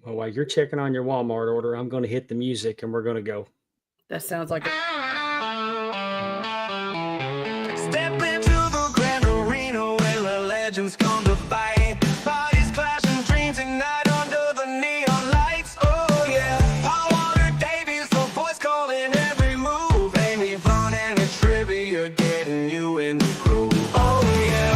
Well, while you're checking on your Walmart order, I'm going to hit the music and we're going to go. That sounds like a... Step into the grand arena where the legends come to fight. Bodies clashing, dreams ignite under the neon lights. Oh yeah, Pondwater Dave is the voice calling every move. Amy, Vaughn, and the trivia getting you in the groove. Oh yeah.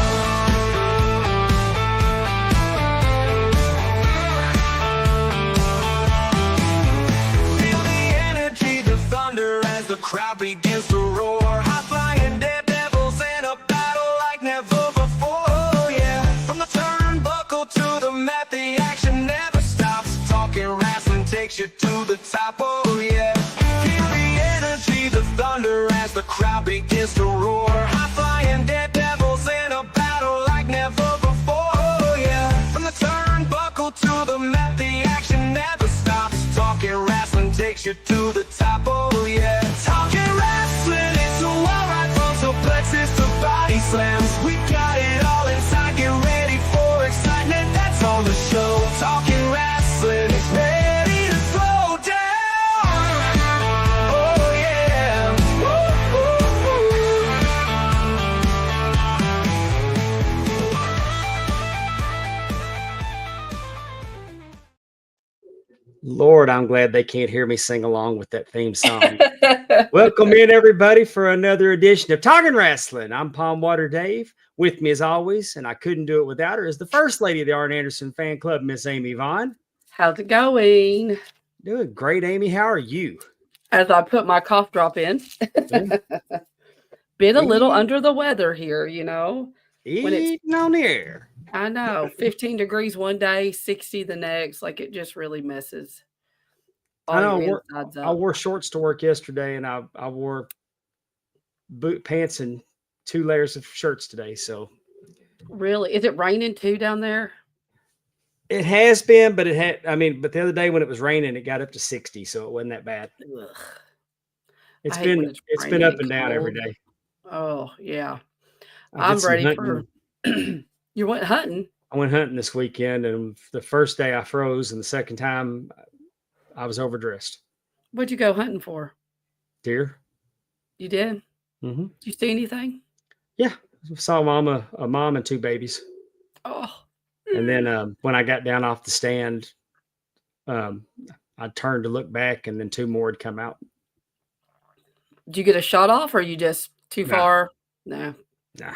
Feel the energy, the thunder as the crowd begins to roar. High flying daredevils in a battle like never before. Oh yeah, from the turnbuckle to the mat, the action never stops. Talking wrestling takes you to the top. Oh yeah, feel the energy, the thunder as the crowd begins to roar. High flying daredevils in a battle like never before. Oh yeah, from the turnbuckle to the mat, the action never stops. Talking wrestling takes you to the top. Oh yeah, talking wrestling, it's a war right from suplexes to body slams. We got it all inside, get ready for excitement, that's on the show. Talking wrestling is ready to throw down. Oh yeah. Lord, I'm glad they can't hear me sing along with that theme song. Welcome in, everybody, for another edition of Talking Wrestling. I'm Pondwater Dave. With me, as always, and I couldn't do it without her, is the First Lady of the Arn Anderson Fan Club, Miss Amy Vaughn. How's it going? Doing great, Amy. How are you? As I put my cough drop in. Been a little under the weather here, you know. When it's Eating on the air. I know, 15 degrees one day, 60 the next. Like, it just really messes I all know. your insides I up. wore shorts to work yesterday, and I wore boot pants and 2 layers of shirts today. So Really? Is it raining too down there? it has been, but but the other day when it was raining, it got up to 60, so it wasn't that bad. Ugh. It's I hate when been it's it's been raining up and and down every cold. day. Oh, yeah. I did I'm some ready hunting. for... You went hunting? I went hunting this weekend, and the first day I froze, and the second time I was overdressed. What'd you go hunting for? Deer. You did? Mm-hmm. Did you see anything? Yeah, saw a mom and 2 babies. Oh. And then when I got down off the stand, I turned to look back, and then 2 more had come out. Did you get a shot off, or you just too far? No. Nah.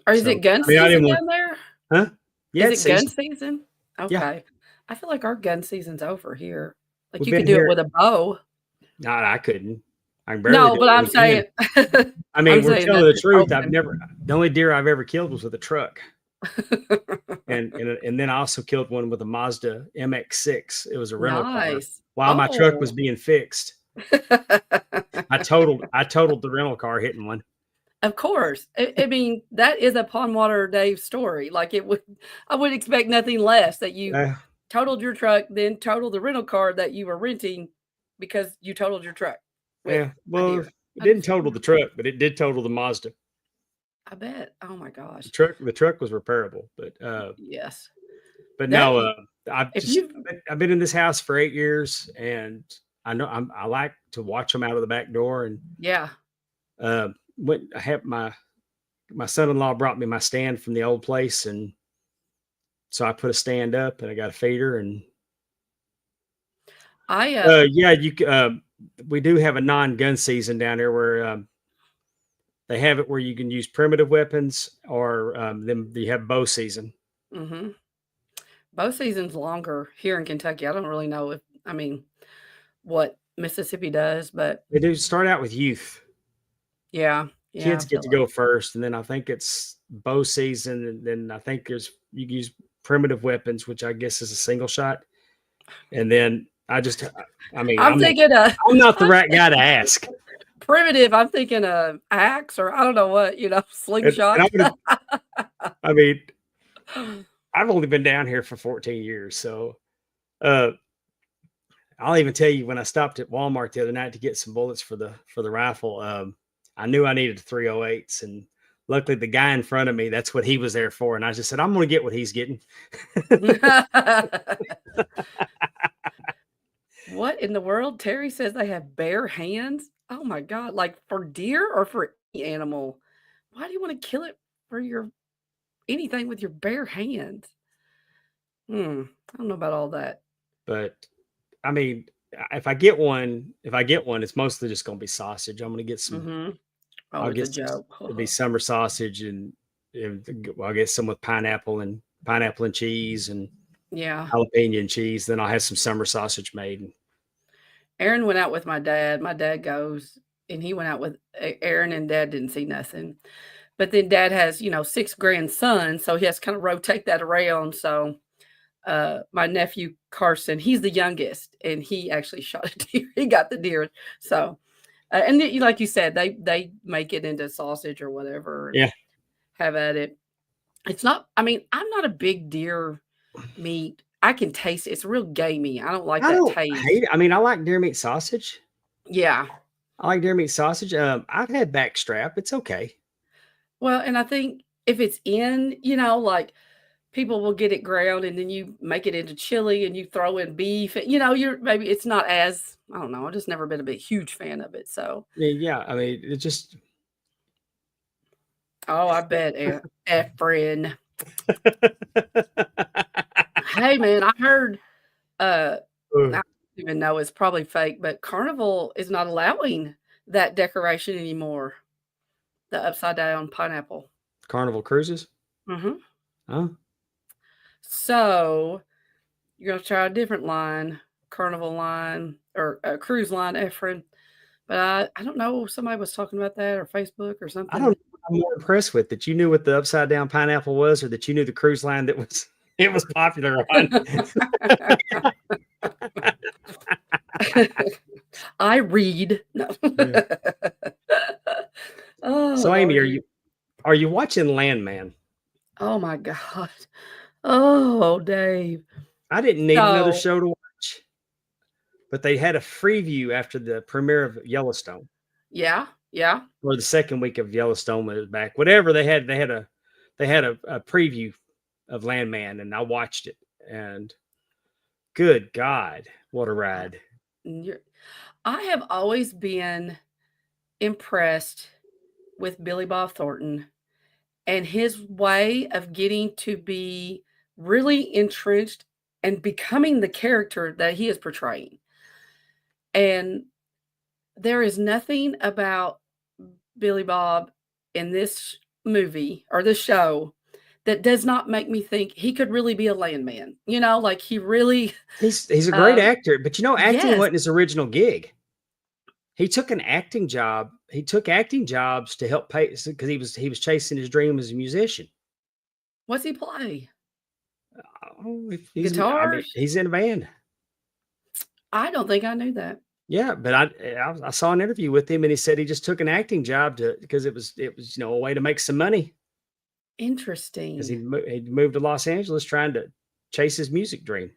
Or is it gun season down there? Huh? Yeah, is it gun season? Okay. Yeah. I feel like our gun season's over here. Like, We've you could do it with a bow. No, I couldn't. I can No, but I'm saying. I mean, we're telling the truth. open. The only deer I've ever killed was with a truck. and then I also killed one with a Mazda MX-6. It was a rental car. While my truck was being fixed. I totaled the rental car hitting one. Of course. I mean, that is a Pondwater Dave story. Like, I would expect nothing less that you totaled your truck, then totaled the rental car that you were renting because you totaled your truck. Yeah. Well, it didn't total the truck, but it did total the Mazda. I bet. Oh my gosh. The truck was repairable, but yes. But no, I've been in this house for 8 years, and I know I like to watch them out of the back door. And yeah. I have my son-in-law brought me my stand from the old place, and so I put a stand up, and I got a feeder, and we do have a non-gun season down here where they have it where you can use primitive weapons, or then you have bow season. Mm-hmm. Bow season's longer here in Kentucky. I don't really know what Mississippi does, but they do start out with youth. Yeah. Kids get to go first, and then I think it's bow season, and then I think you can use primitive weapons, which I guess is a single shot. And then I'm not the right guy to ask. Primitive, I'm thinking axe, or I don't know what, slingshot. I mean, I've only been down here for 14 years, so I'll even tell you, when I stopped at Walmart the other night to get some bullets for the rifle, I knew I needed 308s, and luckily the guy in front of me, that's what he was there for. And I just said, I'm going to get what he's getting. What in the world? Terry says they have bare hands. Oh my God. Like for deer or for any animal? Why do you want to kill it for anything with your bare hands? I don't know about all that. But I mean, if I get one, it's mostly just going to be sausage. I'm going to get some. Oh, I'll it's get a joke. it'll be summer sausage and I'll get some with pineapple and cheese and jalapeno and cheese. Then I'll have some summer sausage made. Aaron went out with my dad. My dad goes, and he went out with Aaron, and Dad didn't see nothing. But then Dad has, 6 grandsons, so he has to kind of rotate that around. So my nephew Carson, he's the youngest, and he actually shot a deer. He got the deer. So, and like you said, they make it into sausage or whatever. Yeah. Have at it. It's not, I'm not a big deer meat. I can taste it. It's real gamey. I don't like that taste. Hate it. I like deer meat sausage. Yeah. I like deer meat sausage. I've had backstrap. It's okay. Well, and I think if it's in, like people will get it ground and then you make it into chili and you throw in beef. Maybe it's not as, I don't know. I've just never been a big, huge fan of it. So. Yeah. It just. Oh, I bet, Efren. Hey, man, I heard, I don't even know, it's probably fake, but Carnival is not allowing that decoration anymore. The upside down pineapple. Carnival cruises? Mm-hmm. Oh. So you're going to try a different line, Carnival line, or a cruise line, Efren. But I don't know, somebody was talking about that or Facebook or something. I don't know. I'm more impressed with that you knew what the upside down pineapple was, or that you knew the cruise line that was popular on. I read. No. Oh, so Amy, are you watching Landman? Oh my God. Oh, Dave. I didn't need another show to watch, but they had a preview after the premiere of Yellowstone. Yeah. Yeah. Or the second week of Yellowstone was back. Whatever they had a preview of Landman, and I watched it, and good God, what a ride. I have always been impressed with Billy Bob Thornton and his way of getting to be really entrenched and becoming the character that he is portraying. And there is nothing about Billy Bob in this movie or this show that does not make me think he could really be a landman. Like he really. He's a great actor, but acting wasn't his original gig. He took an acting job. He took acting jobs to help pay because he was chasing his dream as a musician. What's he play? Guitar. He's in a band. I don't think I knew that. Yeah, but I saw an interview with him, and he said he just took an acting job because it was a way to make some money. Interesting. Because he moved to Los Angeles trying to chase his music dream,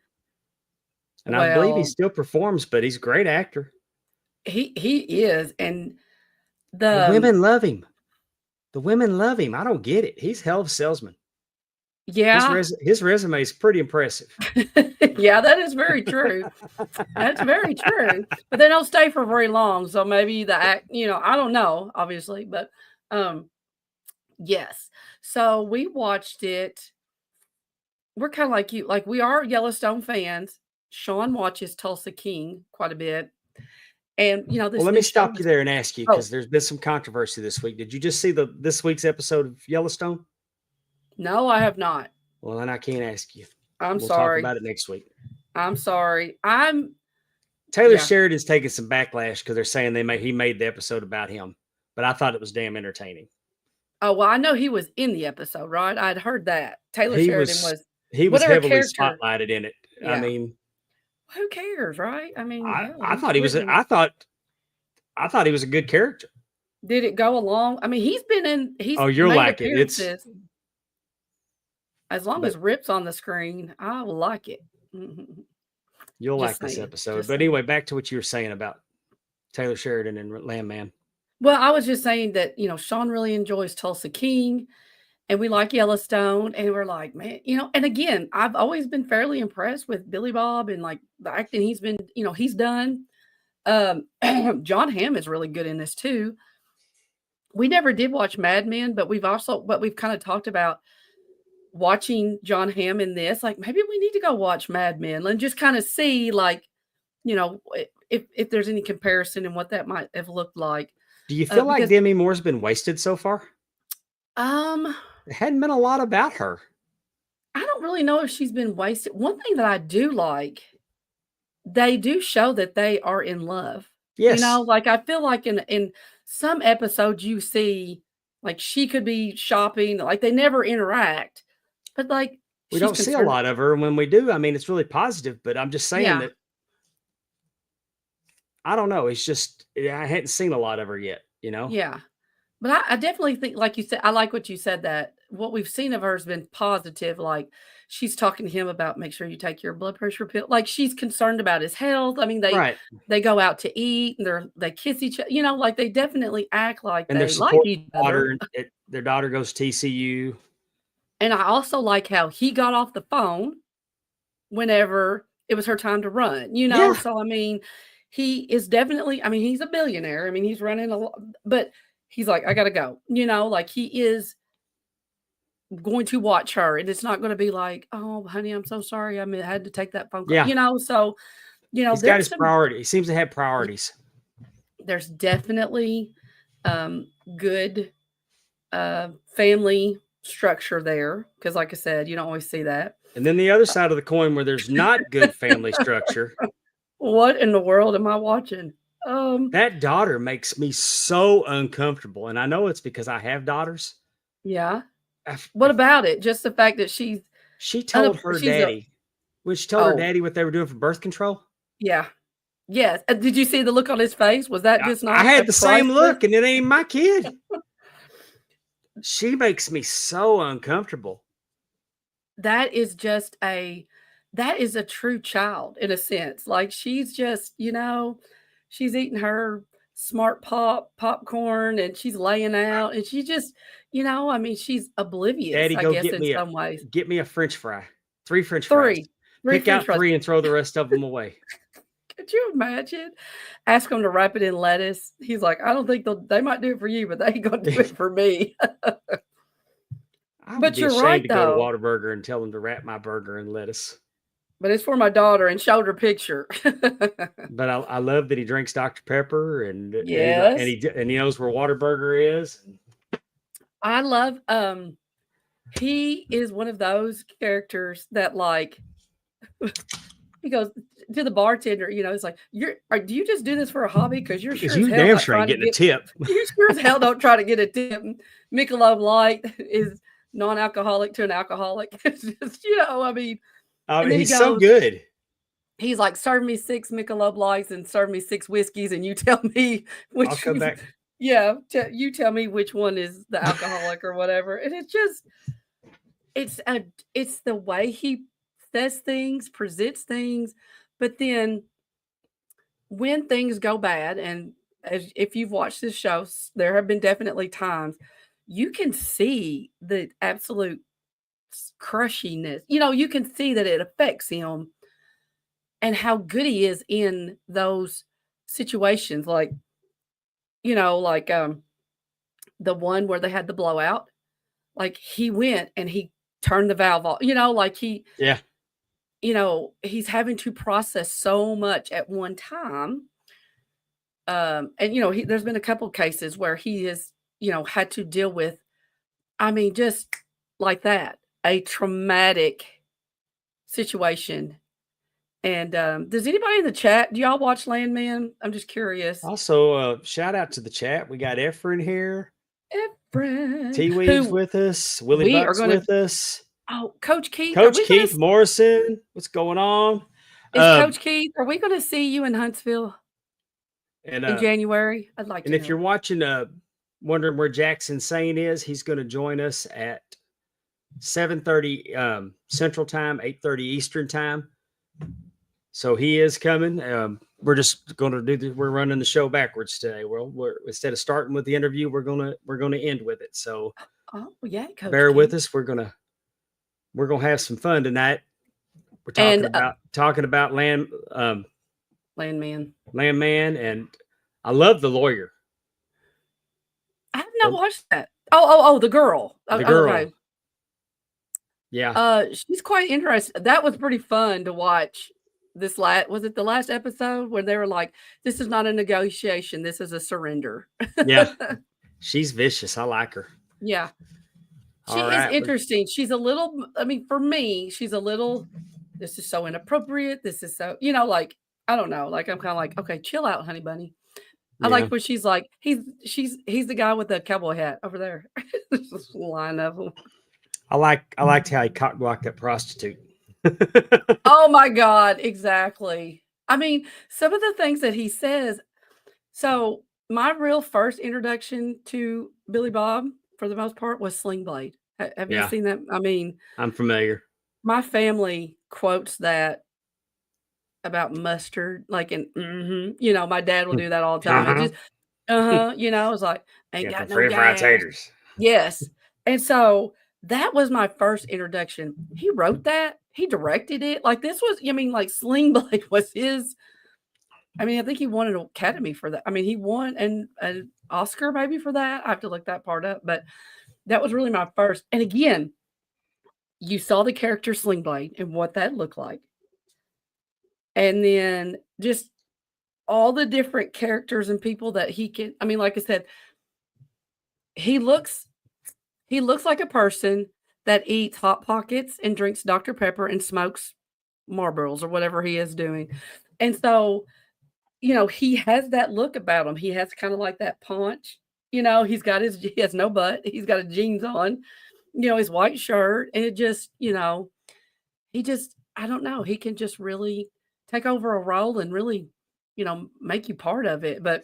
and I believe he still performs, but he's a great actor. He is, and the women love him. The women love him. I don't get it. He's a hell of a salesman. Yeah, his resume is pretty impressive. Yeah, that is very true. That's very true. But they don't stay for very long, so maybe the act. I don't know, obviously, but yes. So we watched it. We're kind of like you. Like we are Yellowstone fans. Sean watches Tulsa King quite a bit. And let me stop you there and ask you, because there's been some controversy this week. Did you just see this week's episode of Yellowstone? No, I have not. Well, then I can't ask you. We'll sorry. Talk about it next week. I'm sorry. Taylor Sheridan's taking some backlash because they're saying he made the episode about him, but I thought it was damn entertaining. Oh, well, I know he was in the episode, right? I'd heard that. Taylor Sheridan was. He was heavily spotlighted in it. Yeah. Who cares, right? I thought he was. I thought he was a good character. Did it go along? He's been in. You'll like it. It's as long as Rip's on the screen, I will like it. You'll like this episode. But anyway, back to what you were saying about Taylor Sheridan and Landman. Well, I was just saying that, Sean really enjoys Tulsa King and we like Yellowstone. And we're like, man, and again, I've always been fairly impressed with Billy Bob and like the acting he's been, he's done. John Hamm is really good in this too. We never did watch Mad Men, but we've kind of talked about watching John Hamm in this. Like maybe we need to go watch Mad Men and just kind of see like, if there's any comparison and what that might have looked like. Do you feel like Demi Moore's been wasted so far? It hadn't been a lot about her. I don't really know if she's been wasted. One thing that I do like, they do show that they are in love. Yes. Like I feel like in some episodes you see like she could be shopping, like they never interact, but like we don't see a lot of her. And when we do, I mean, it's really positive, but I'm just saying that I don't know. It's just, I hadn't seen a lot of her yet, Yeah. But I definitely think, like you said, I like what you said, that what we've seen of her has been positive. Like she's talking to him about make sure you take your blood pressure pill. Like she's concerned about his health. I mean, they go out to eat and they kiss each other, like they definitely act like and they like each other. Their daughter goes to TCU. And I also like how he got off the phone whenever it was her time to run, So, I mean, he is definitely, I mean, he's a billionaire. I mean, he's running a lot, but he's like, I got to go, like he is going to watch her. And it's not going to be like, oh, honey, I'm so sorry. I had to take that phone call, so, he's got his priority. He seems to have priorities. There's definitely good family structure there. Cause like I said, you don't always see that. And then the other side of the coin where there's not good family structure. What in the world am I watching? That daughter makes me so uncomfortable. And I know it's because I have daughters. Yeah. What about it? Just the fact that she told her daddy, when she told her daddy what they were doing for birth control. Yeah. Yes. Did you see the look on his face? Was that just not? I had the same look, and it ain't my kid. She makes me so uncomfortable. That is a true child in a sense. Like she's just, she's eating her smart popcorn and she's laying out and she just, I mean, she's oblivious, Daddy, I guess, in some ways. Get me a French fry. 3 French fries. Pick out 3 and throw the rest of them away. Could you imagine? Ask them to wrap it in lettuce. He's like, I don't think they might do it for you, but they ain't going to do it for me. But you're right, to go to Whataburger and tell them to wrap my burger in lettuce. But it's for my daughter and showed her picture. But I love that he drinks Dr. Pepper and he knows where Whataburger is. I love he is one of those characters that like he goes to the bartender, it's like, do you just do this for a hobby? Because you're sure you damn sure ain't getting a tip. You sure as hell don't try to get a tip. Michelob Light is non-alcoholic to an alcoholic. It's just, I mean, he's so good. He's like, serve me 6 Michelob Lights and serve me 6 whiskeys, and you tell me which. I'll come back. Yeah, you tell me which one is the alcoholic or whatever. And it's just, it's the way he says things, presents things, but then when things go bad, and if you've watched this show, there have been definitely times you can see the absolute crushiness. You can see that it affects him and how good he is in those situations. Like, the one where they had the blowout, like he went and he turned the valve off, like he's having to process so much at one time. And, there's been a couple cases where he has, had to deal with, I mean, just like that, a traumatic situation. And does anybody in the chat, do y'all watch Landman? I'm just curious. Also, shout out to the chat. We got Efren here. Efren. T-Weed's with us. Willie Buck's with us. Oh, Coach Keith. Coach Keith Morrison. What's going on? Is Coach Keith, are we going to see you in Huntsville in January? I'd like to know. If you're watching, wondering where Jax N is, he's going to join us at 7:30 Central Time, 8:30 Eastern Time. So he is coming. We're just going to do this. We're running the show backwards today. We're instead of starting with the interview, we're gonna end with it. So yeah, Coach bear King. with us. We're gonna have some fun tonight. We're talking about Landman, and I love the lawyer. I have not watched that. Oh, the girl. The girl. Okay. Yeah. She's quite interesting. That was pretty fun to watch. Was it the last episode where they were like, "This is not a negotiation. This is a surrender." Yeah. She's vicious. I like her. Yeah. She is interesting. She's a little, I mean, for me, she's a little, this is so inappropriate. This is so, like, I don't know. Like, I'm kind of like, okay, chill out, honey bunny. I like when she's like, he's the guy with the cowboy hat over there. This line of them. I liked how he cock blocked that prostitute. Oh my God, exactly. I mean, some of the things that he says. So my real first introduction to Billy Bob, for the most part, was Sling Blade. Have you seen that? I mean, I'm familiar. My family quotes that about mustard, like my dad will do that all the time. It just, it's like, ain't got no gas. Taters. Yes. And so that was my first introduction. He wrote that. He directed it. Like this was, like Sling Blade was his. I mean, I think he won an Academy for that. I mean, he won an Oscar maybe for that. I have to look that part up, but that was really my first. And again, you saw the character Sling Blade and what that looked like. And then just all the different characters and people that he can, I mean, like I said, he looks like a person that eats Hot Pockets and drinks Dr. Pepper and smokes Marlboros or whatever he is doing. And so, he has that look about him. He has kind of like that paunch, he has no butt. He's got his jeans on, his white shirt. And it just, I don't know. He can just really take over a role and really, make you part of it. But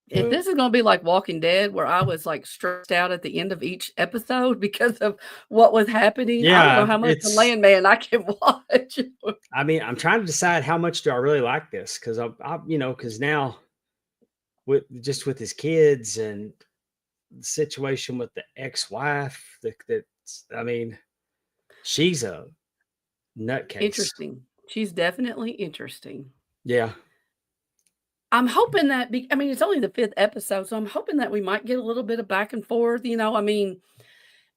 if this is going to be like Walking Dead, where I was like stressed out at the end of each episode because of what was happening, I don't know how much the Landman I can watch. I mean, I'm trying to decide how much do I really like this because because now with his kids and the situation with the ex-wife, I mean, she's a nutcase. Interesting. She's definitely interesting. Yeah. I'm hoping that, it's only the 5th episode, so I'm hoping that we might get a little bit of back and forth,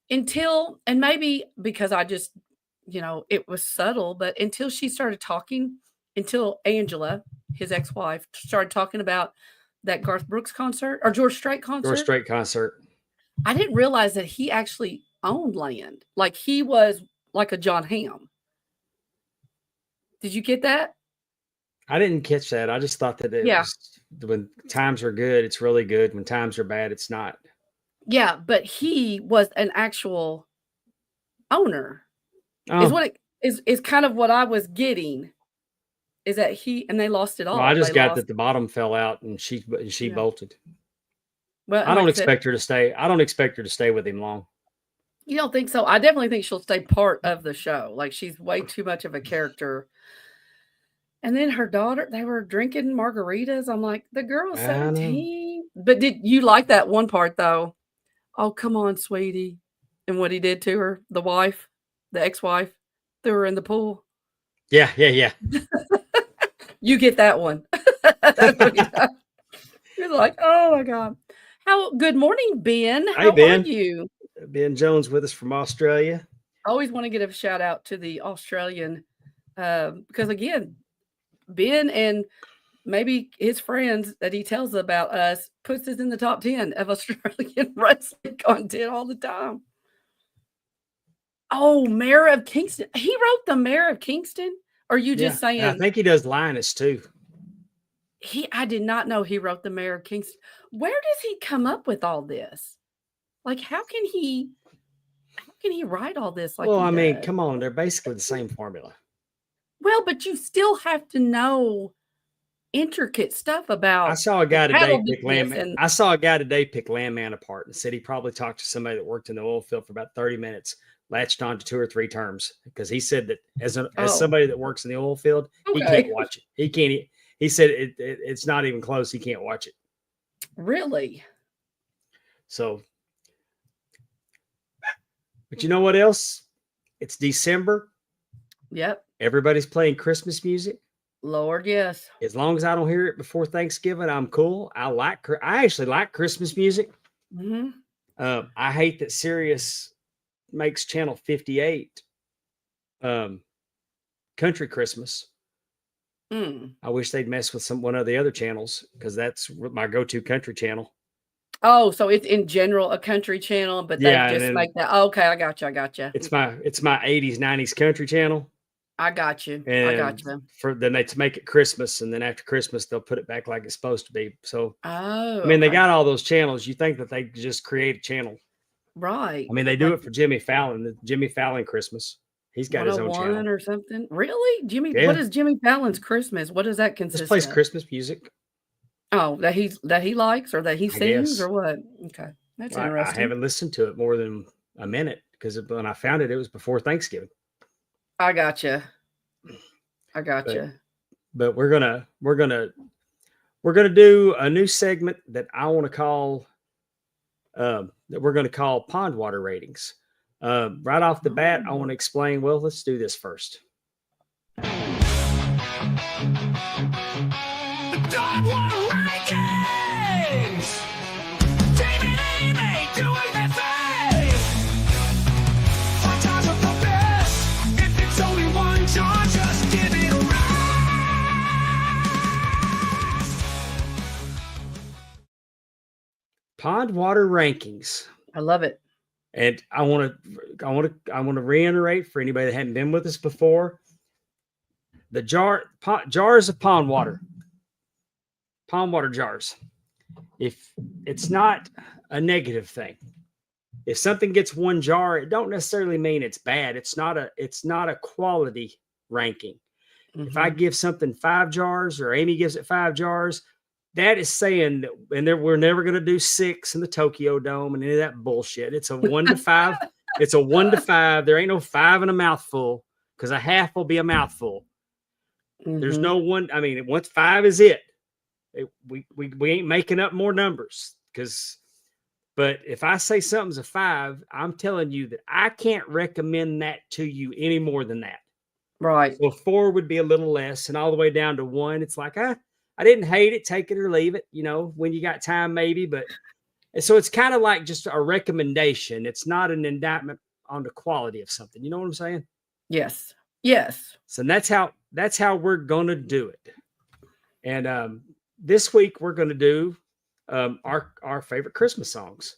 until, and maybe because I just, it was subtle, but until she started talking, until Angela, his ex-wife, started talking about that Garth Brooks concert or George Strait concert. I didn't realize that he actually owned land. Like he was like a John Hamm. Did you get that? I didn't catch that. I just thought that it was, when times are good, it's really good. When times are bad, it's not. Yeah, but he was an actual owner. Oh. Is what it is kind of what I was getting. Is that and they lost it all. Well, I just got that the bottom fell out and she bolted. Well, I don't expect her to stay. I don't expect her to stay with him long. You don't think so? I definitely think she'll stay part of the show. Like she's way too much of a character. And then her daughter, they were drinking margaritas. I'm like, the girl's 17. But did you like that one part though? Oh, come on, sweetie. And what he did to her, the wife, the ex-wife, threw her in the pool. Yeah. You get that one. You're like, oh my God. Good morning, Ben. How are you? Ben Jones with us from Australia. I always want to give a shout out to the Australian because again, Ben and maybe his friends that he tells about us puts us in the top 10 of Australian wrestling content all the time. Oh, Mayor of Kingston. He wrote the Mayor of Kingston? Or are you just saying? I think he does Linus too. I did not know he wrote the Mayor of Kingston. Where does he come up with all this? Like, how can he write all this? Like, well, I mean, come on, they're basically the same formula. Well, but you still have to know intricate stuff about. I saw a guy today pick Landman. I saw a guy today pick Landman apart and said he probably talked to somebody that worked in the oil field for about 30 minutes latched on to 2 or 3 terms because he said that as somebody that works in the oil field, he can't watch it. He can't. He said it's not even close. He can't watch it. Really? So, but you know what else? It's December. Yep. Everybody's playing Christmas music. Lord, yes. As long as I don't hear it before Thanksgiving, I'm cool. I actually like Christmas music. Mm-hmm. I hate that Sirius makes channel 58 country Christmas. I wish they'd mess with one of the other channels because that's my go-to country channel. Oh, so it's in general a country channel, but they just make that. Okay, I got you. It's my 80s, 90s country channel. I got you. And I got you. Then they make it Christmas, and then after Christmas they'll put it back like it's supposed to be. So I mean, they got all those channels. You think that they just create a channel, right? I mean, they do it for Jimmy Fallon. The Jimmy Fallon Christmas. He's got his own channel or something. Really, Jimmy? Yeah. What is Jimmy Fallon's Christmas? What does that consist? Just plays Christmas music. Oh, that he likes or that he sings or what? Okay, that's interesting. I haven't listened to it more than a minute because when I found it, it was before Thanksgiving. I gotcha. But we're gonna do a new segment that I want to call that we're gonna call Pondwater Ratings. Right off the bat, I want to explain. Well, let's do this first. Pondwater Ratings! Dave and Amy doing their thing! Our jars are the best. If it's only one jar, just give it a rest. Pondwater Rankings. I love it. And I want to reiterate for anybody that hadn't been with us before. The jars of Pondwater jars. If it's not a negative thing, if something gets 1 jar, it don't necessarily mean it's bad. It's not a quality ranking. Mm-hmm. If I give something 5 jars or Amy gives it 5 jars, that is saying that, and we're never going to do 6 in the Tokyo Dome and any of that bullshit. It's a 1 to 5. It's a 1 to 5. There ain't no 5 in a mouthful because a half will be a mouthful. Mm-hmm. There's no one. I mean, once 5 is it. We ain't making up more numbers but if I say something's a 5, I'm telling you that I can't recommend that to you any more than that. Right. So 4 would be a little less, and all the way down to 1, it's like, I didn't hate it, take it or leave it, when you got time, maybe. But so it's kind of like just a recommendation. It's not an indictment on the quality of something. You know what I'm saying? Yes. Yes. So that's how we're going to do it. And this week we're going to do our favorite Christmas songs.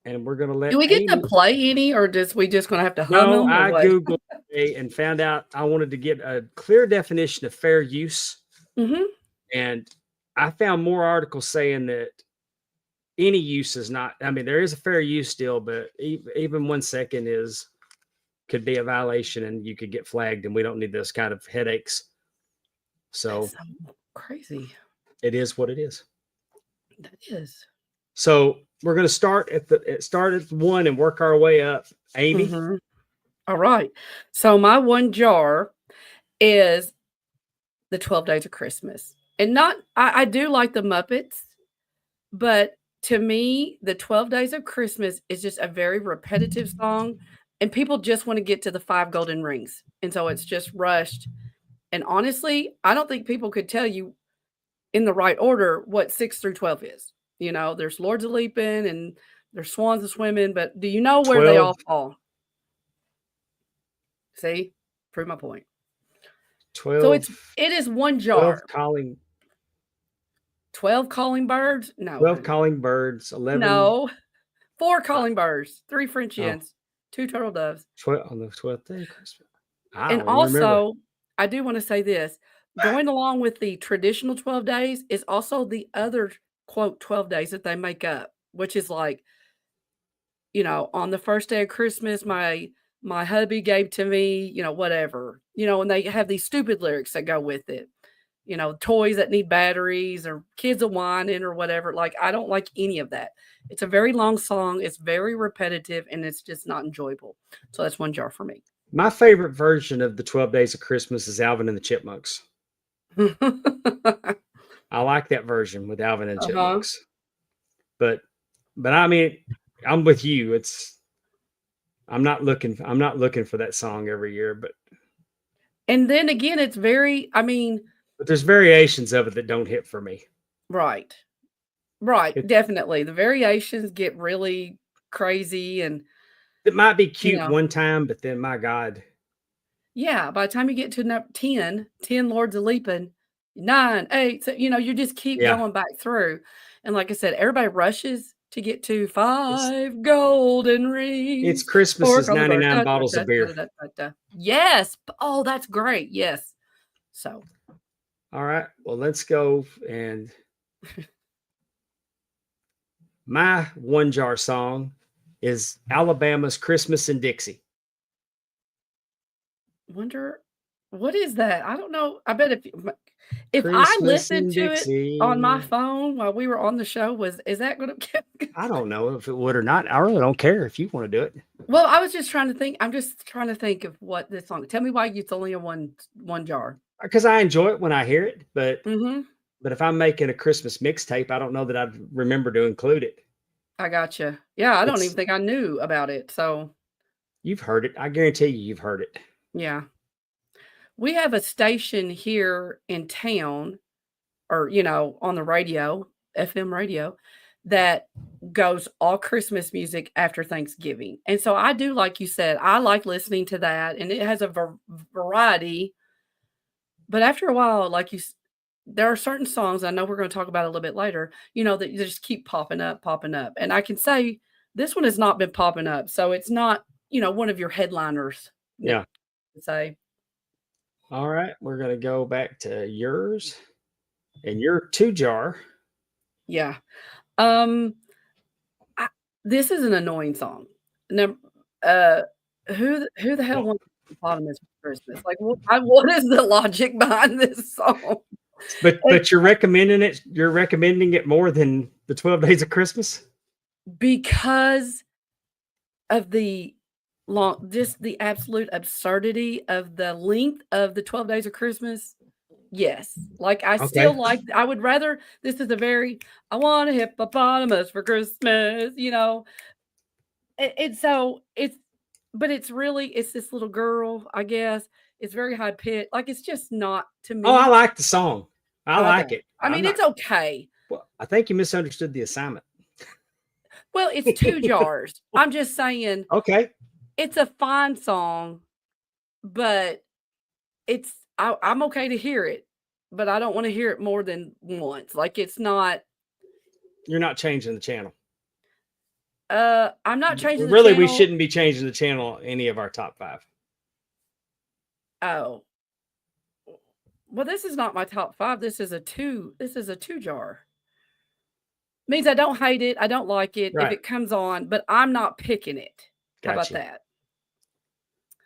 And we're going to let Do we get to play any, or we just going to have to hum them? I Googled it and found out I wanted to get a clear definition of fair use. Mm-hmm. And I found more articles saying that any use is not, I mean, there is a fair use still, but even 1 second could be a violation and you could get flagged, and we don't need those kind of headaches. So that's crazy. It is what it is. That is. So we're going to start at 1 and work our way up. Amy. Mm-hmm. All right. So my 1 jar is the 12 Days of Christmas. And I do like the Muppets, but to me, the 12 Days of Christmas is just a very repetitive song, and people just want to get to the 5 golden rings. And so it's just rushed. And honestly, I don't think people could tell you in the right order what 6 through 12 is. There's Lords of Leaping and there's Swans of Swimming, but do you know where 12. They all fall? See? Prove my point. 12. So it is 1 jar. 12 calling birds? No. 12 calling birds. 11. No. 4 calling birds. 3 French hens. 2 turtle doves. 12 on the 12th day of Christmas. And also, I do want to say this. Going along with the traditional 12 days is also the other, quote, 12 days that they make up, which is like, on the first day of Christmas, my hubby gave to me, whatever, and they have these stupid lyrics that go with it. toys that need batteries or kids are whining or whatever. Like, I don't like any of that. It's a very long song. It's very repetitive and it's just not enjoyable. So that's 1 jar for me. My favorite version of the 12 Days of Christmas is Alvin and the Chipmunks. I like that version with Alvin and the Chipmunks. But I mean, I'm with you. I'm not looking for that song every year, and then again, it's very, but there's variations of it that don't hit for me. Right. Definitely. The variations get really crazy, and it might be cute one time, but then my God. Yeah. By the time you get to number 10 Lords of Leaping, 9, 8, so, you just keep going back through. And like I said, everybody rushes to get to 5 golden rings. It's Christmas is 99 bottles of beer. Yes. Oh, that's great. Yes. So. All right. Well, let's go. And my 1 jar song is Alabama's Christmas in Dixie. Wonder, what is that? I don't know. I bet if Christmas I listened to Dixie. it on my phone while we were on the show, is that going to? I don't know if it would or not. I really don't care if you want to do it. Well, I was just trying to think. I'm just trying to think of what this song. Tell me why it's only a one jar. Because I enjoy it when I hear it, but if I'm making a Christmas mixtape, I don't know that I'd remember to include it. I gotcha. Yeah, I don't even think I knew about it. So you've heard it. I guarantee you've heard it. Yeah. We have a station here in town, or on the radio, FM radio, that goes all Christmas music after Thanksgiving. And so I do, like you said, I like listening to that, and it has a variety. But after a while, there are certain songs I know we're going to talk about a little bit later, that you just keep popping up. And I can say this one has not been popping up. So it's not, one of your headliners. Yeah. Say. All right. We're going to go back to yours and your 2 jar. Yeah. This is an annoying song. Now, who the hell wants hippopotamus for Christmas? Like, what is the logic behind this song? But you're recommending it. You're recommending it more than the 12 Days of Christmas because of the the absolute absurdity of the length of the 12 Days of Christmas. Yes. Like, I still I would rather, this is I want a hippopotamus for Christmas, but it's this little girl, I guess. It's very high pitched. Like, it's just not to me. Oh, I like the song. I like it. It's okay. Well, I think you misunderstood the assignment. Well, it's 2 jars. I'm just saying. Okay. It's a fine song, but I'm okay to hear it, but I don't want to hear it more than once. Like, it's not. You're not changing the channel. I'm not changing the channel. We shouldn't be changing the channel any of our top 5. Oh. Well, this is not my top 5. This is a 2 jar. Means I don't hate it. I don't like it if it comes on, but I'm not picking it. How about that?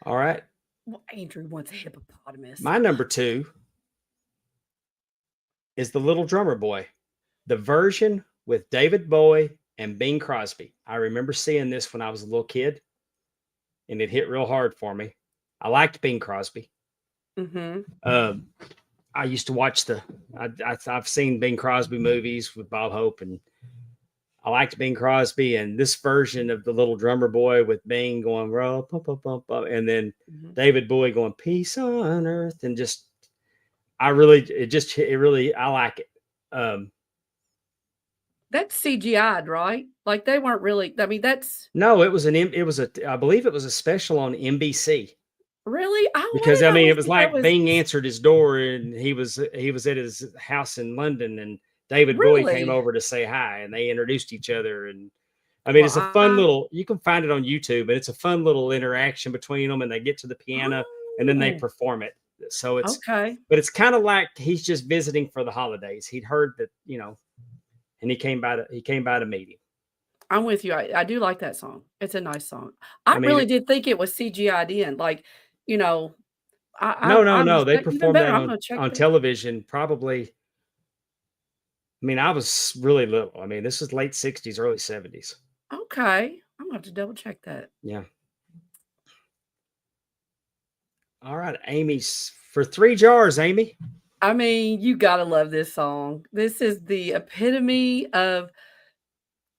All right. Well, Andrew wants a hippopotamus. My number 2 is The Little Drummer Boy, the version with David Bowie and Bing Crosby. I remember seeing this when I was a little kid, and it hit real hard for me. I liked Bing Crosby. I used to watch I've seen Bing Crosby movies with Bob Hope, and I liked Bing Crosby, and this version of The Little Drummer Boy with Bing going, roll, pump, pump, pump, pump, and then David Bowie going, peace on earth. And I like it. That's CGI'd, right? Like, they weren't really, I believe it was a special on NBC. Really? Because it was like Bing answered his door, and he was at his house in London, and David Bowie came over to say hi, and they introduced each other. And it's a fun little, you can find it on YouTube, and it's a fun little interaction between them, and they get to the piano and then they perform it. So it's okay. But it's kind of like he's just visiting for the holidays. He'd heard that, and he came by to meet him. I'm with you. I do like that song. It's a nice song. I really did think it was CGI'd in. Like, No. They even performed better. that I'm gonna check on that. television probably. I mean, I was really little. I mean, this is late 60s, early 70s. Okay. I'm gonna have to double check that. Yeah. All right, Amy's for 3 jars, Amy. I mean, you gotta love this song. This is the epitome of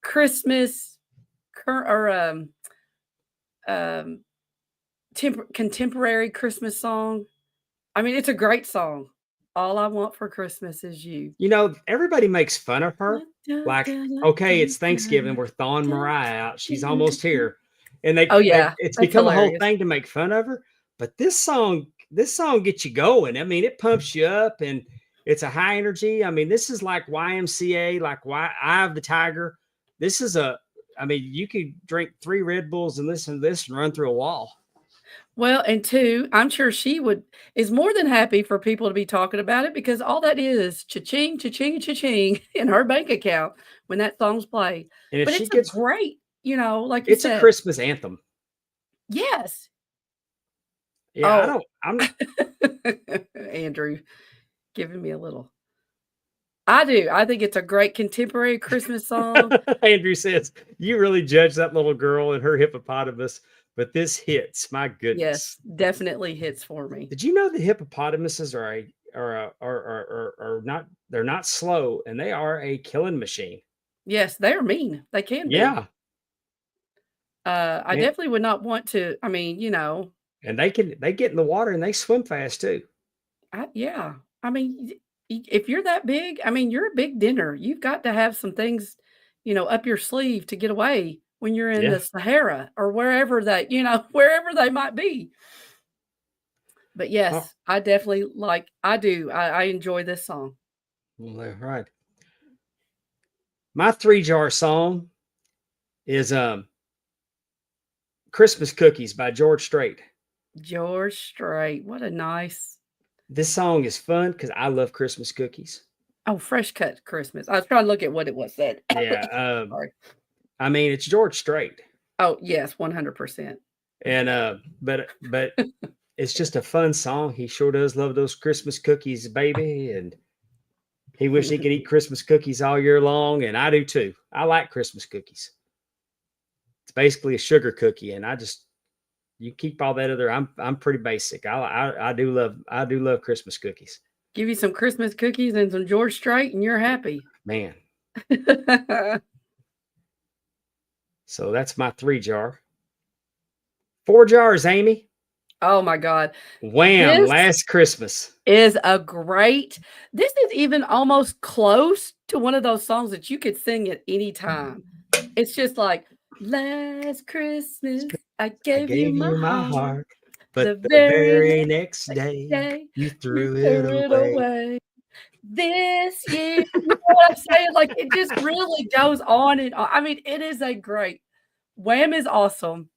Christmas or um contemporary Christmas song. I mean, it's a great song. All I want for Christmas is you. You know, everybody makes fun of her. Like, okay, it's Thanksgiving. We're thawing Mariah out. She's almost here. And Oh yeah, it's that's become a whole hilarious. thing to make fun of her. But this song gets you going. I mean, it pumps you up and it's a high energy. I mean, this is like YMCA, like Eye of the Tiger. This is I mean, you could drink 3 Red Bulls and listen to this and run through a wall. Well, and 2, I'm sure she is more than happy for people to be talking about it because all that is cha-ching, cha-ching, cha-ching in her bank account when that song's played. And if But she it's a gets, great, like you it's a said. Christmas anthem. Yes. Yeah, Oh. I'm Andrew giving me a little. I do. I think it's a great contemporary Christmas song. Andrew says, you really judge that little girl and her hippopotamus, but this hits. My goodness. Yes, definitely hits for me. Did you know the hippopotamuses are not, they're not slow and they are a killing machine? Yes, they're mean. They can be. Yeah. I definitely would not want to, I mean, and they get in the water and they swim fast too. Yeah. I mean, if you're that big, I mean, you're a big dinner. You've got to have some things, up your sleeve to get away when you're in the Sahara or wherever that, wherever they might be. But yes, I definitely I enjoy this song. Well, right. My 3 jar song is Christmas Cookies by George Strait. George Strait. What a nice. This song is fun because I love Christmas cookies. Oh, fresh cut Christmas. I was trying to look at what it was said. Yeah. Sorry. I mean, it's George Strait. Oh, yes, 100%. And but it's just a fun song. He sure does love those Christmas cookies, baby. And he wishes he could eat Christmas cookies all year long. And I do too. I like Christmas cookies. It's basically a sugar cookie. And you keep all that other. I'm pretty basic. I do love Christmas cookies. Give you some Christmas cookies and some George Strait, and you're happy, man. So that's my 3 jar. 4 jars, Amy. Oh my God! Wham! Last Christmas is a great. This is even almost close to one of those songs that you could sing at any time. It's just like. Last Christmas, I gave you my heart, but the very next day, you threw it away. This year, you know what I'm saying? Like, it just really goes on and on. I mean, it is a great. Wham is awesome,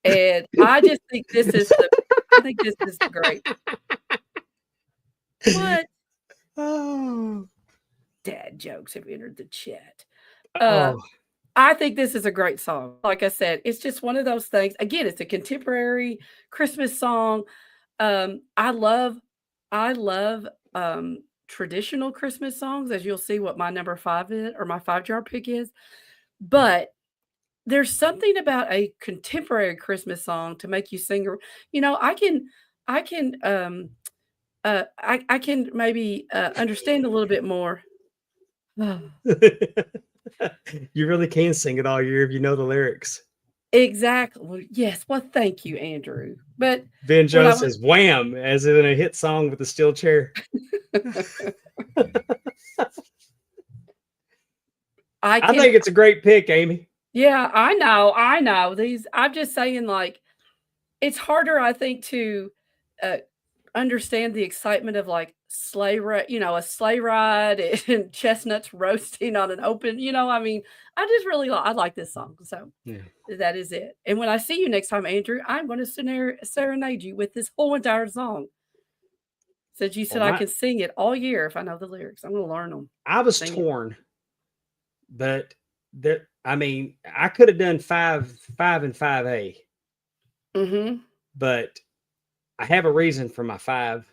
and I just think this is great. What? Oh, dad jokes have entered the chat. Oh. I think this is a great song. Like I said, it's just one of those things. Again, it's a contemporary Christmas song. I love traditional Christmas songs, as you'll see what my number 5 is, or my 5 jar pick is. But there's something about a contemporary Christmas song to make you sing. I can maybe understand a little bit more. You really can sing it all year if you know the lyrics. Exactly. Well, yes. Well, thank you, Andrew. But Ben Jones says wham, as in a hit song with a steel chair. I think it's a great pick, Amy. Yeah, I know. I'm just saying, like, it's harder, I think, to understand the excitement of like sleigh ride, a sleigh ride and chestnuts roasting on an open, I mean, I just really I like this song. So that is it. And when I see you next time, Andrew, I'm going to serenade you with this whole entire song. Since you said I can sing it all year if I know the lyrics. I'm going to learn them. I was torn, but I mean, I could have done 5 and 5A. Mm-hmm. But I have a reason for my 5.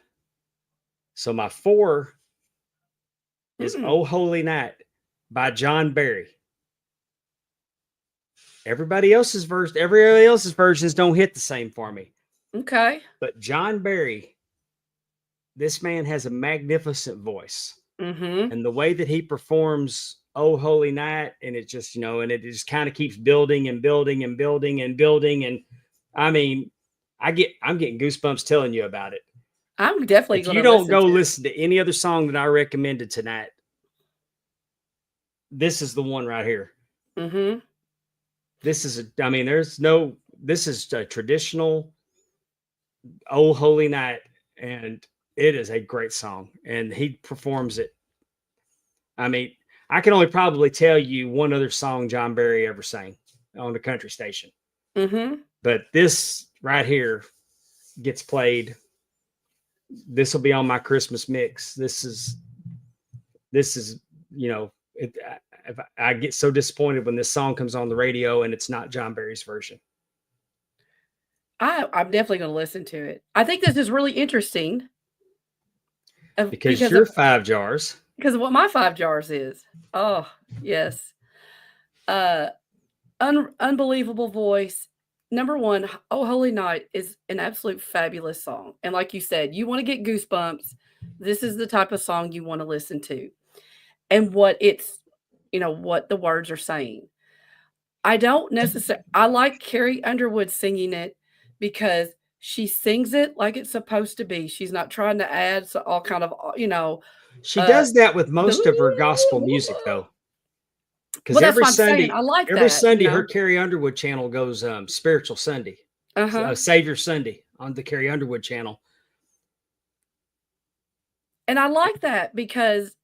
So my 4 is "Oh Holy Night" by John Barry. Everybody else's versions don't hit the same for me. Okay. But John Barry, this man has a magnificent voice. And the way that he performs "Oh Holy Night," and it just, and it just kind of keeps building and building and building and building. And I mean, I'm getting goosebumps telling you about it. I'm definitely going to listen. If you don't go listen to any other song that I recommended tonight, this is the one right here. This is this is a traditional "Oh Holy Night," and it is a great song, and he performs it. I mean, I can only probably tell you one other song John Barry ever sang on the country station. But this right here gets played. This will be on my Christmas mix. This is, I get so disappointed when this song comes on the radio and it's not John Barry's version. I'm definitely going to listen to it. I think this is really interesting. Because your 5 jars. Because of what my 5 jars is. Oh, yes. Unbelievable voice. Number 1, "Oh Holy Night" is an absolute fabulous song. And like you said, you want to get goosebumps. This is the type of song you want to listen to. And what what the words are saying. I don't necessarily, I like Carrie Underwood singing it because she sings it like it's supposed to be. She's not trying to add all kind of, She does that with most of her gospel music, though. Because every Sunday, I like every Sunday, her Carrie Underwood channel goes Spiritual Sunday, Savior Sunday on the Carrie Underwood channel. And I like that because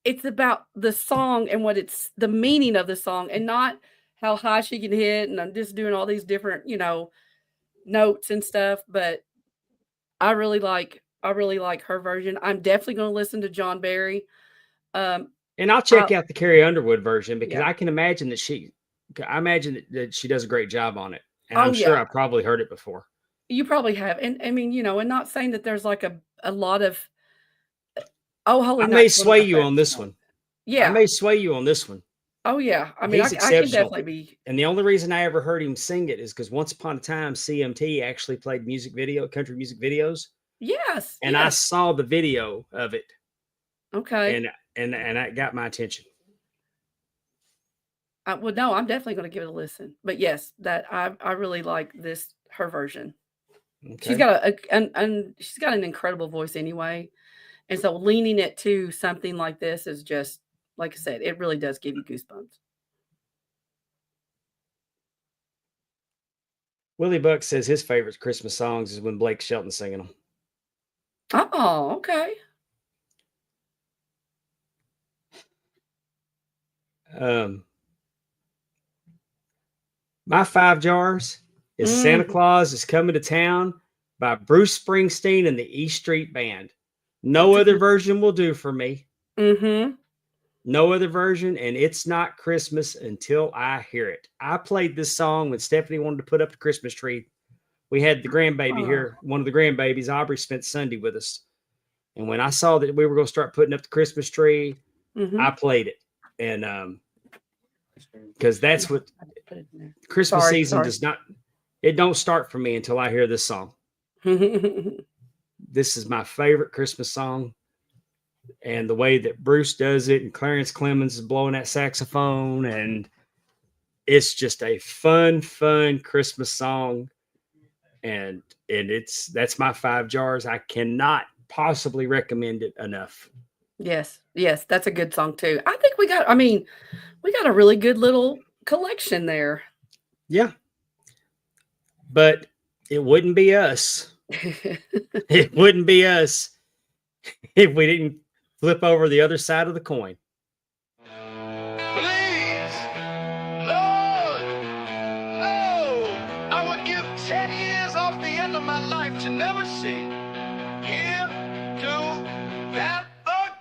it's about the song and what it's the meaning of the song, and not how high she can hit. And I'm just doing all these different, notes and stuff. But I really like her version. I'm definitely going to listen to John Barry. And I'll check out the Carrie Underwood version because I can imagine that she does a great job on it. And I'm sure I've probably heard it before. You probably have. And I mean, and not saying that there's like a lot of, "Oh Holy Night." I may sway you on this one. Yeah. I may sway you on this one. Oh yeah. I mean, I can definitely be. And the only reason I ever heard him sing it is because once upon a time, CMT actually played country music videos. Yes. And I saw the video of it. Okay. And that got my attention. Well, no, I'm definitely going to give it a listen. But yes, that I really like her version. Okay. She's got an incredible voice anyway, and so leaning it to something like this is just, like I said, it really does give you goosebumps. Willie Buck says his favorite Christmas songs is when Blake Shelton's singing them. Oh, okay. My 5 jars is "Santa Claus is Coming to Town" by Bruce Springsteen and the E Street Band. No other version will do for me. No other version, and it's not Christmas until I hear it. I played this song when Stephanie wanted to put up the Christmas tree. We had the grandbaby here, one of the grandbabies. Aubrey spent Sunday with us. And when I saw that we were going to start putting up the Christmas tree, I played it. And because that's what Christmas season does not, it don't start for me until I hear this song. This is my favorite Christmas song. And the way that Bruce does it, and Clarence Clemens is blowing that saxophone, and it's just a fun Christmas song. And that's my 5 jars. I cannot possibly recommend it enough. Yes, that's a good song too. I think we got a really good little collection there. Yeah. But it wouldn't be us. It wouldn't be us if we didn't flip over the other side of the coin. Please, Lord, no, I would give 10 years off the end of my life to never see him do that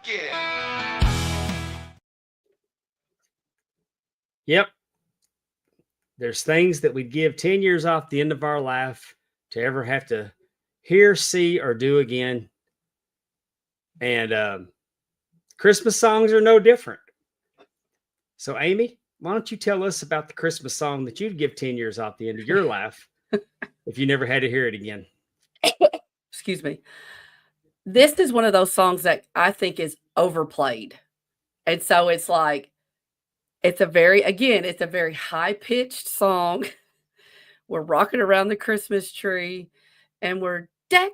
again. Yep. There's things that we'd give 10 years off the end of our life to ever have to Hear, See, or Do Again. And Christmas songs are no different. So, Amy, why don't you tell us about the Christmas song that you'd give 10 years off the end of your life if you never had to hear it again? Excuse me. This is one of those songs that I think is overplayed. And so it's like, it's a very high-pitched song. We're rocking around the Christmas tree and we're deck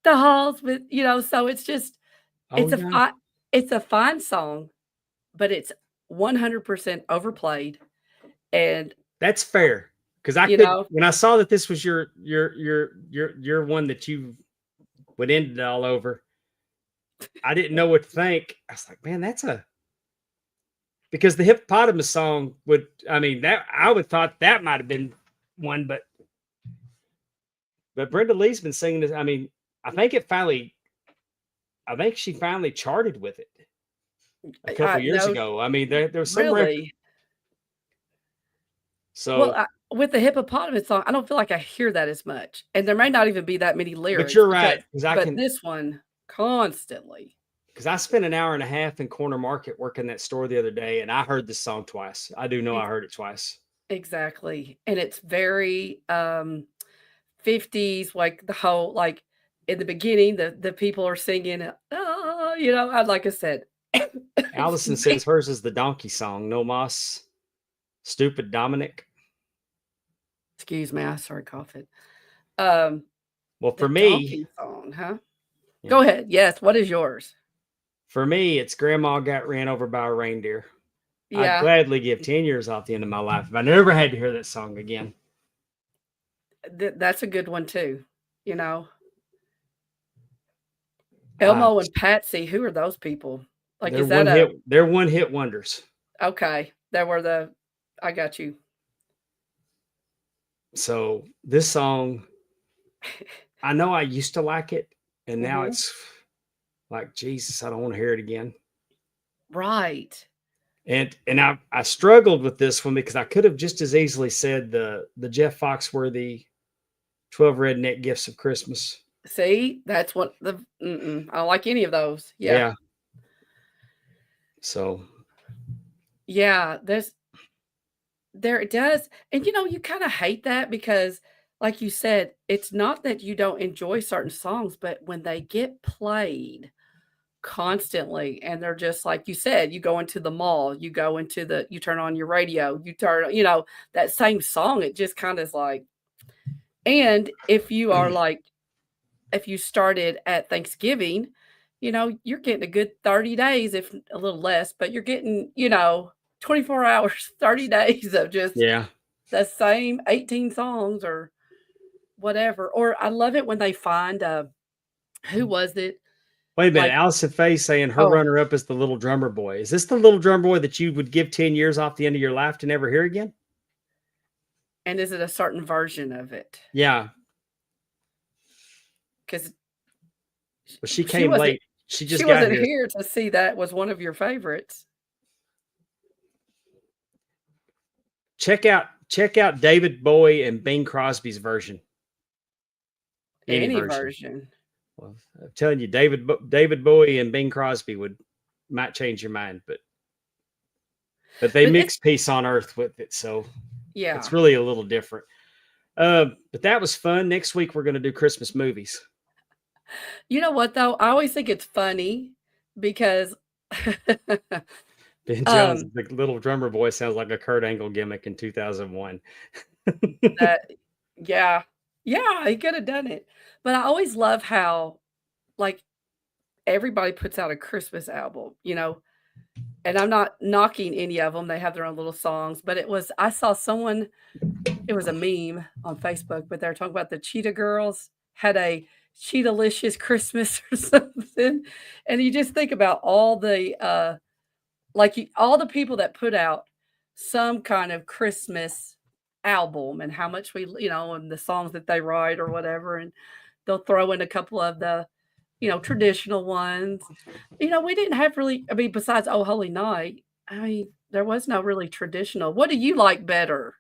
the halls with, so it's just, it's a fine song, but it's 100% overplayed. And that's fair. Because when I saw that this was your one that you would end it all over, I didn't know what to think. I was like, man, because the hippopotamus song I would thought that might have been one, but Brenda Lee's been singing this. I mean, I think she finally charted with it a couple years ago. I mean, there's some really. So with the hippopotamus song, I don't feel like I hear that as much, and there may not even be that many lyrics. But you're right, this one constantly. Because I spent an hour and a half in Corner Market working that store the other day, and I heard this song twice. I do know I heard it twice. Exactly, and it's very 50s, like the whole, like in the beginning, the people are singing, like I said. Allison says hers is the donkey song. No Moss, Stupid Dominic. Excuse me, I started coughing. Well, for me, song, huh? Yeah. Go ahead. Yes, what is yours? For me, it's Grandma Got Ran Over by a Reindeer. Yeah. I'd gladly give 10 years off the end of my life if I never had to hear that song again. That's a good one too. Elmo and Patsy, who are those people? Like, they're one-hit wonders. Okay. I got you. So this song, I know I used to like it, and now it's like, Jesus, I don't want to hear it again. Right. And I struggled with this one because I could have just as easily said the Jeff Foxworthy 12 Redneck Gifts of Christmas. See, that's what I don't like any of those. Yeah. So. Yeah, there it does. And you kind of hate that because, like you said, it's not that you don't enjoy certain songs, but when they get played constantly and they're just like you said, you go into the mall, you turn on your radio, you turn, that same song, it just kind of is like, and if you are like, if you started at Thanksgiving, you're getting a good 30 days, if a little less, but you're getting, 24 hours, 30 days of just the same 18 songs or whatever. Or I love it when they find, who was it? Wait a minute, Allison Faye saying her runner-up is the Little Drummer Boy. Is this the Little Drummer Boy that you would give 10 years off the end of your life to never hear again? And is it a certain version of it? Yeah. Because she came late. She wasn't here to see that was one of your favorites. Check out David Bowie and Bing Crosby's version. Any version. Well, I'm telling you, David Bowie and Bing Crosby might change your mind, but they mix Peace on Earth with it, so yeah, it's really a little different. But that was fun. Next week we're going to do Christmas movies. You know what though? I always think it's funny because Ben Jones, the Little Drummer Boy, sounds like a Kurt Angle gimmick in 2001. Yeah, he could have done it. But I always love how, like, everybody puts out a Christmas album, and I'm not knocking any of them. They have their own little songs, but I saw someone, it was a meme on Facebook, but they're talking about the Cheetah Girls had a Cheetah-licious Christmas or something. And you just think about all the, all the people that put out some kind of Christmas album and how much and the songs that they write or whatever. And they'll throw in a couple of the, traditional ones. We didn't have really, besides Oh Holy Night, there was no really traditional. What do you like better?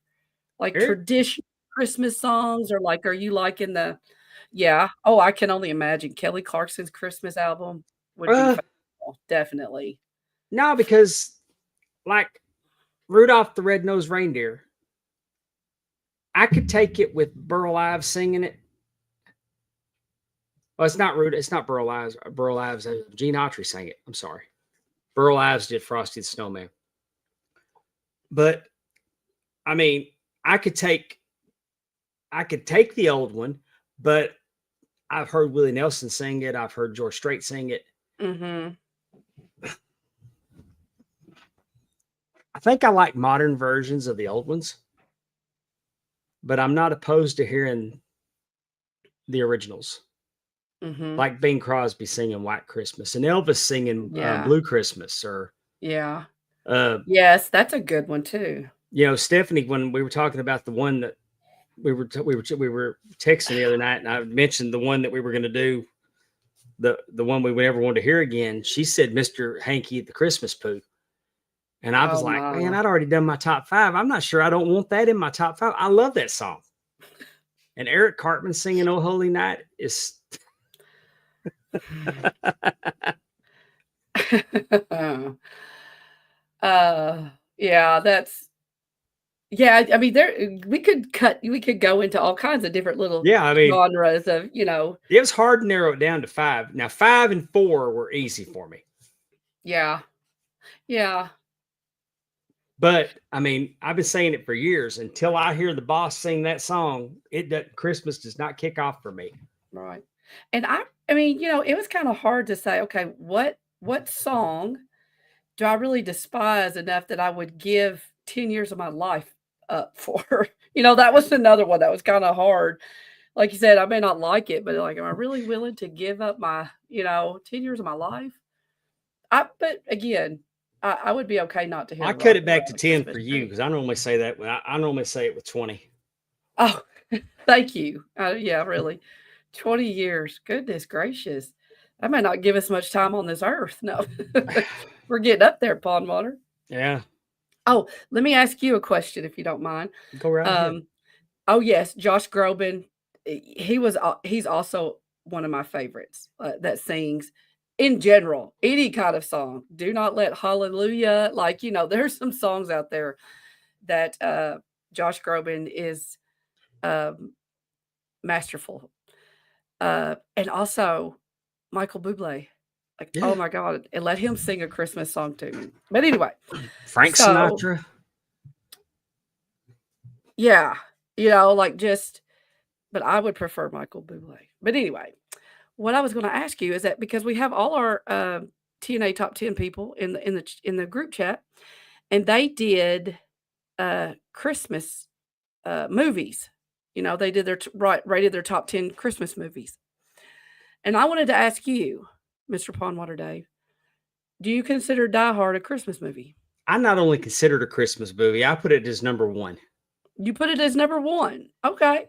Like traditional Christmas songs, or like, are you liking Yeah. Oh, I can only imagine. Kelly Clarkson's Christmas album would be phenomenal, definitely. No, because like Rudolph the Red-Nosed Reindeer, I could take it with Burl Ives singing it. Well, it's not Burl Ives. Burl Ives, Gene Autry sang it. I'm sorry. Burl Ives did Frosty the Snowman. But I mean, I could take the old one, but I've heard Willie Nelson sing it. I've heard George Strait sing it. Mm-hmm. I think I like modern versions of the old ones, but I'm not opposed to hearing the originals. Mm-hmm. Like Bing Crosby singing White Christmas and Elvis singing Blue Christmas, or yes, that's a good one too. You know, Stephanie, when we were talking about the one that we were texting the other night, and I mentioned the one that we were going to do, the one we never wanted to hear again. She said Mr. Hanky the Christmas Poo. And I was man, I'd already done my top 5. I'm not sure I don't want that in my top 5. I love that song. And Eric Cartman singing Oh Holy Night is I mean, we could go into all kinds of different little genres of, It was hard to narrow it down to 5. Now 5 and 4 were easy for me. Yeah. But I mean, I've been saying it for years. Until I hear the boss sing that song, Christmas does not kick off for me. Right. And I mean, it was kind of hard to say, okay, what song do I really despise enough that I would give 10 years of my life up for? That was another one that was kind of hard. Like you said, I may not like it, but like, am I really willing to give up my, 10 years of my life? But again, I would be okay not to hear. I cut it back to 10 for you, because I normally say that I normally say it with 20. Oh, thank you. Yeah, really. 20 years. Goodness gracious. I may not give us much time on this earth. No, we're getting up there, Pondwater. Yeah. Oh, let me ask you a question, if you don't mind. Go right ahead. Oh yes, Josh Groban. He's also one of my favorites that sings. In general, any kind of song. Do Not Let Hallelujah. Like, there's some songs out there that Josh Groban is masterful. And also Michael Bublé. Like, oh my God. And let him sing a Christmas song to me. But anyway. Frank Sinatra. Yeah. But I would prefer Michael Bublé. But anyway. What I was going to ask you is that because we have all our TNA top 10 people in the group chat, and they did Christmas movies. They did rated their top 10 Christmas movies. And I wanted to ask you, Mr. Pondwater Dave, do you consider Die Hard a Christmas movie? I not only consider it a Christmas movie, I put it as number 1. You put it as number 1. Okay.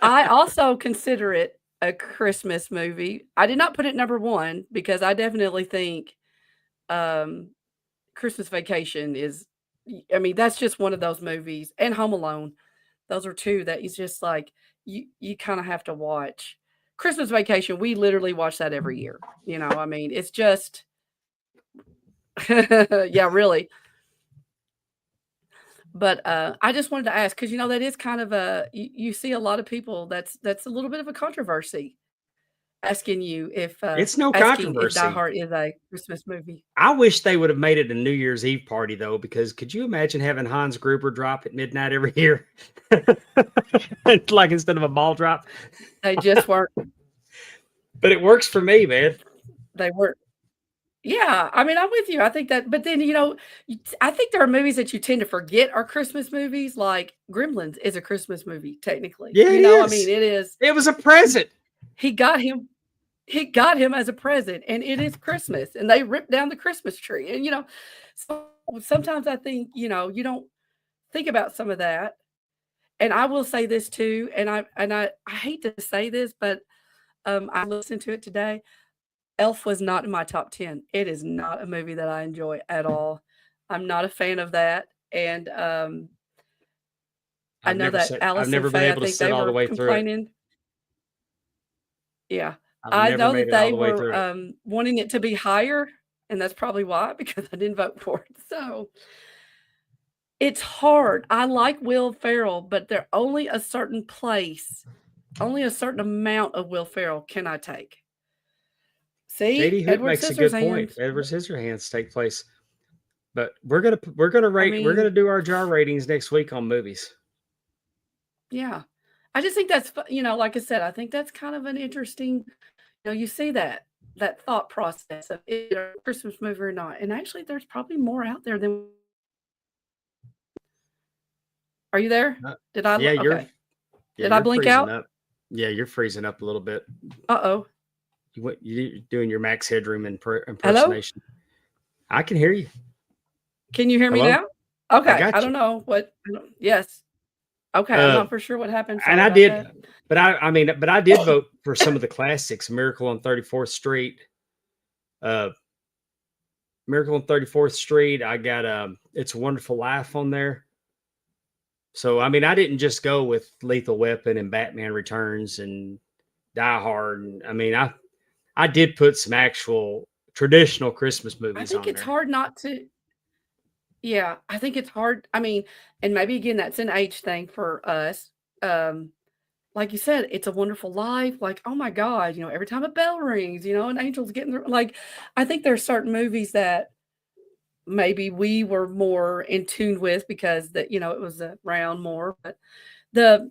I also consider it a Christmas movie. I did not put it number 1 because I definitely think Christmas Vacation is, I mean, that's just one of those movies, and Home Alone. Those are two that is just like, you kind of have to watch. Christmas Vacation, we literally watch that every year. I mean, it's just, yeah, really. But I just wanted to ask, because that is kind of you see a lot of people that's a little bit of a controversy asking you if it's no controversy. If Die Hard is a Christmas movie. I wish they would have made it a New Year's Eve party though, because could you imagine having Hans Gruber drop at midnight every year, like instead of a ball drop? They just weren't. But it works for me, man. They weren't. Yeah, I mean, I'm with you. I think that, but then, I think there are movies that you tend to forget are Christmas movies. Like Gremlins is a Christmas movie, technically. Yeah, I mean, it is. It was a present. He got him as a present, and it is Christmas, and they ripped down the Christmas tree. And, so sometimes I think, you don't think about some of that. And I will say this too, and I hate to say this, but I listened to it today. Elf was not in my top 10. It is not a movie that I enjoy at all. I'm not a fan of that. And I know that Allison I've never been able to sit all the way through it. Yeah. I've I never know made that it all they the way were, through it. wanting it to be higher, and that's probably why, because I didn't vote for it. So, it's hard. I like Will Ferrell, but there only a certain place, only a certain amount of Will Ferrell can I take. See? JD Hood Edward makes a good point. Scissorhands. Edward Scissorhands take place, but we're gonna I rate. We're gonna mean, do our jar ratings next week on movies. yeah. I just think that's you know, like I said, I think that's kind of an interesting, you see that thought process of is it a Christmas movie or not. And actually there's probably more out there than Are you there? Uh, Did I yeah, okay. yeah, Did I you're blink freezing out? up. Yeah, you're freezing up a little bit. Uh-oh. You're doing your Max Headroom Hello? impersonation. I can hear you. Can you hear me Hello? now? I Okay. I got you. don't know what yes. Okay, I'm not for sure what happened. Sorry And I about did, that. but I did vote for some of the classics. Miracle on 34th Street. Miracle on 34th Street. I got It's a Wonderful Life on there. So I didn't just go with Lethal Weapon and Batman Returns and Die Hard. And I did put some actual traditional Christmas movies I think on it's there. hard not to. Yeah, I think it's hard. And maybe again, that's an age thing for us. Like you said, It's a Wonderful Life. Like, oh my God, every time a bell rings, an angel's getting like, I think there's certain movies that maybe we were more in tune with because that, it was around more. But the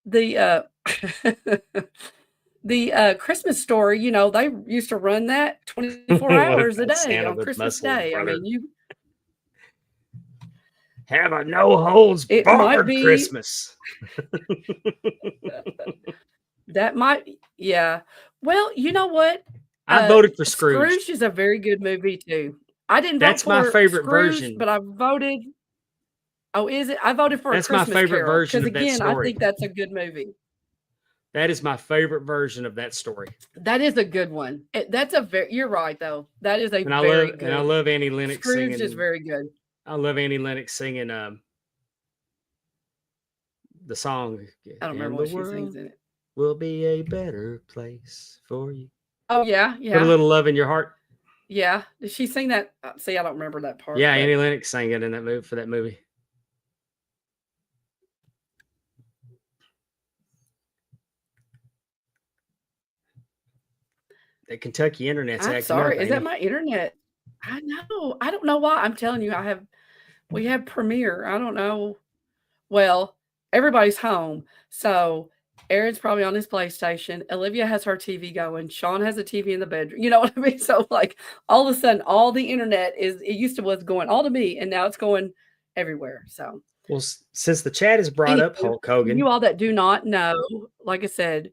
the the Christmas Story, they used to run that 24 What hours a about day Santa on with Christmas muscles, Day. brother? You Have a no holds it might barred be Christmas. that might, yeah. Well, you know what? I voted for Scrooge. Scrooge is a very good movie too. I didn't vote That's my for favorite Scrooge, version. but I voted. Oh, is it? I voted for A That's my Christmas favorite Carol version because of that again, I story. think that's a good movie. That is my favorite version of that story. That is a good one. That's a very. You're right though. That is a And I very love good. and I love Annie Lennox Scrooge singing. is very good. I love Annie Lennox singing the song. I don't remember what she sings in it. Will be a better place for you. Oh yeah, Put a yeah, little love in your heart. yeah. Did she sing that? See, I don't remember that part. Yeah, but Annie Lennox sang it in that movie for that movie. The Kentucky internet's I'm acting sorry. up, Is that Amy. my internet? I know. I don't know why. I'm telling you, we have Premiere. I don't know. Well, everybody's home. So Aaron's probably on his PlayStation. Olivia has her TV going. Sean has a TV in the bedroom. You know what I mean? So like all of a sudden, all the internet it used to was going all to me, and now it's going everywhere. So Well, since the chat has brought up anywho, Hulk Hogan, you all that do not know, like I said,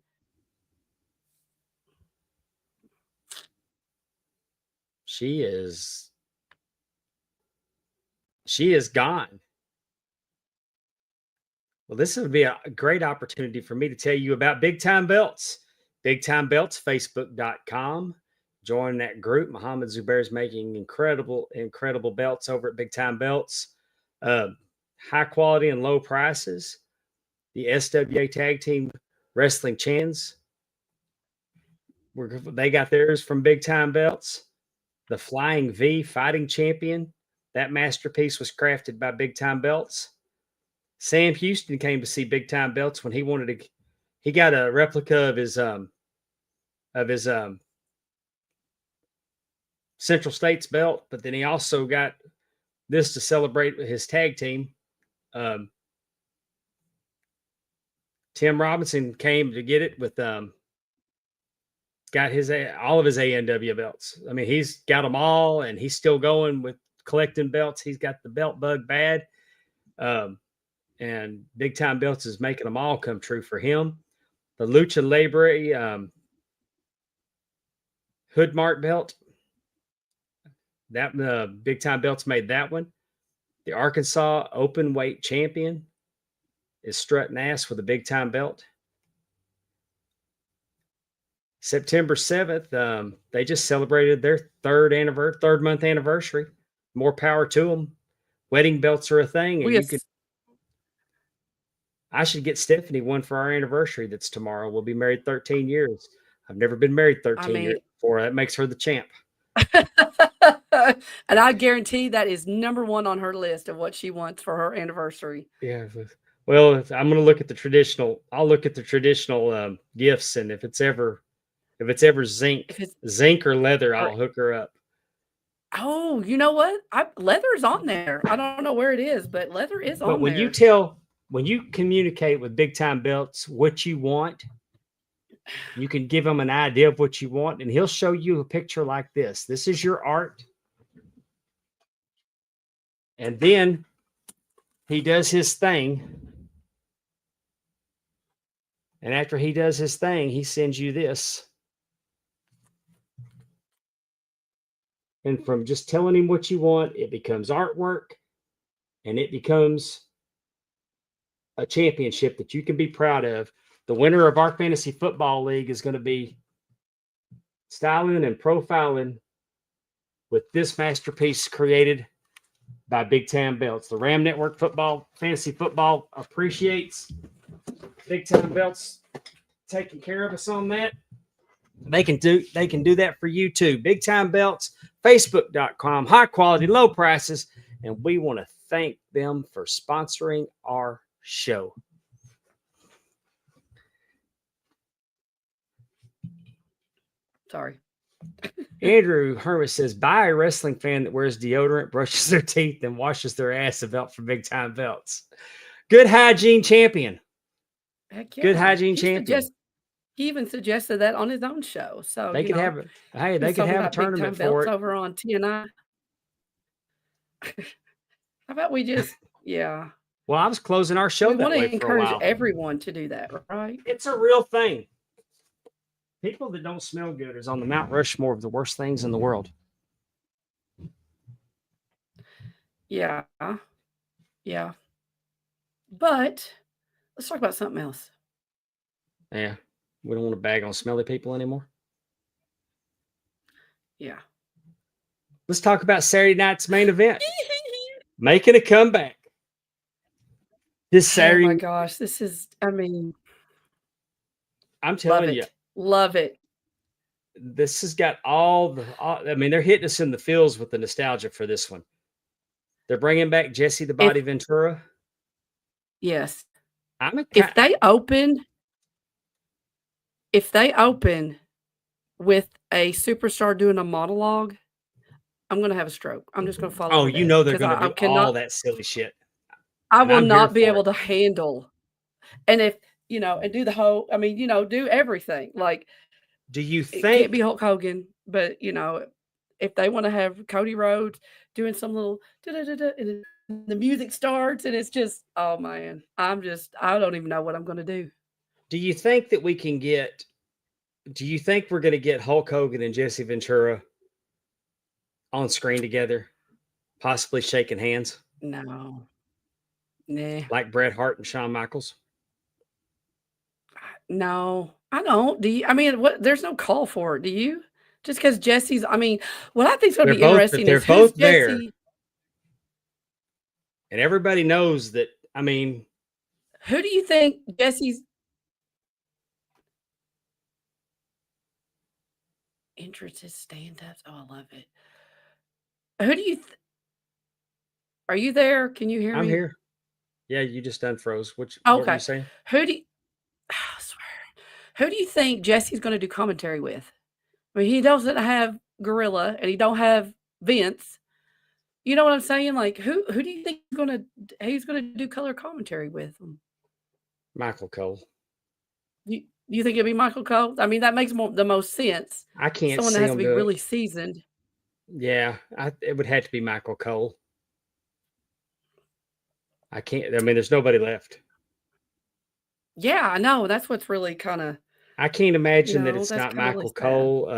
she is gone. Well, this would be a great opportunity for me to tell you about Big Time Belts. Big Time Belts, Facebook.com. Join that group. Muhammad Zubair is making incredible belts over at Big Time Belts. High quality and low prices. The SWA Tag Team Wrestling Chans, they got theirs from Big Time Belts. The Flying V Fighting Champion, that masterpiece was crafted by Big Time Belts. Sam Houston came to see Big Time Belts when he got a replica of his Central States belt, but then he also got this to celebrate his tag team. Tim Robinson came to get it with got all of his ANW belts. He's got them all, and he's still going with collecting belts. He's got the belt bug bad. And Big Time Belts is making them all come true for him. The Lucha Libre Hood Mart belt, that Big Time Belts made that one. The Arkansas Open Weight Champion is strutting ass with a Big Time belt. September 7th, they just celebrated their third month anniversary. More power to them. Wedding belts are a thing, and I should get Stephanie one for our anniversary. That's tomorrow. We'll be married 13 years. I've never been married 13 mean, years before. That makes her the champ. And I guarantee that is number one on her list of what she wants for her anniversary. Yeah. Well, I'm going to look at the traditional. I'll look at the traditional gifts, and if it's ever zinc or leather, I'll hook her up. Oh, you know what? Leather's on there. I don't know where it is, but leather is on there. But when you communicate with Big Time Belts what you want, you can give him an idea of what you want, and he'll show you a picture like this. This is your art. And then he does his thing. And after he does his thing, he sends you this. And from just telling him what you want, it becomes artwork, and it becomes a championship that you can be proud of. The winner of our fantasy football league is going to be styling and profiling with this masterpiece created by Big Time Belts. The Ram Network Fantasy Football appreciates Big Time Belts taking care of us on that. They can do that for you too. Big Time Belts, Facebook.com, high quality, low prices, and we want to thank them for sponsoring our show. Sorry. Andrew Herman says, buy a wrestling fan that wears deodorant, brushes their teeth, and washes their ass a belt for Big Time Belts. Good hygiene champion. Heck yeah. Good hygiene champion. He even suggested that on his own show. So they could have a tournament for it over on TNI. How about we just, yeah. Well, I was closing our show that way for a while. We want to encourage everyone to do that, right? It's a real thing. People that don't smell good is on the Mount Rushmore of the worst things in the world. Yeah. Yeah. But let's talk about something else. Yeah. We don't want to bag on smelly people anymore. Yeah. Let's talk about Saturday night's main event. Making a comeback. This Saturday. Oh my gosh. This is, I'm telling you. Love it. This has got they're hitting us in the feels with the nostalgia for this one. They're bringing back Jesse the Body Ventura. Yes. If they open with a superstar doing a monologue, I'm going to have a stroke. I'm just going to fall. Oh, you know they're going to do all that silly shit. I will not be able to handle. And if, and do the whole, do everything. Like, do you think it can't be Hulk Hogan, but if they want to have Cody Rhodes doing some little and the music starts and it's just, oh man, I don't even know what I'm going to do. Do you think that we're going to get Hulk Hogan and Jesse Ventura on screen together, possibly shaking hands? No. Nah. Like Bret Hart and Shawn Michaels? No, I don't. Do you? There's no call for it. Do you? Just because Jesse's, what I think is going to be interesting is both there. Jesse? And everybody knows that, who do you think Jesse's interest is stand-ups? Oh, I love it. Who do you are you there? Can you hear me? I'm here. Yeah, you just unfroze. What were you saying? Who do you think Jesse's going to do commentary with? He doesn't have Gorilla and he don't have Vince. You know what I'm saying? Like, who do you think he's going to do color commentary with him? Michael Cole. You think it'll be Michael Cole? That makes the most sense. I can't. Someone that has to be really seasoned. Yeah, it would have to be Michael Cole. I can't. There's nobody left. Yeah, I know. That's what's really kind of. I can't imagine that it's not Michael Cole.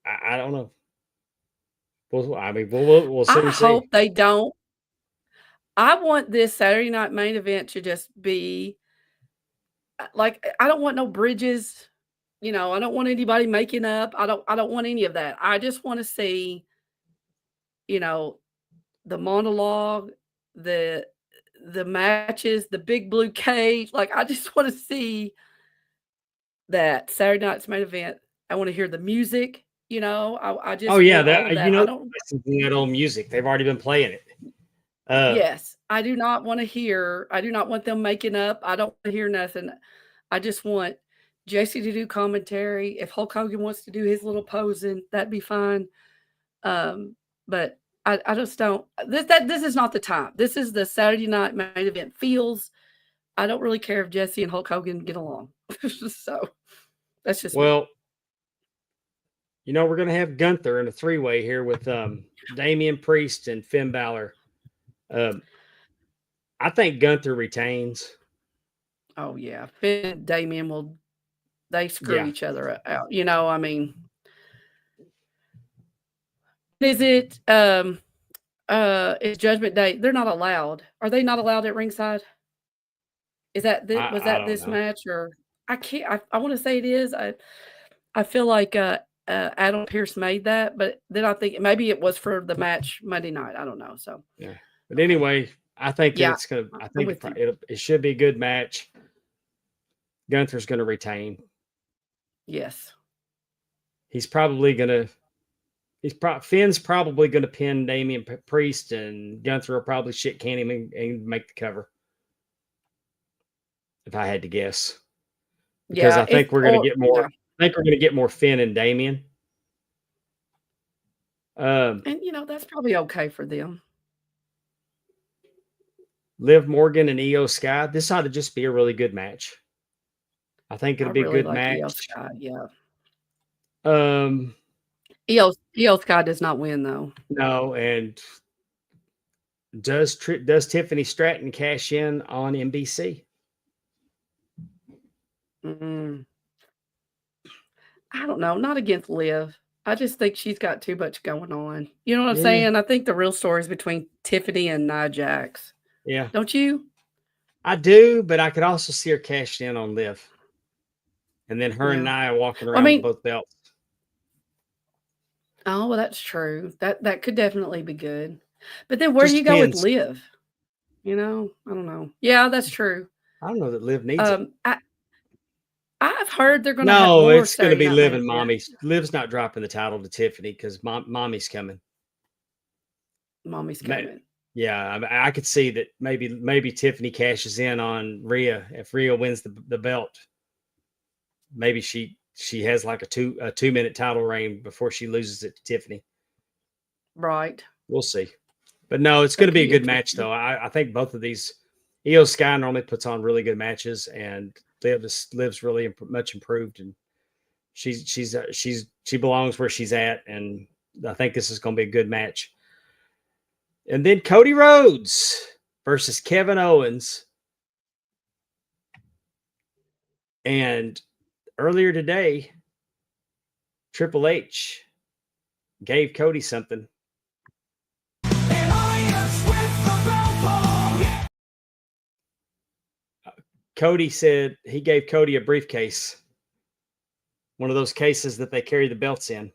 I don't know. We'll see. I hope they don't. I want this Saturday night main event to just be like, I don't want no bridges. I don't want anybody making up. I don't want any of that. I just want to see, the monologue, the the matches, the big blue cage. Like, I just want to see that Saturday night's main event. I want to hear the music. I just yeah, want all of that. I don't. that old music. They've already been playing it. Yes, I do not want to hear. I do not want them making up. I don't want to hear nothing. I just want Jesse to do commentary. If Hulk Hogan wants to do his little posing, that'd be fine. But I just don't. This is not the time. This is the Saturday night main event feels. I don't really care if Jesse and Hulk Hogan get along. So that's just well. Me. We're gonna have Gunther in a 3-way here with Damian Priest and Finn Balor. I think Gunther retains. Oh yeah, Finn and Damian will. They screw each other out. I mean, is it? Is Judgment Day? They're not allowed. Are they not allowed at ringside? Is that was that this match or I can't? I want to say it is. I feel like Adam Pearce made that, but then I think maybe it was for the match Monday night. I don't know. So yeah, but anyway, I think it's gonna. I think it should be a good match. Gunther's gonna retain. Yes, he's probably gonna. Finn's probably gonna pin Damian Priest, and Gunther will probably shit can him and make the cover. If I had to guess, because I think we're gonna get more. Yeah. I think we're going to get more Finn and Damian. And, that's probably okay for them. Liv Morgan and Io Sky. This ought to just be a really good match. I think it'll be a good match. Io Sky, yeah. Io Sky does not win, though. No, and does Tiffany Stratton cash in on NBC? I don't know. Not against Liv. I just think she's got too much going on. You know what I'm saying? I think the real story is between Tiffany and Nia Jax. Yeah. Don't you? I do, but I could also see her cash in on Liv. And then her and Nia walking around with both belts. Oh, well, that's true. That could definitely be good. But then where do you go with Liv? I don't know. Yeah, that's true. I don't know that Liv needs it. I've heard they're going to have more. No, it's going to be Liv and Mommy. Liv's not dropping the title to Tiffany because Mommy's coming. Mommy's coming. Yeah, I could see that maybe Tiffany cashes in on Rhea if Rhea wins the belt. Maybe she has like a 2-minute title reign before she loses it to Tiffany. Right. We'll see. But no, it's going to be a good match though. I think both of these. Io Sky normally puts on really good matches, and Liv's really much improved, and she belongs where she's at, and I think this is going to be a good match. And then Cody Rhodes versus Kevin Owens. And earlier today, Triple H gave Cody something. Cody said he gave Cody a briefcase, one of those cases that they carry the belts in.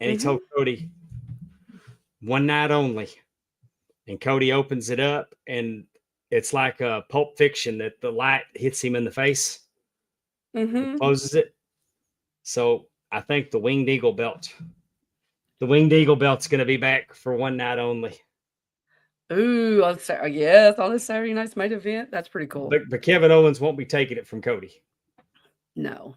And he told Cody, one night only. And Cody opens it up, and it's like a Pulp Fiction that the light hits him in the face. Closes it. So I think the Winged Eagle belt. The Winged Eagle belt's going to be back for one night only. Ooh, yes, on this Saturday night's main event. That's pretty cool. But Kevin Owens won't be taking it from Cody. No.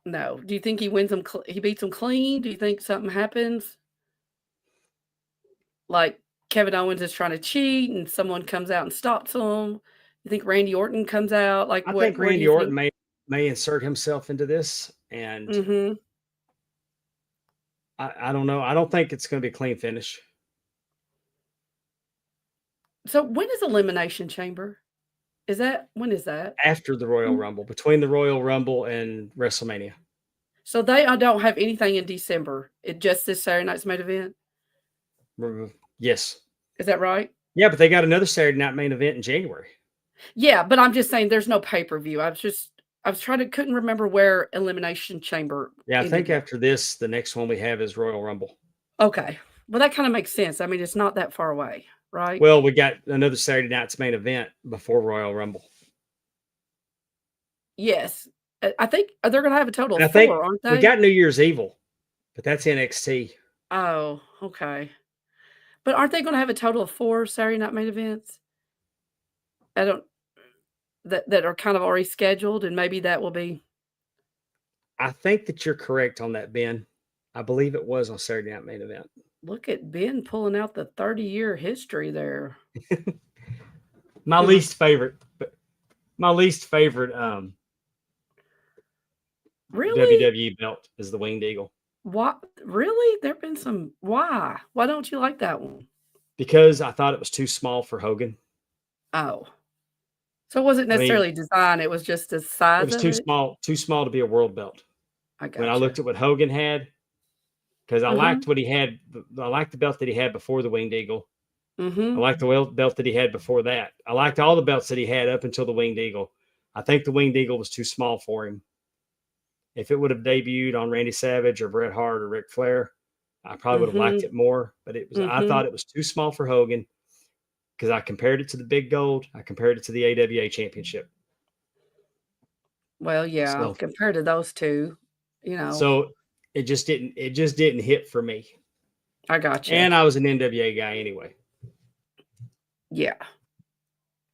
Do you think he wins him? He beats him clean? Do you think something happens? Like Kevin Owens is trying to cheat, and someone comes out and stops him. You think Randy Orton comes out? I think Randy Orton may insert himself into this, and I don't know. I don't think it's going to be a clean finish. So when is Elimination Chamber? When is that? After the Royal Rumble, between the Royal Rumble and WrestleMania. So they don't have anything in December. It just this Saturday night's main event? Yes. Is that right? Yeah, but they got another Saturday night main event in January. Yeah, but I'm just saying there's no pay-per-view. couldn't remember where Elimination Chamber. Yeah, I think after this, the next one we have is Royal Rumble. Okay. Well, that kind of makes sense. I mean, it's not that far away, right? Well, we got another Saturday night's main event before Royal Rumble. Yes. I think they're going to have a total And I of think 4, aren't we they? got New Year's Evil, but that's NXT. Oh, okay. But aren't they going to have a total of 4 Saturday night main events? I don't that are kind of already scheduled, and maybe that will be. I think that you're correct on that, Ben. I believe it was on Saturday night main event. Look at Ben pulling out the 30-year history there. My least favorite Really? WWE belt is the Winged Eagle. What? Really? There've been some. Why? Why don't you like that one? Because I thought it was too small for Hogan. Oh. So it wasn't necessarily design, it was just the size It was too small to be a world belt. I got When I looked at what Hogan had, because I liked what he had. I liked the belt that he had before the Winged Eagle. I liked the belt that he had before that. I liked all the belts that he had up until the Winged Eagle. I think the Winged Eagle was too small for him. If it would have debuted on Randy Savage or Bret Hart or Ric Flair, I probably would have liked it more. But it was I thought it was too small for Hogan because I compared it to the Big Gold. I compared it to the AWA Championship. Well, yeah, So, compared to those two, you know. So it just didn't hit for me. I got you. And I was an NWA guy anyway. Yeah.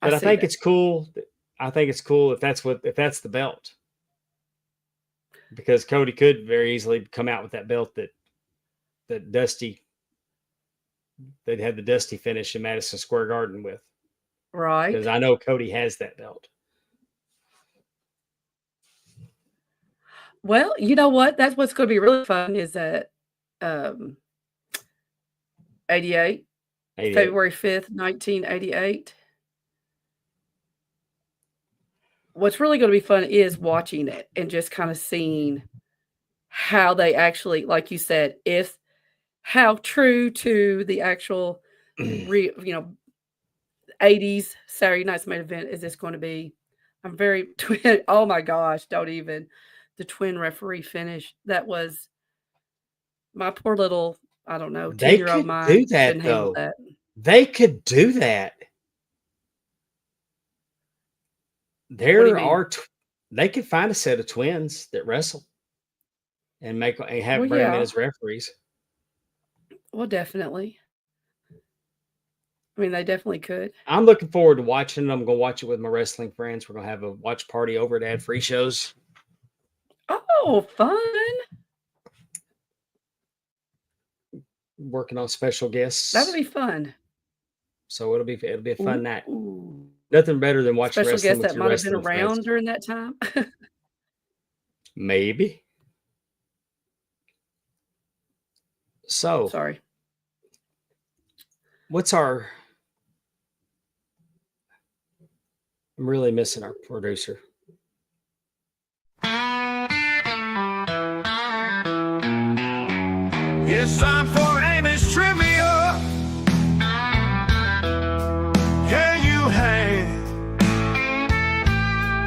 But I think it's cool. I think it's cool if that's the belt. Because Cody could very easily come out with that belt that Dusty, they'd had the Dusty finish in Madison Square Garden with. Right. Because I know Cody has that belt. Well, you know what? That's what's going to be really fun is that 88, February 5th, 1988. What's really going to be fun is watching it and just kind of seeing how they actually, like you said, how true to the actual, 80s Saturday night's main event is this going to be. I'm very oh my gosh, don't even. The twin referee finish. That was my poor little, I don't know, 10-year-old mind. They could do that, though. They could do that. They could find a set of twins that wrestle and bring them in as referees. Well, definitely. I mean, they definitely could. I'm looking forward to watching it. I'm going to watch it with my wrestling friends. We're going to have a watch party over at Ad Free Shows. Oh, fun. Working on special guests. That'll be fun. So it'll be a fun night. Ooh. Nothing better than watching special wrestling guests that might have been around during that time. Maybe. So sorry. I'm really missing our producer. It's time for Amy's Trivia. Can you hang?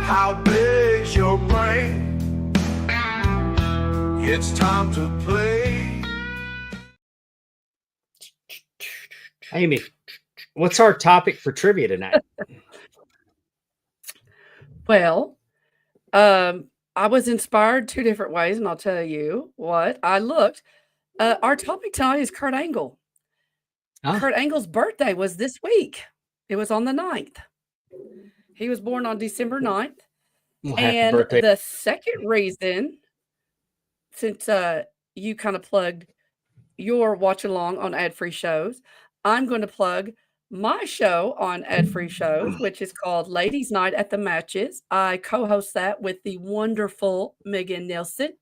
How big's your brain? It's time to play. Amy, what's our topic for trivia tonight? Well, I was inspired 2 different ways, and I'll tell you what. I looked. Our topic tonight is Kurt Angle. Kurt Angle's birthday was this week. It was on the 9th. He was born on December 9th. Well, and the second reason, since you kind of plugged your watch along on ad-free shows, I'm going to plug my show on ad-free shows, which is called Ladies Night at the Matches. I co-host that with the wonderful Megan Nelson.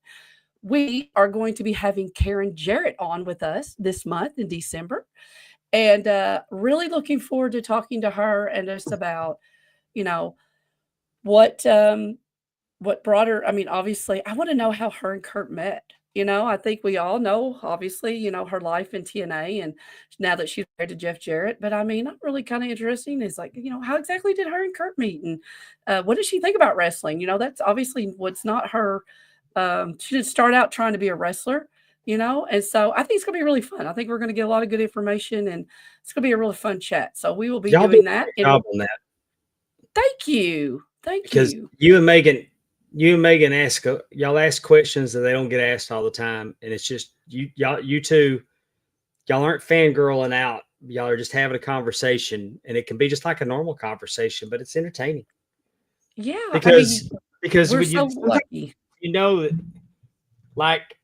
We are going to be having Karen Jarrett on with us this month in December, and really looking forward to talking to her and just about, what brought her. I mean, obviously, I want to know how her and Kurt met. I think we all know, obviously, her life in TNA and now that she's married to Jeff Jarrett. But I mean, I'm really kind of interesting is like, how exactly did her and Kurt meet? And what did she think about wrestling? That's obviously what's not her. She didn't start out trying to be a wrestler. And so I think it's going to be really fun. I think we're going to get a lot of good information, and it's going to be a really fun chat. So we will be Y'all doing did a that. great job on that. Thank you. Thank Because you. you and Megan y'all ask questions that they don't get asked all the time. And it's just you two, y'all aren't fangirling out. Y'all are just having a conversation, and it can be just like a normal conversation, but it's entertaining. Yeah. Because we're when so lucky. that, like,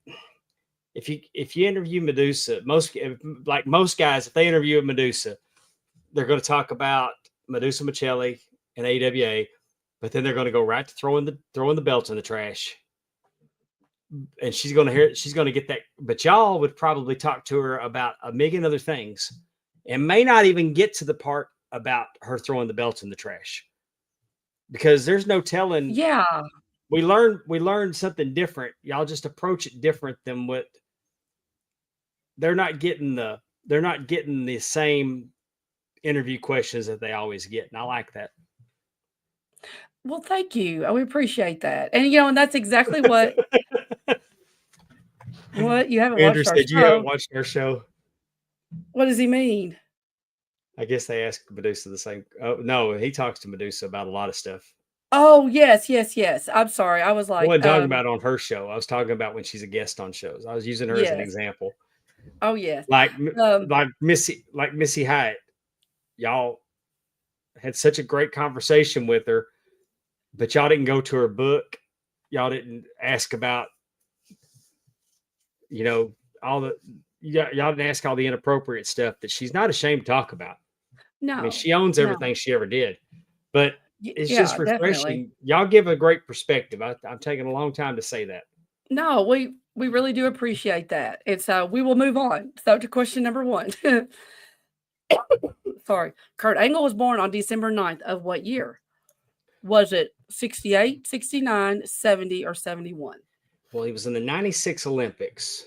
if you interview Medusa, most guys, if they interview Medusa, they're going to talk about Medusa Michelli and AWA, but then they're going to go right to throwing the belt in the trash. And she's going to get that. But y'all would probably talk to her about a million other things and may not even get to the part about her throwing the belt in the trash, because there's no telling. Yeah. We learned something different. Y'all just approach it different than what they're not getting the same interview questions that they always get. And I like that. Well, thank you. We appreciate that. And and that's exactly what you haven't Andrew watched our said show. you haven't watched our show. What does he mean? I guess they ask Medusa the same. Oh no, he talks to Medusa about a lot of stuff. Oh, yes. I'm sorry. I was I like, wasn't talking about on her show. I was talking about when she's a guest on shows. I was using her as an yes. example. Oh, yes. Like Missy Hyatt. Y'all had such a great conversation with her, but y'all didn't go to her book. Y'all didn't ask about, y'all didn't ask all the inappropriate stuff that she's not ashamed to talk about. No. I mean, she owns everything she ever did, but it's just refreshing. Definitely. Y'all give a great perspective. I'm taking a long time to say that. No, we really do appreciate that. And so we will move on. So to question number 1. Sorry. Kurt Angle was born on December 9th of what year? Was it 68, 69, 70, or 71? Well, he was in the 96 Olympics.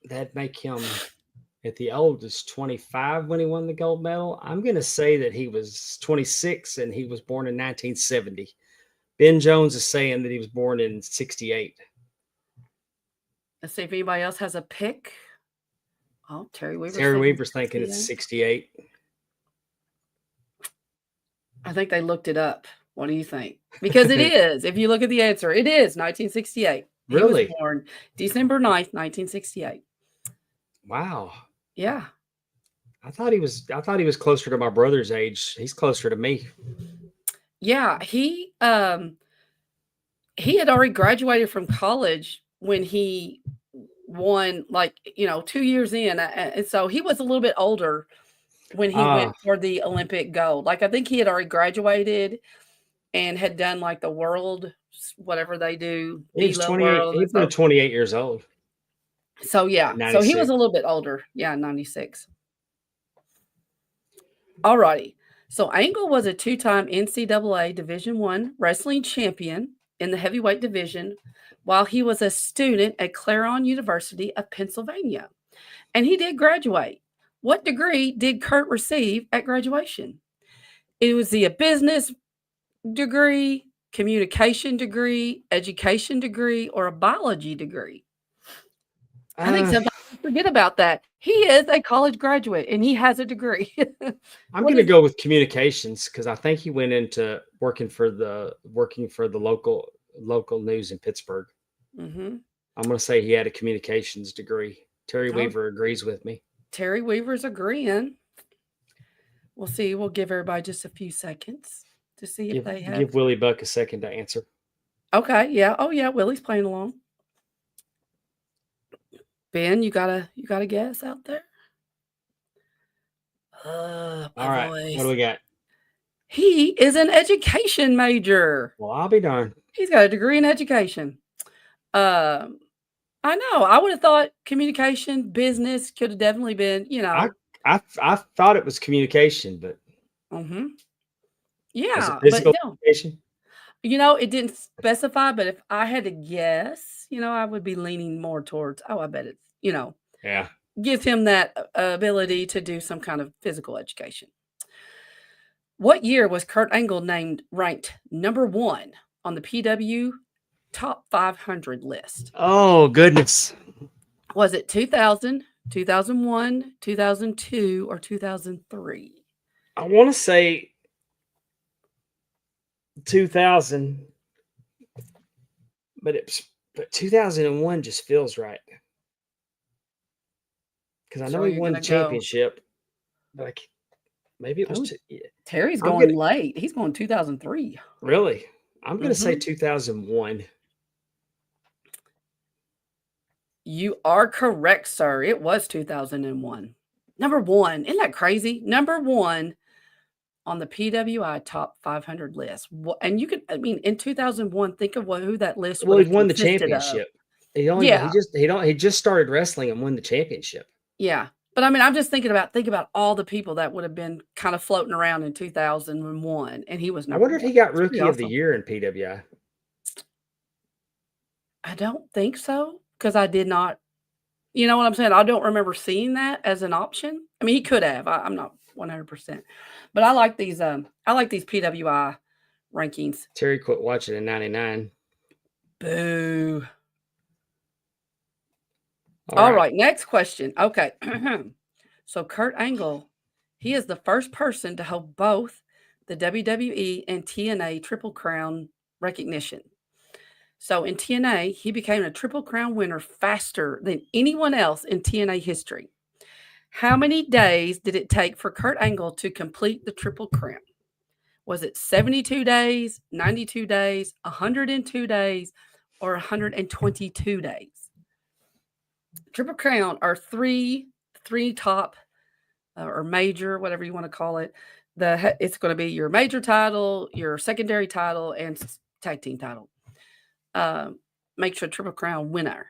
That'd make him at the oldest 25 when he won the gold medal. I'm going to say that he was 26 and he was born in 1970. Ben Jones is saying that he was born in 68. Let's see if anybody else has a pick. Oh, Terry Weaver's thinking it's 68. I think they looked it up. What do you think? Because it is. If you look at the answer, it is 1968. Really? He was born December 9th, 1968. Wow. Yeah. I thought he was closer to my brother's age. He's closer to me. Yeah, he had already graduated from college when he won, 2 years in, and so he was a little bit older when he went for the Olympic gold. I think he had already graduated and had done the world, whatever they do. He was 28 years old. So yeah, 96. So he was a little bit older. Yeah, 96. All righty. So Angle was a 2-time NCAA Division I wrestling champion in the heavyweight division while he was a student at Claremont University of Pennsylvania. And he did graduate. What degree did Kurt receive at graduation? It was a business degree, communication degree, education degree, or a biology degree. I think sometimes we forget about that. He is a college graduate and he has a degree. I'm going to go with communications because I think he went into working for the local news in Pittsburgh. Mm-hmm. I'm going to say he had a communications degree. Terry Weaver agrees with me. Terry Weaver's agreeing. We'll see. We'll give everybody just a few seconds to see if they have. Give Willie Buck a second to answer. Okay. Yeah. Oh yeah. Willie's playing along. Ben, you got a guess out there? All right. What do we got? He is an education major. Well, I'll be darned. He's got a degree in education. I know. I would have thought communication, business could have definitely been, I thought it was communication, but. Mm-hmm. Yeah. Physical education? It didn't specify, but if I had to guess, I would be leaning more towards, I bet it's, yeah, give him that ability to do some kind of physical education. What year was Kurt Angle ranked number 1 on the PWTA top 500 list? Oh, goodness. Was it 2000, 2001, 2002, or 2003? I want to say 2000, but 2001 just feels right. Because I know he won the championship. Like, maybe it was Terry's going late. He's going 2003. Really? I'm going to say 2001. You are correct, sir. It was 2001. Number one. Isn't that crazy? Number one on the PWI top 500 list. And you could, I mean, in 2001, think of who that list was. Well, he won the championship. He just started wrestling and won the championship. Yeah. But I mean, I'm just think about all the people that would have been kind of floating around in 2001. And he was I wonder if he got Rookie of the Year in PWI. I don't think so. Because I did not, you know what I'm saying? I don't remember seeing that as an option. I mean, he could have. I'm not 100%. But I like these PWI rankings. Terry quit watching in 99. Boo. All right, next question. Okay. So Kurt Angle, he is the first person to hold both the WWE and TNA Triple Crown recognition. So in TNA, he became a Triple Crown winner faster than anyone else in TNA history. How many days did it take for Kurt Angle to complete the Triple Crown? Was it 72 days, 92 days, 102 days, or 122 days? Triple Crown are three top or major, whatever you want to call it. It's going to be your major title, your secondary title, and tag team title. Makes you a Triple Crown winner.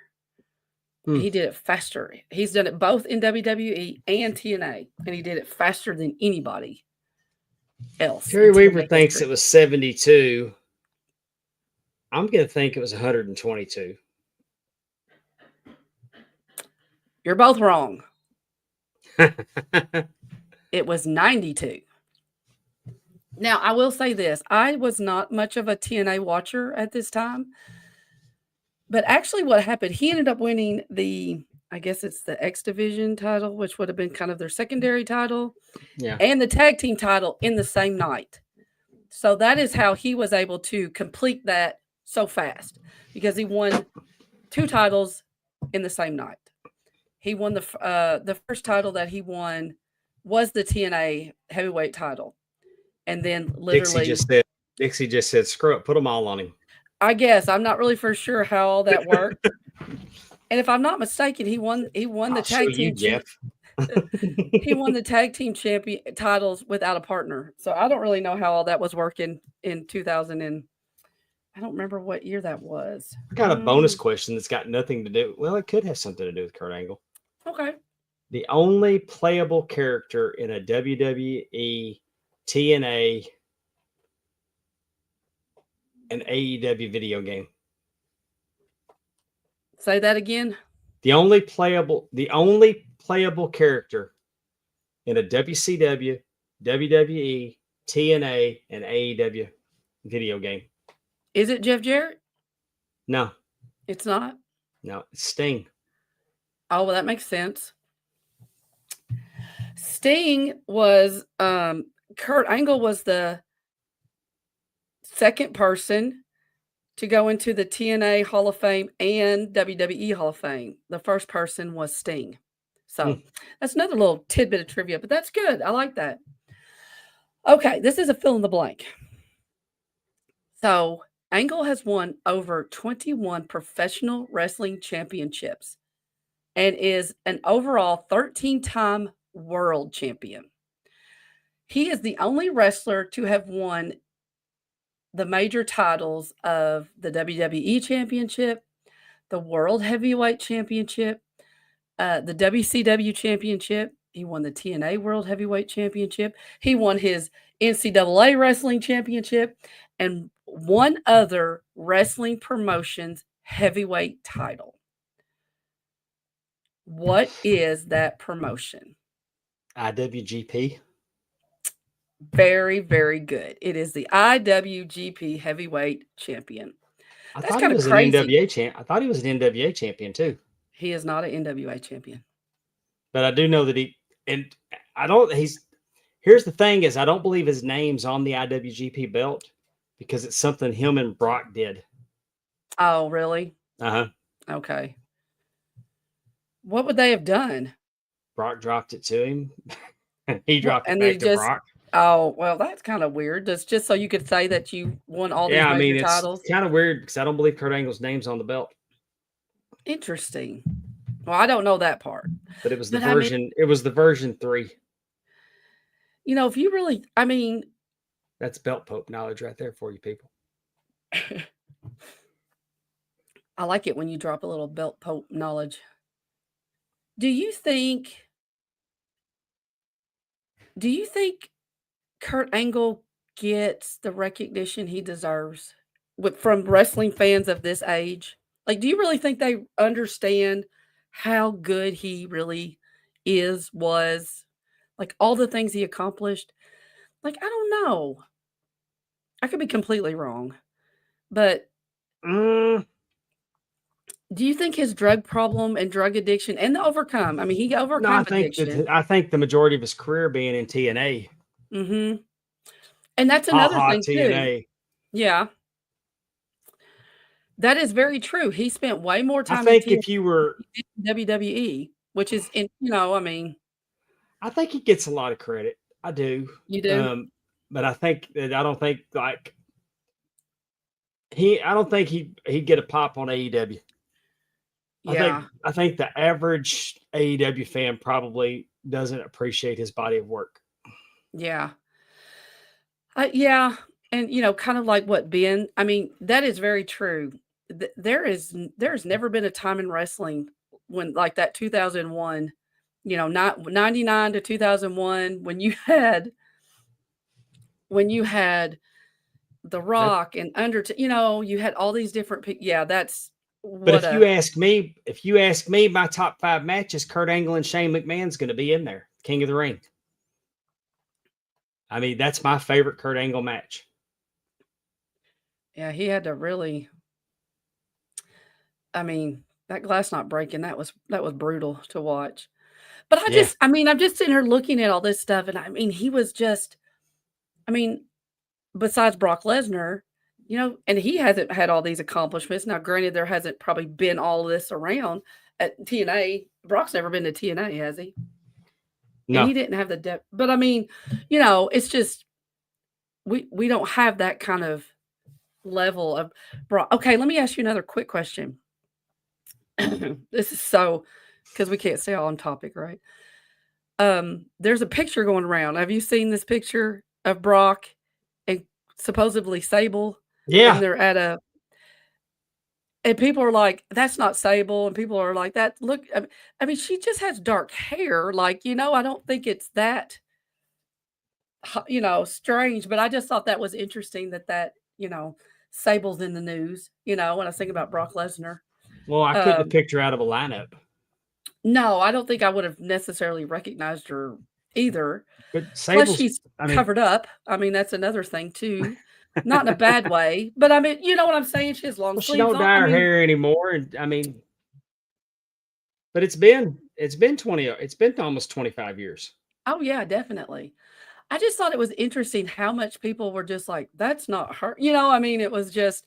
He did it faster. He's done it both in WWE and TNA, and he did it faster than anybody else. Terry Weaver thinks it was 72. I'm going to think it was 122. You're both wrong. It was 92. Now, I will say this. I was not much of a TNA watcher at this time. But actually what happened, he ended up winning I guess it's the X Division title, which would have been kind of their secondary title. Yeah. And the tag team title in the same night. So that is how he was able to complete that so fast. Because he won 2 titles in the same night. He won the first title that he won was the TNA heavyweight title. And then literally Dixie just said, screw it, put them all on him. I guess I'm not really for sure how all that worked. And if I'm not mistaken, he won the tag team. He won the tag team champion titles without a partner. So I don't really know how all that was working in 2000 and I don't remember what year that was. I got a bonus question that's got nothing to do. Well, it could have something to do with Kurt Angle. Okay. The only playable character in a WWE, TNA, and AEW video game. Say that again. The only playable character in a WCW, WWE, TNA, and AEW video game. Is it Jeff Jarrett? No. It's not? No, it's Sting. Oh, well, that makes sense. Sting was, Kurt Angle was the second person to go into the TNA Hall of Fame and WWE Hall of Fame. The first person was Sting. So that's another little tidbit of trivia, but that's good. I like that. Okay, this is a fill in the blank. So Angle has won over 21 professional wrestling championships and is an overall 13-time world champion. He is the only wrestler to have won the major titles of the WWE Championship, the World Heavyweight Championship, the WCW Championship. He won the TNA World Heavyweight Championship. He won his NCAA Wrestling Championship and one other wrestling promotion's heavyweight title. What is that promotion? IWGP. Very, very good. It is the IWGP Heavyweight Champion. I That's thought he kind of was an crazy. NWA champ. I thought he was an NWA champion too. He is not an NWA champion. But I do know that here's the thing is I don't believe his name's on the IWGP belt because it's something him and Brock did. Oh, really? Uh-huh. Okay. What would they have done? Brock dropped it to him. He dropped and it they back to just Brock. Oh, well, that's kind of weird. That's just so you could say that you won all these Yeah, I major mean, titles. it's kind of weird because I don't believe Kurt Angle's name's on the belt. Interesting. Well, I don't know that part. But it was the But I mean- version. It was the version 3. You know, if you really, I mean, That's belt pope knowledge right there for you people. I like it when you drop a little belt pope knowledge. Do you think Kurt Angle gets the recognition he deserves from wrestling fans of this age? Like, do you really think they understand how good he really was? Like, all the things he accomplished? Like, I don't know. I could be completely wrong. But do you think his drug problem and drug addiction and the overcome? I mean, he overcome addiction. I think the majority of his career being in TNA. Mm-hmm. And that's another thing TNA. too. Yeah. That is very true. He spent way more time I think in if you were WWE, which is I mean, I think he gets a lot of credit. I do. You do? But I don't think like I don't think he'd get a pop on AEW. Yeah. I think the average AEW fan probably doesn't appreciate his body of work. Yeah. Yeah. And kind of like what Ben, I mean, that is very true. There's never been a time in wrestling when like that 2001, not 99 to 2001 when you had The Rock and Undertaker, you had all these different people. Yeah, that's But if you ask me my top 5 matches, Kurt Angle and Shane McMahon's going to be in there. King of the Ring. I mean, that's my favorite Kurt Angle match. Yeah, he had to really. I mean, that glass not breaking, that was brutal to watch. But I'm just sitting here looking at all this stuff, and I mean, he was just, besides Brock Lesnar, and he hasn't had all these accomplishments. Now, granted, there hasn't probably been all this around at TNA. Brock's never been to TNA, has he? No. And he didn't have the depth. But I mean, it's just we don't have that kind of level of Brock. Okay, let me ask you another quick question. This is because we can't stay on topic, right? There's a picture going around. Have you seen this picture of Brock and supposedly Sable? Yeah. And they're and people are like, that's not Sable. And people are like, that look, I mean, she just has dark hair. Like, I don't think it's that, strange, but I just thought that was interesting that, Sable's in the news, when I was thinking about Brock Lesnar. Well, I couldn't have picked her out of a lineup. No, I don't think I would have necessarily recognized her either. But Plus, she's covered up. I mean, that's another thing too. Not in a bad way, but I mean, you know what I'm saying? She has long sleeves. She don't dye her hair anymore, and I mean, but it's been almost 25 years. Oh yeah, definitely. I just thought it was interesting how much people were just like, that's not her. I mean, it was just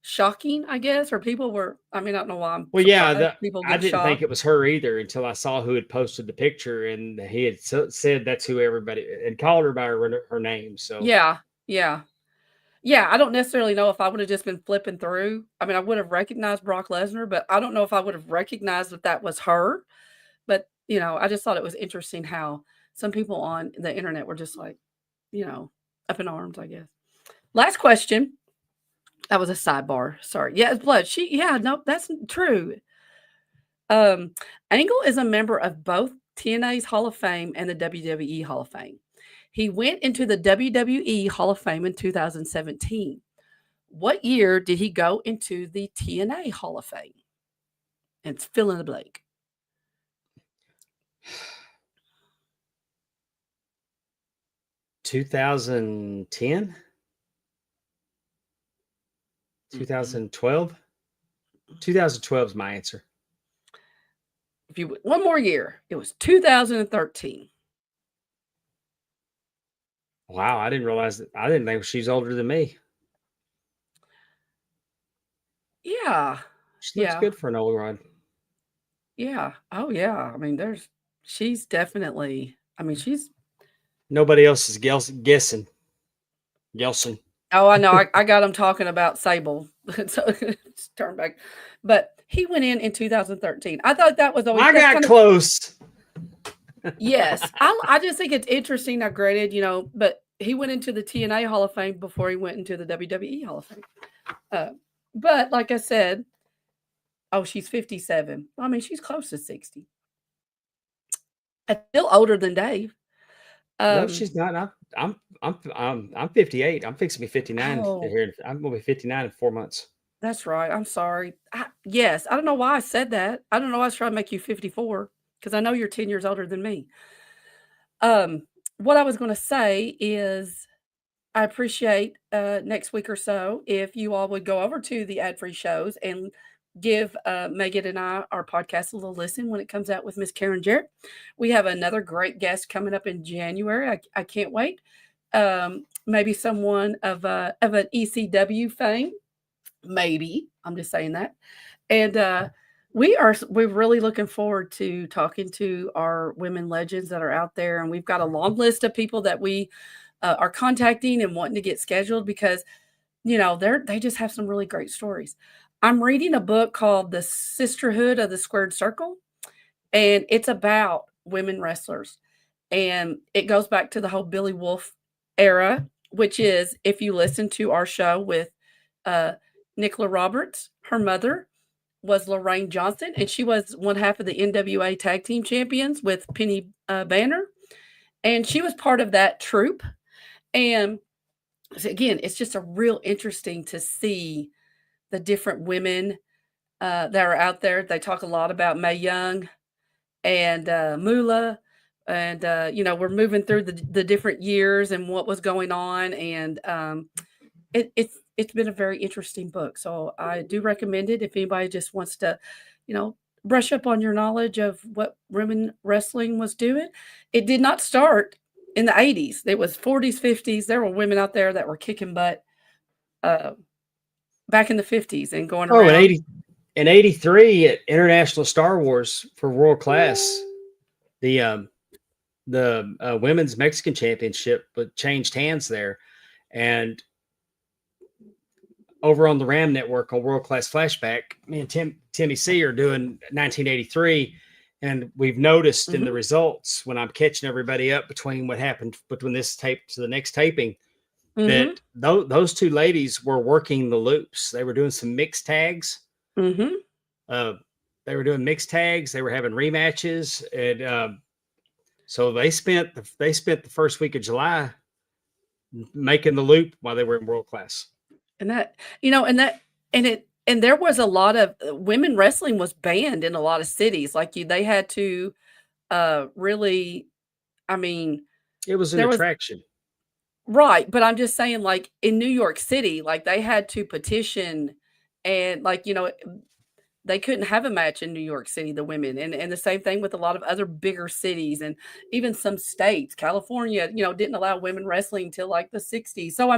shocking, I guess, or people were, I mean, I don't know why I'm people get I didn't shocked. think it was her either until I saw who had posted the picture, and he had said that's who everybody and called her by her name. So yeah. I don't necessarily know if I would have just been flipping through. I mean, I would have recognized Brock Lesnar, but I don't know if I would have recognized that was her. But I just thought it was interesting how some people on the internet were just like, up in arms, I guess. Last question. That was a sidebar. Sorry. Yeah, it's blood. No, that's true. Angle is a member of both TNA's Hall of Fame and the WWE Hall of Fame. He went into the WWE Hall of Fame in 2017. What year did he go into the TNA Hall of Fame? And it's fill in the blank. 2010? 2012. 2012 is my answer. If you one more year, it was 2013. Wow, I didn't realize that. I didn't think she's older than me. Yeah. She looks good for an old rod. Yeah. Oh yeah. I mean, she's definitely. I mean, she's. Nobody else is guessing. Gelson. Oh, I know. I got him talking about Sable. So let's turn back. But he went in 2013. I thought that was always. I got close. Yes. I just think it's interesting. Now, granted, but he went into the TNA Hall of Fame before he went into the WWE Hall of Fame. But like I said, she's 57. I mean, she's close to 60. Still older than Dave. No, she's not. I'm 58. I'm fixing to be 59 here. I'm gonna be 59 in 4 months. That's right. I'm sorry. Yes, I don't know why I said that. I don't know why I was trying to make you 54 because I know you're 10 years older than me. What I was going to say is I appreciate next week or so if you all would go over to the ad-free shows and give Megan and I our podcast a little listen when it comes out with Miss Karen Jarrett. We have another great guest coming up in January. I can't wait. Maybe someone of an ECW fame. Maybe. I'm just saying that. And we're really looking forward to talking to our women legends that are out there. And we've got a long list of people that we are contacting and wanting to get scheduled because, they just have some really great stories. I'm reading a book called The Sisterhood of the Squared Circle, and it's about women wrestlers. And it goes back to the whole Billy Wolf era, which is, if you listen to our show with Nicola Roberts, her mother was Lorraine Johnson, and she was one half of the NWA Tag Team Champions with Penny Banner. And she was part of that troupe. And again, it's just a real interesting to see the different women that are out there. They talk a lot about Mae Young and Moolah. And, we're moving through the different years and what was going on. And it's been a very interesting book. So I do recommend it if anybody just wants to, brush up on your knowledge of what women wrestling was doing. It did not start in the 80s. It was 40s, 50s. There were women out there that were kicking butt back in the 50s and going around. In 83 at International Star Wars for World Class, the Women's Mexican Championship changed hands there. And over on the RAM Network on World Class Flashback, me and Timmy C are doing 1983. And we've noticed in the results when I'm catching everybody up between what happened between this tape to the next taping, that those two ladies were working the loops. They were doing some mixed tags. They were doing mixed tags. They were having rematches. And so they spent the first week of July making the loop while they were in World Class. And there was a lot of women wrestling was banned in a lot of cities. They had to really, it was an attraction. Right. But I'm just saying, in New York City, they had to petition and they couldn't have a match in New York City, the women. And the same thing with a lot of other bigger cities and even some states. California, didn't allow women wrestling till the 60s. So,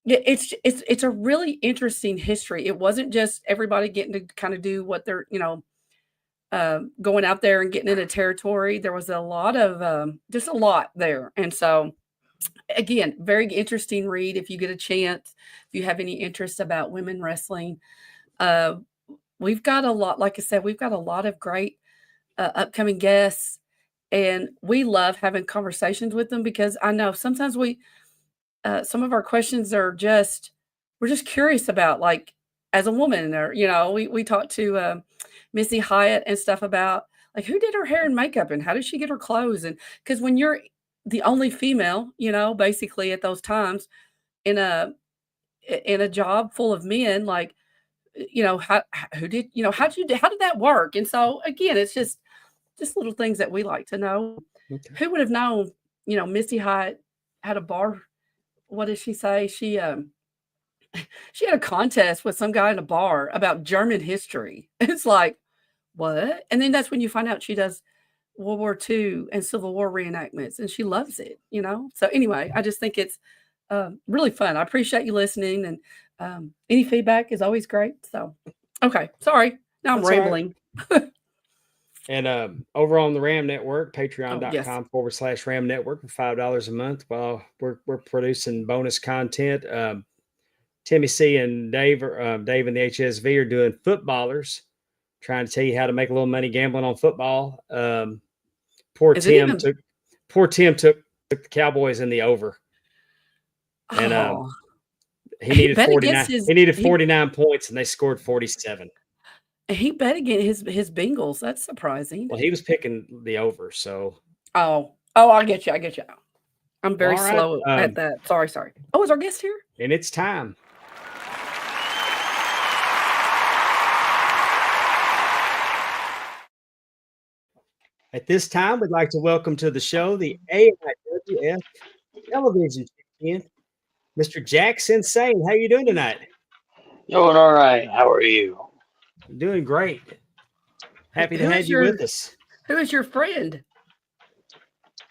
it's a really interesting history. It wasn't just everybody getting to kind of do what they're, going out there and getting into territory. There was a lot of, just a lot there. And so, again, very interesting read if you get a chance, if you have any interest about women wrestling. We've got a lot, like I said, we've got a lot of great upcoming guests, and we love having conversations with them because I know sometimes some of our questions are we're just curious about, as a woman, or, we talked to Missy Hyatt and stuff about who did her hair and makeup and how did she get her clothes? And because when you're the only female, basically at those times in a job full of men, how did that work? And so again, it's just little things that we like to know. Okay. Who would have known, Missy Hyatt had a bar. What did she say? She she had a contest with some guy in a bar about German history. It's like, what? And then that's when you find out she does World War II and Civil War reenactments, and she loves it, you know? So anyway, I just think it's really fun. I appreciate you listening, and any feedback is always great. So, okay, sorry. Now I'm rambling. Right. And over on the Ram Network, patreon.com/Ram Network for $5 a month while we're producing bonus content. Timmy C and Dave and the HSV are doing footballers, trying to tell you how to make a little money gambling on football. Poor Tim took the Cowboys in the over. And he needed 49. He needed 49 points, and they scored 47. He bet against his Bengals. That's surprising. Well, he was picking the over, so. Oh, I get you. I'm very slow at that. Sorry. Oh, is our guest here? And it's time. At this time, we'd like to welcome to the show the AIWF Television Champion, Mr. Jax N. Saine. How you doing tonight? Doing all right. How are you? Doing great. Happy to have you with us. Who is your friend?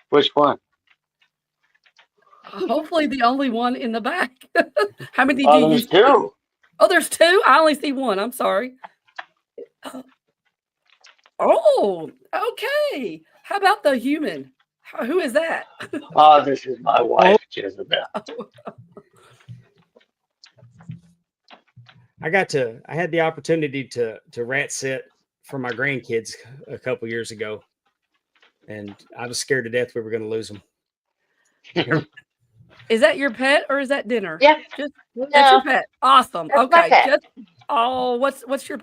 Which one? Hopefully the only one in the back. How many do you There's two. Oh, there's two? I only see one. I'm sorry. Oh, okay. How about the human? Who is that? This is my wife, Jezebel. I had the opportunity to rat sit for my grandkids a couple years ago, and I was scared to death we were going to lose them. Is that your pet or is that dinner? Yeah. That's your pet. Awesome. That's okay. my pet.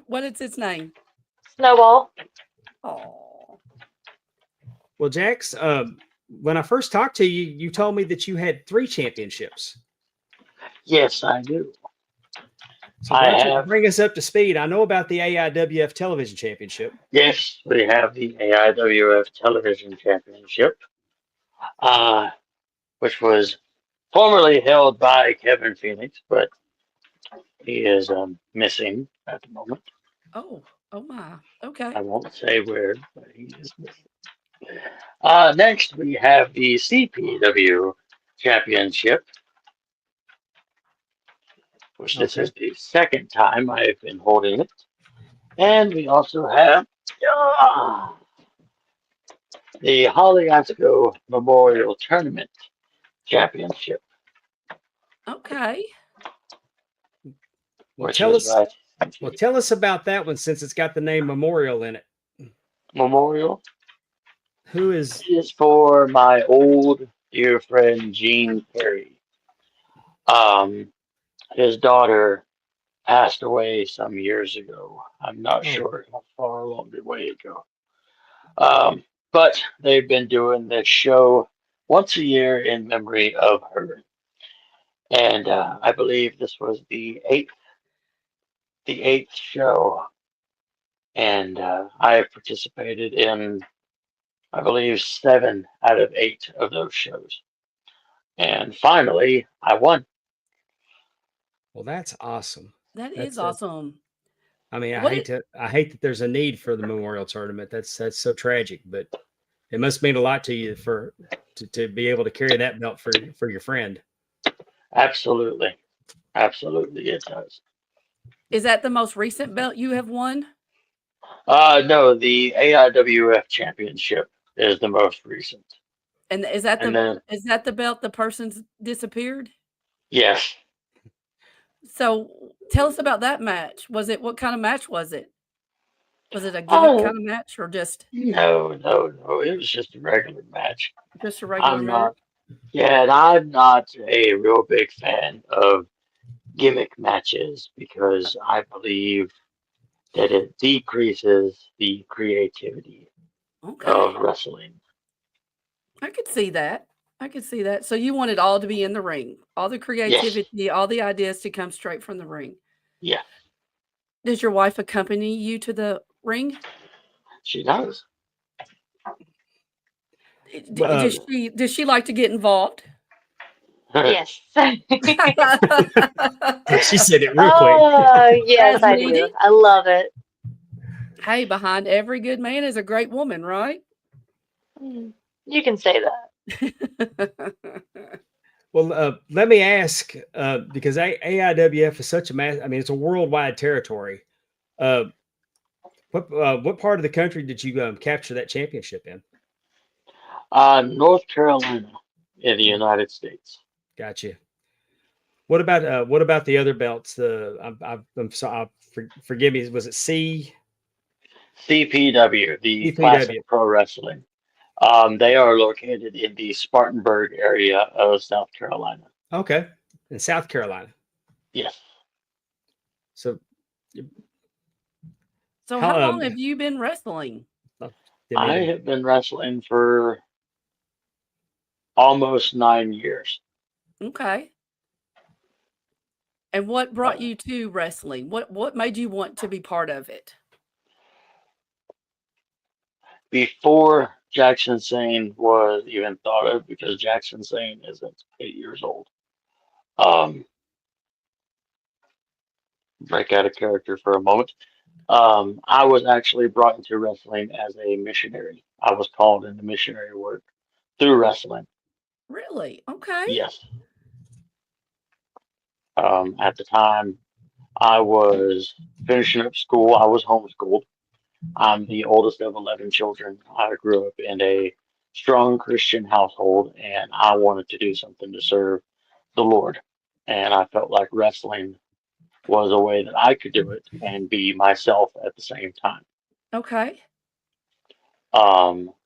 What is its name? Snowball. Oh. Well, Jax, when I first talked to you, you told me that you had 3 championships. Yes, I do. So why don't you bring us up to speed? I know about the AIWF Television Championship. Yes, we have the AIWF Television Championship, which was formerly held by Kevin Phoenix, but he is missing at the moment. Oh my. Okay. I won't say where, but he is missing. Next, we have the CPW Championship, which this is the second time I've been holding it. And we also have the Hollyasco Memorial Tournament Championship. Okay. Well, tell us about that one since it's got the name Memorial in it. Memorial? Who is? It is for my old dear friend Gene Perry. His daughter passed away some years ago. I'm not sure how far along the way ago. But they've been doing this show once a year in memory of her. And I believe this was the eighth show. And I have participated in, I believe, 7 out of 8 of those shows. And finally, I won. Well, that's awesome. That's awesome. I mean, I hate that there's a need for the Memorial Tournament. That's so tragic, but it must mean a lot to you to be able to carry that belt for your friend. Absolutely it does. Is that the most recent belt you have won? No, the AIWF Championship is the most recent. And is that the belt the person's disappeared? Yes. So tell us about that match. What kind of match was it? Was it a gimmick kind of match or just? No. It was just a regular match. Just a regular match? Yeah, and I'm not a real big fan of gimmick matches because I believe that it decreases the creativity of wrestling. I could see that. So you want it all to be in the ring, all the creativity, all the ideas to come straight from the ring. Yeah. Does your wife accompany you to the ring? She does. Does she like to get involved? Yes. She said it real quick. Oh, yes, As I needy. do. I love it. Hey, behind every good man is a great woman, right? You can say that. Well, let me ask, because AIWF is such a mass. I mean, it's a worldwide territory. What part of the country did you capture that championship in? North Carolina in the United States. Gotcha. What about the other belts? I'm sorry, forgive me. Was it CPW, the Classic CPW? Pro Wrestling. They are located in the Spartanburg area of South Carolina. Okay, in South Carolina. Yes. So, So how long have you been wrestling? I have been wrestling for almost 9 years. Okay. And what brought you to wrestling? What made you want to be part of it? Before Jax N was even thought of, because Jax N isn't 8 years old. Break out of character for a moment. I was actually brought into wrestling as a missionary. I was called into missionary work through wrestling. Really? Okay. Yes. At the time, I was finishing up school. I was homeschooled. I'm the oldest of 11 children. I grew up in a strong Christian household, and I wanted to do something to serve the Lord. And I felt like wrestling was a way that I could do it and be myself at the same time. Okay.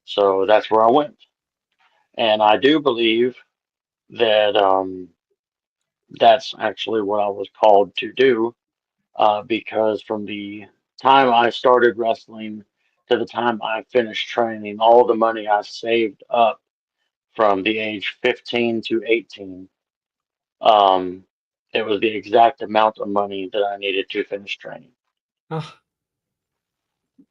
So that's where I went. And I do believe that that's actually what I was called to do, because from the time I started wrestling to the time I finished training, all the money I saved up from the age 15 to 18, um, it was the exact amount of money that I needed to finish training. Oh,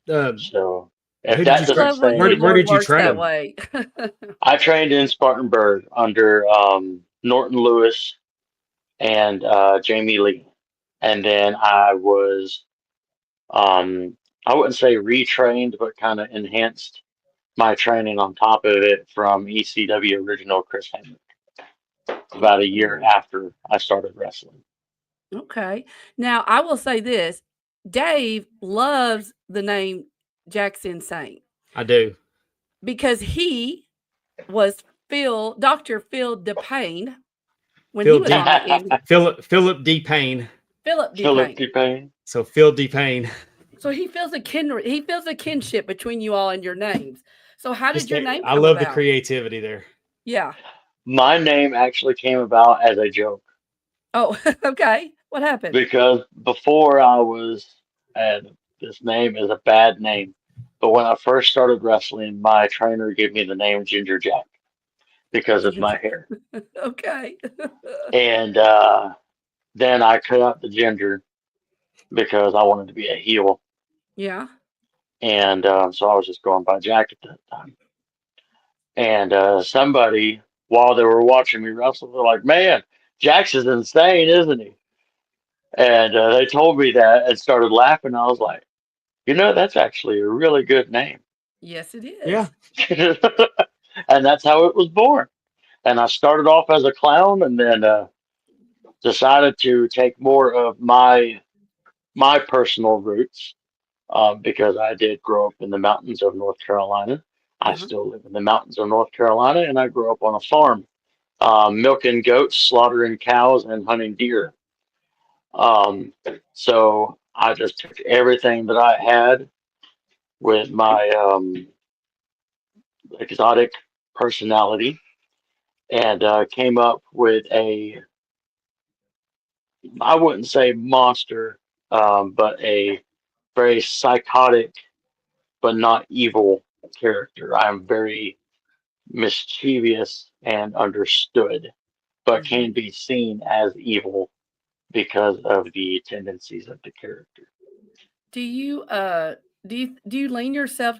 So who if did that you doesn't train? When say, the Where Lord did you works that train? way. I trained in Spartanburg under Norton Lewis and Jamie Lee. And then I was, I wouldn't say retrained, but kind of enhanced my training on top of it from ECW original Chris Hemrick about a year after I started wrestling. Okay. Now, I will say this. Dave loves the name Jax N. I do. Because he was Dr. Phil DePayne when Phil he was D. on the end. Philip D. Payne. Philip Philip DePayne. DePayne. So Phil D. Payne. So he feels a kinship between you all and your names. So how did your name I come love the about? creativity there. Yeah. My name actually came about as a joke Oh, okay. What happened? because before I was, and this name is a bad name, but when I first started wrestling, my trainer gave me the name Ginger Jack because of my hair. Okay. And then I cut out the ginger because I wanted to be a heel. Yeah. And so I was just going by Jack at that time. And somebody, while they were watching me wrestle, they're like, "Man, Jax is insane, isn't he?" And they told me that and started laughing. I was like, that's actually a really good name. Yes, it is. Yeah. And that's how it was born. And I started off as a clown, and then decided to take more of my personal roots, because I did grow up in the mountains of North Carolina. I still live in the mountains of North Carolina, and I grew up on a farm, milking goats, slaughtering cows, and hunting deer. So I just took everything that I had with my exotic personality and came up with I wouldn't say monster, but a very psychotic but not evil character. I'm very mischievous and understood, but can be seen as evil because of the tendencies of the character. Do you do you lean yourself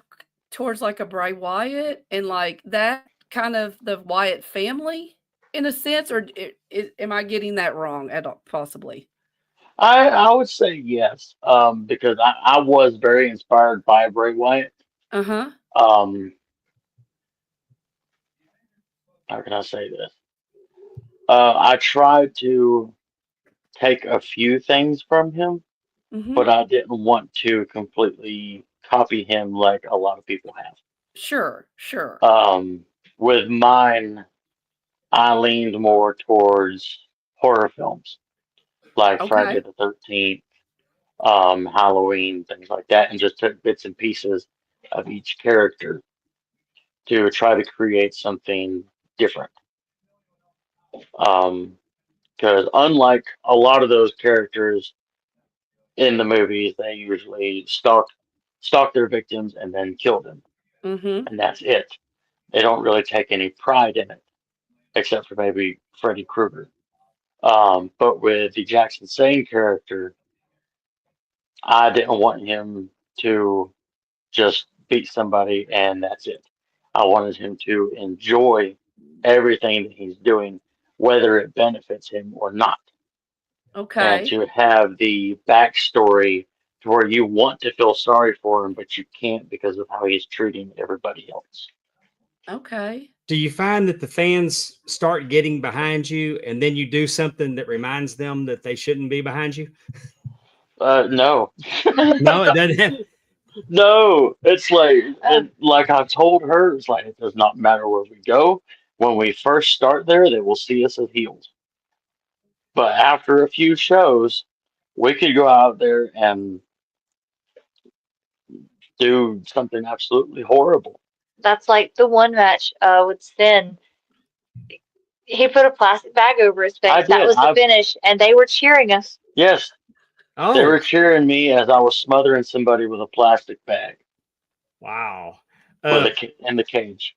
towards like a Bray Wyatt and like that kind of the Wyatt family? in a sense, or am I getting that wrong at all? Possibly. I would say yes, because I was very inspired by Bray Wyatt. Uh-huh. Um, how can I say this? I tried to take a few things from him, Mm-hmm. but I didn't want to completely copy him like a lot of people have. Sure, sure. With mine, I leaned more towards horror films like Friday Okay. the 13th, Halloween, things like that, and just took bits and pieces of each character to try to create something different. Because unlike a lot of those characters in the movies, they usually stalk their victims and then kill them, Mm-hmm. and that's it. They don't really take any pride in it, except for maybe Freddy Krueger. But with the Jax N Sane character, I didn't want him to just beat somebody and that's it. I wanted him to enjoy everything that he's doing, whether it benefits him or not, and Okay. to have the backstory to where you want to feel sorry for him, but you can't because of how he's treating everybody else. Okay. Do you find that the fans start getting behind you and then you do something that reminds them that they shouldn't be behind you? No. No, it doesn't have. No, it's like like I've told her, it's like it does not matter where we go. When we first start there, they will see us as heels. But after a few shows, we could go out there and do something absolutely horrible. That's like the one match with Sin. He put a plastic bag over his I face. That did. was the finish, and they were cheering us. Yes, they were Oh, cheering me as I was smothering somebody with a plastic bag wow. with in the cage.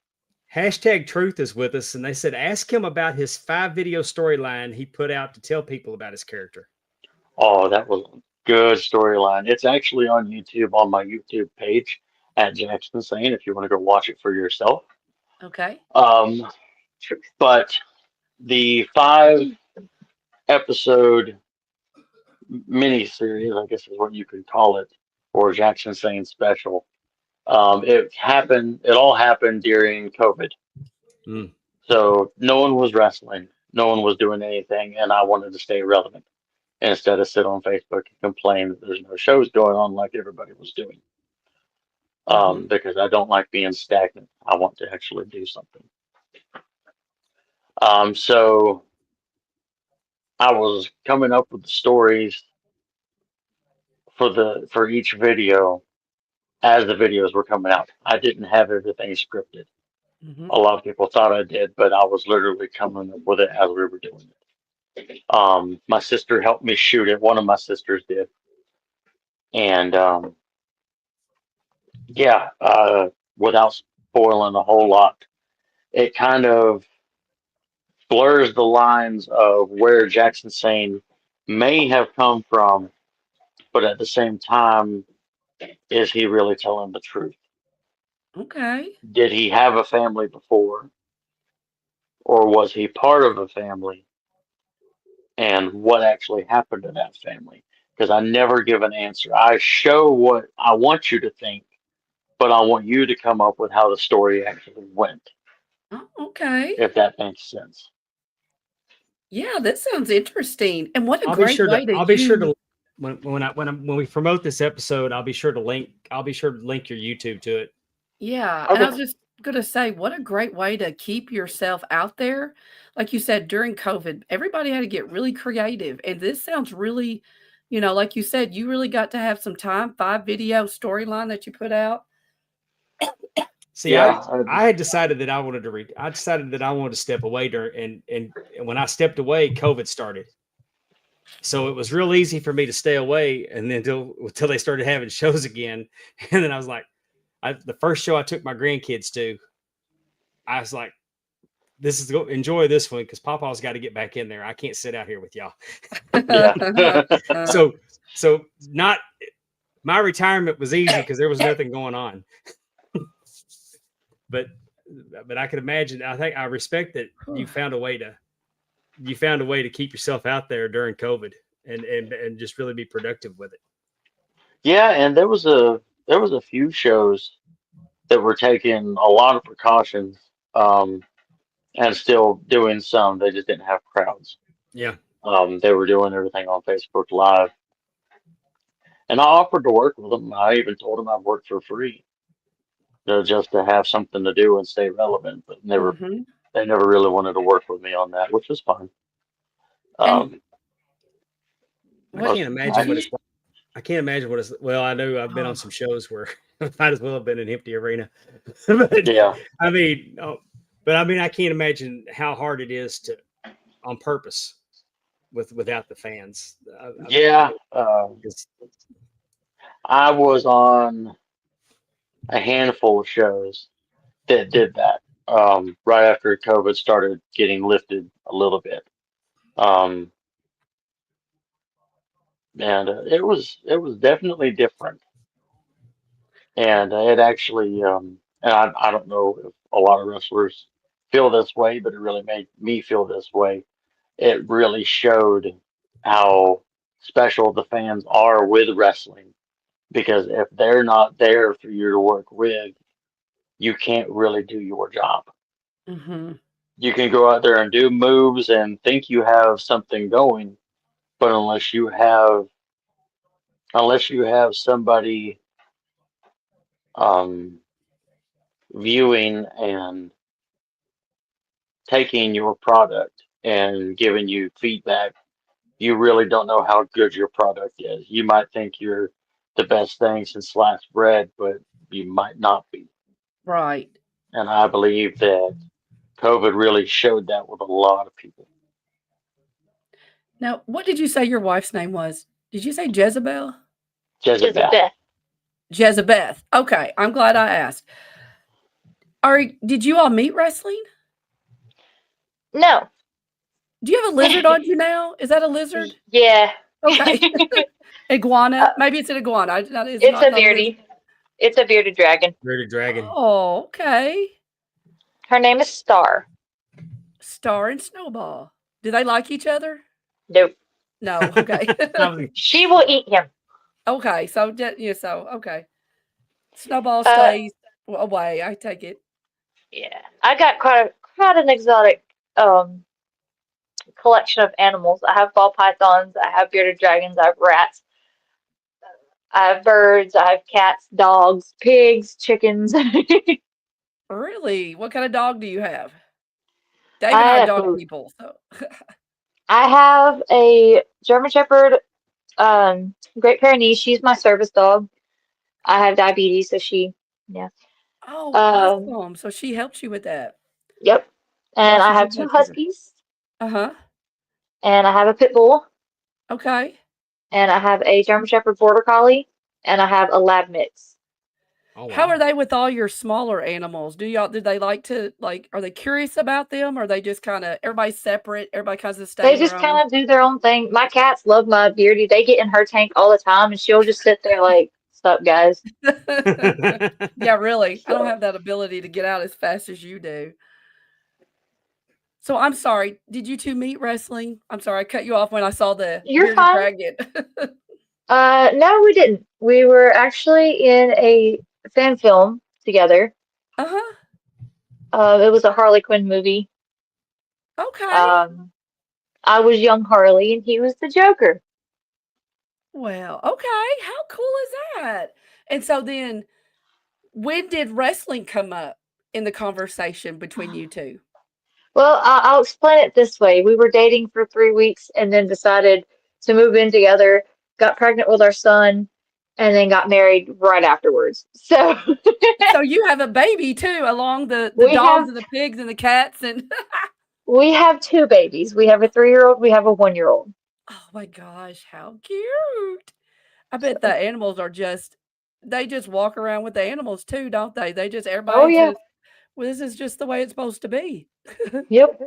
Hashtag Truth is with us, and they said ask him about his 5-video storyline he put out to tell people about his character. Oh, that was a good storyline. It's actually on YouTube on my YouTube page at Jax N Sane if you want to go watch it for yourself. Okay. Um, but the 5 episode miniseries, I guess is what you could call it, or Jax N Sane special. It all happened during COVID. Mm. So no one was wrestling, no one was doing anything, and I wanted to stay relevant instead of sit on Facebook and complain that there's no shows going on like everybody was doing. Mm-hmm. Because I don't like being stagnant. I want to actually do something. So I was coming up with the stories for each video as the videos were coming out. I didn't have everything scripted. Mm-hmm. A lot of people thought I did, but I was literally coming up with it as we were doing it. My sister helped me shoot it. One of my sisters did, and yeah, without spoiling a whole lot, it kind of blurs the lines of where Jax N Sane may have come from, but at the same time, is he really telling the truth? Okay. Did he have a family before, or was he part of a family? And what actually happened to that family? Because I never give an answer. I show what I want you to think, but I want you to come up with how the story actually went, Oh, okay. if that makes sense. Yeah, that sounds interesting. And what a I'll be great sure way to. to I'll be sure use. to when we promote this episode. I'll be sure to link your YouTube to it. Yeah, and I was Okay. just gonna say, what a great way to keep yourself out there. Like you said, during COVID, everybody had to get really creative. And this sounds really, like you said, you really got to have some time, 5-video storyline that you put out. See, Yeah, I had decided that I wanted to I decided that I wanted to step away during and when I stepped away, COVID started. So it was real easy for me to stay away and then until they started having shows again. And then I was like, the first show I took my grandkids to, I was like, enjoy this one because Papa's got to get back in there. I can't sit out here with y'all. yeah. So not my retirement was easy because there was nothing going on. But I could imagine. I think I respect that you found a way you found a way to keep yourself out there during COVID and just really be productive with it. Yeah, and there was a few shows that were taking a lot of precautions, and still doing some. They just didn't have crowds. Yeah. They were doing everything on Facebook Live, and I offered to work with them. I even told them I'd work for free, just to have something to do and stay relevant. But Mhm. they never really wanted to work with me on that, which was fine. And I what can't imagine what it's like. I can't imagine what it's. Well, I know I've been on some shows where it might as well have been an empty arena. But Yeah, I mean, I can't imagine how hard it is to on purpose without the fans. yeah. It's, I was on a handful of shows that did that. Right after COVID started getting lifted a little bit. Um, and it was definitely different. And it actually, and I don't know if a lot of wrestlers feel this way, but it really made me feel this way. It really showed how special the fans are with wrestling, because if they're not there for you to work with, you can't really do your job. Mhm. You can go out there and do moves and think you have something going, but unless you have somebody um, viewing and taking your product and giving you feedback, you really don't know how good your product is. You might think you're the best thing since sliced bread, but you might not be. Right. And I believe that COVID really showed that with a lot of people. Now, what did you say your wife's name was? Did you say Jezebel? Jezebel. Beth. Jezebeth. Okay, I'm glad I asked. Did you all meet wrestling? No. Do you have a lizard on you now? Is that a lizard? Yeah. Okay. Iguana. Maybe it's an iguana. It's It's not a a lizard. beardy. It's a bearded dragon. Bearded Dragon. Oh, okay. Her name is Star. Star and Snowball. Do they like each other? Nope. No. Okay. She will eat him. Okay. So okay. Snowball Uh, stays away. I take it. Yeah. I got quite an exotic collection of animals. I have ball pythons, I have bearded dragons, I have rats, I have birds, I have cats, dogs, pigs, chickens. Really? What kind of dog do you have? Dave and I are dog people. So I have a German Shepherd, Great Pyrenees. She's my service dog. I have diabetes, so yeah. oh, Um, awesome. So she helps you with that. yep. And I Washes your have 2 blood sugar. huskies, Uh-huh. and I have a pit bull, Okay. and I have a German Shepherd Border Collie, and I have a lab mix. Oh, How wow. are they with all your smaller animals? Did they like to are they curious about them? Or are they just kind of everybody's separate, everybody kind of stay They in their just own? kind of do their own thing. My cats love my Beardy. They get in her tank all the time, and she'll just sit there like, "Sup, guys?" Yeah, really. I don't So, have that ability to get out as fast as you do. So I'm sorry. Did you two meet wrestling? I'm sorry, I cut you off when I saw the you're bearded fine. dragon. No, we didn't. We were actually in a fan film together. Uh-huh. It was a Harley Quinn movie. Okay. I was young Harley, and he was the Joker. Well, okay. How cool is that? And so then when did wrestling come up in the conversation between you two? Well, I'll explain it this way. We were dating for 3 weeks and then decided to move in together, got pregnant with our son, and then got married right afterwards. So So you have a baby too, along the we dogs have and the pigs and the cats and we have 2 babies. We have a 3-year-old, we have a 1-year-old. oh my gosh, how cute. I bet the animals are they just walk around with the animals too, don't they? They just Oh everybody yeah. just well, this is just the way it's supposed to be. Yep.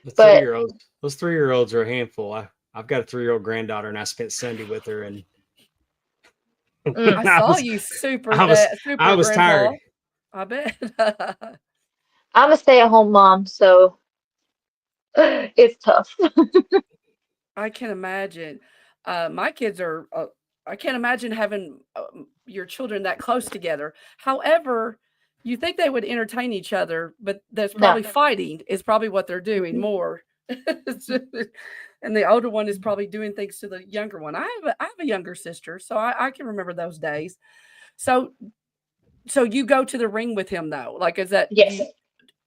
The But 3-year-olds, those 3-year-olds are a handful. I've got a 3-year-old granddaughter, and I spent Sunday with her, and I I saw was, you I was, I super was grandpa. tired. I bet. I'm a stay-at-home mom, so It's tough. I can imagine. My kids are. I can't imagine having your children that close together. However, you think they would entertain each other, but there's No. probably fighting is probably what they're doing more. And the older one is probably doing things to the younger one. I have a younger sister, so I can remember those days. So you go to the ring with him though? Like, is that Yes.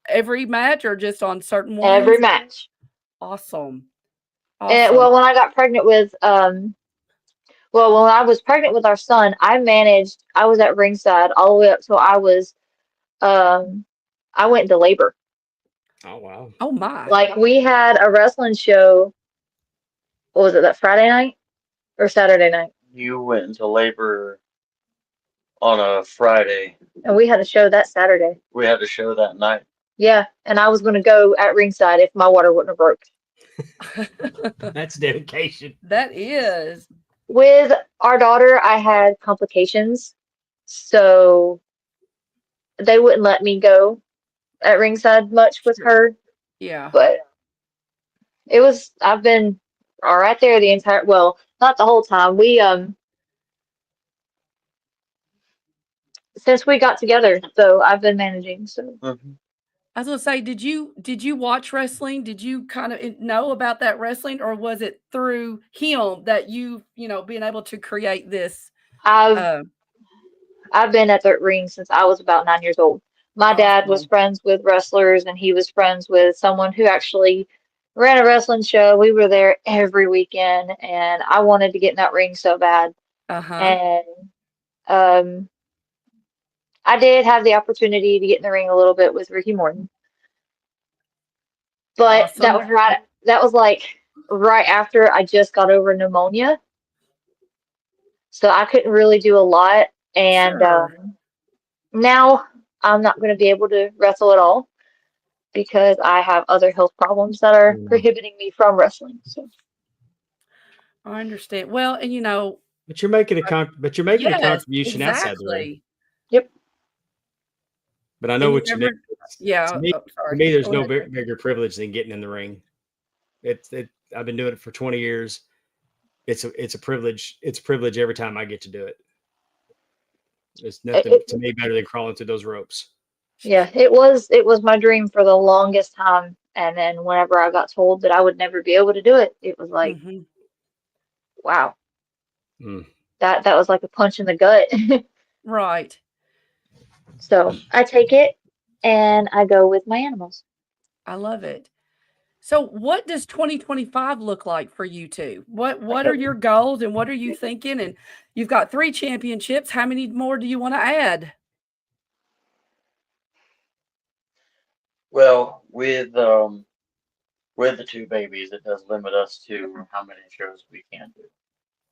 every match or just on certain Every ones? match. Awesome. And Awesome. well, when I got pregnant with well, when I was pregnant with our son, I was at ringside all the way up till um I went into labor. Oh wow. Oh my. Like we had a wrestling show, what was it, that Friday night or Saturday night? You went into labor on a Friday. And we had a show that Saturday. We had a show that night. Yeah, and I was gonna go at ringside if my water wouldn't have broke. That's dedication. That is. With our daughter, I had complications, so they wouldn't let me go at ringside much with her. Yeah. But I've been all right there the entire, well, not the whole time. Since we got together, so I've been managing. So Mhm. I was gonna say, did you watch wrestling? Did you kind of know about that wrestling, or was it through him that being able to create this? I've Uh, I've been at the ring since I was about 9 years old. My dad was awesome. friends with wrestlers, and he was friends with someone who actually ran a wrestling show. We were there every weekend, and I wanted to get in that ring so bad. Uh-huh. And um, I did have the opportunity to get in the ring a little bit with Ricky Morton, but Awesome. that was like right after I just got over pneumonia, so I couldn't really do a lot. And Sure. now I'm not going to be able to wrestle at all because I have other health problems that are Mm. prohibiting me from wrestling. So I understand. Well, and But you're making a yes, contribution outside the ring. exactly. yep. But I know And you what you mean. never, yeah. To me, Oh, to sorry. me, there's Go no ahead. bigger privilege than getting in the ring. I've been doing it for 20 years. It's a privilege. It's a privilege every time I get to do it. There's nothing It, to me better than crawling through those ropes. yeah, it was my dream for the longest time. And then whenever I got told that I would never be able to do it, it was like, Hmm. wow, Mm. that was like a punch in the gut. Right. So I take it and I go with my animals. I love it. So what does 2025 look like for you two? What are your goals and what are you thinking? And you've got 3 championships. How many more do you want to add? Well, with the two babies, it does limit us to how many shows we can do.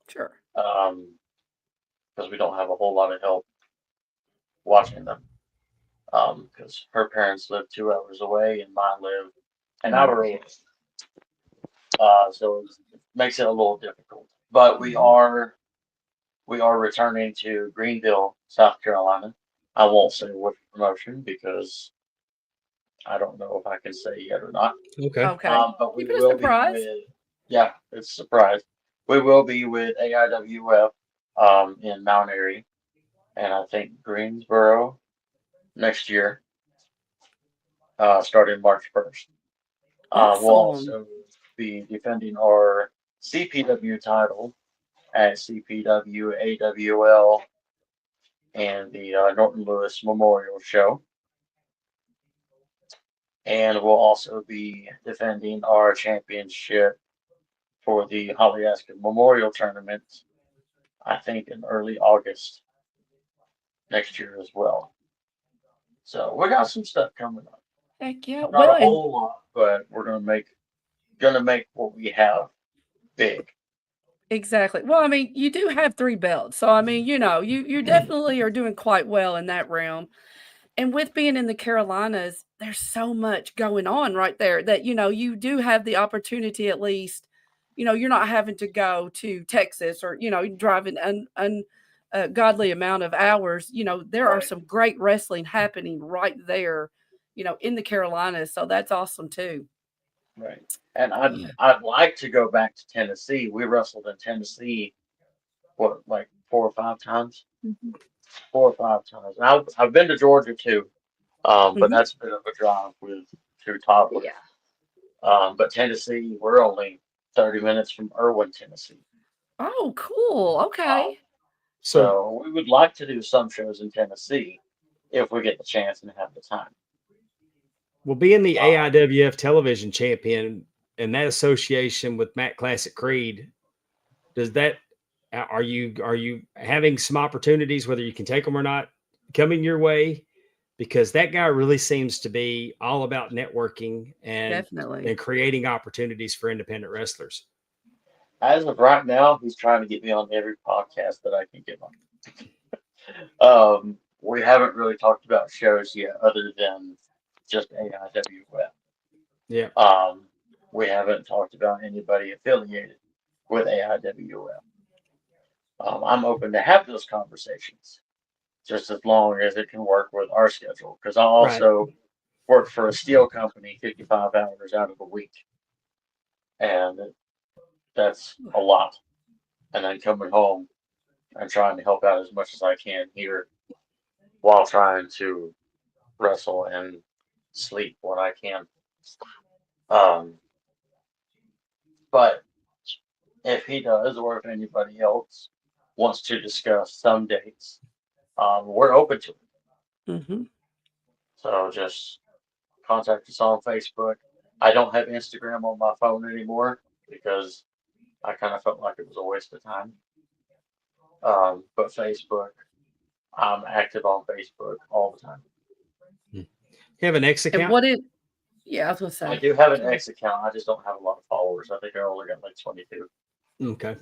Sure. Because we don't have a whole lot of help watching them. Because her parents live 2 hours away and mine live an hour away. So it makes it a little difficult. But we are returning to Greenville, South Carolina. I won't say which promotion because I don't know if I can say yet or not. Okay. Okay. But we Keep it a will be surprise. with, yeah, it's a surprise. We will be with AIWF in Mount Airy, and I think Greensboro next year, starting March 1st. We'll Awesome. also be defending our CPW title at CPW AWL and the Norton Lewis Memorial Show. And we'll also be defending our championship for the Holly Askin Memorial Tournament, I think in early August next year as well. So we got some stuff coming up. Heck yeah. Not Well, a and whole lot, but we're gonna make what we have big. exactly. Well, I mean, you do have 3 belts. So I mean, you definitely are doing quite well in that realm. And with being in the Carolinas, there's so much going on right there that you do have the opportunity at least, you're not having to go to Texas or driving an godly amount of hours. There are Right. some great wrestling happening right there, in the Carolinas. So that's awesome too. Right. And I'd like to go back to Tennessee. We wrestled in Tennessee, what, like 4 or 5 times? Mhm. 4 or 5 times. And I've been to Georgia too, but Mhm. that's a bit of a drive with 2 toddlers. Yeah. But Tennessee, we're only 30 minutes from Irwin, Tennessee. Oh, cool. Okay. So, So we would like to do some shows in Tennessee if we get the chance and have the time. well, being the Uh, AIWF Television Champion and that association with Matt Classic Creed, does that are you having some opportunities, whether you can take them or not, coming your way? Because that guy really seems to be all about networking and Definitely. creating opportunities for independent wrestlers. As of right now, he's trying to get me on every podcast that I can get on. We haven't really talked about shows yet, other than just AIWF. Yeah. We haven't talked about anybody affiliated with AIWF. I'm open to have those conversations, just as long as it can work with our schedule. Because I also work for a steel company 55 hours out of a week, and that's a lot. And then coming home and trying to help out as much as I can here while trying to wrestle and sleep when I can. But if he does, or if anybody else wants to discuss some dates, we're open to it. Mm-hmm. So just contact us on Facebook. I don't have Instagram on my phone anymore because I kind of felt like it was a waste of time. But Facebook, I'm active on Facebook all the time. You have an X account? And yeah, I was gonna say. I do have an X account. I just don't have a lot of followers. I think I only got like 22. Okay.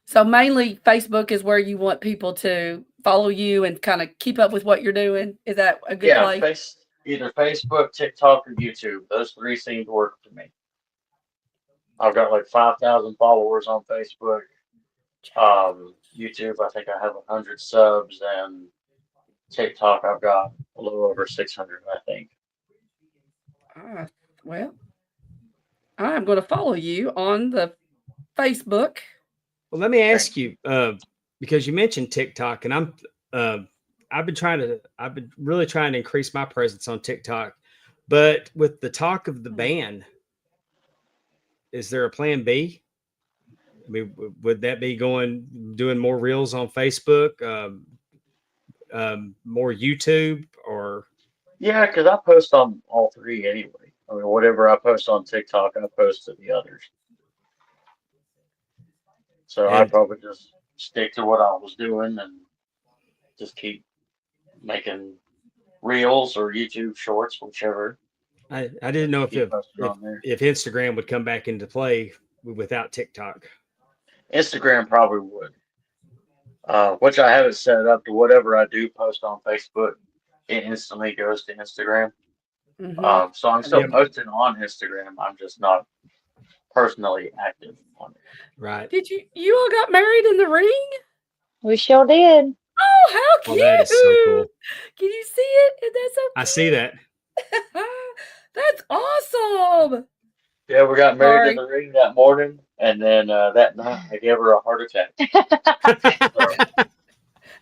So mainly Facebook is where you want people to follow you and kind of keep up with what you're doing. Is that a good place? Either Facebook, TikTok, or YouTube. Those three seem to work for me. I've got like 5,000 followers on Facebook. YouTube, I think I have 100 subs, and TikTok, I've got a little over 600, I think. Well, I'm going to follow you on the Facebook. Well, let me ask you, because you mentioned TikTok, and I've been really trying to increase my presence on TikTok, but with the talk of the ban, is there a plan B? I mean, would that be doing more reels on Facebook, more YouTube, or? Yeah, because I post on all three anyway. I mean, whatever I post on TikTok, I post to the others. So I'd probably just stick to what I was doing and just keep making reels or YouTube shorts, whichever. I didn't know if Instagram would come back into play without TikTok. Instagram probably would, which I have it set up to whatever I do post on Facebook, it instantly goes to Instagram. Mm-hmm. So I'm still posting on Instagram. I'm just not personally active on it. Right. Did you all got married in the ring? We sure did. Oh, how cute! That is so cool. Can you see it? Is that so cute? I see that. That's awesome. Yeah, we got married in the ring that morning, and then that night I gave her a heart attack.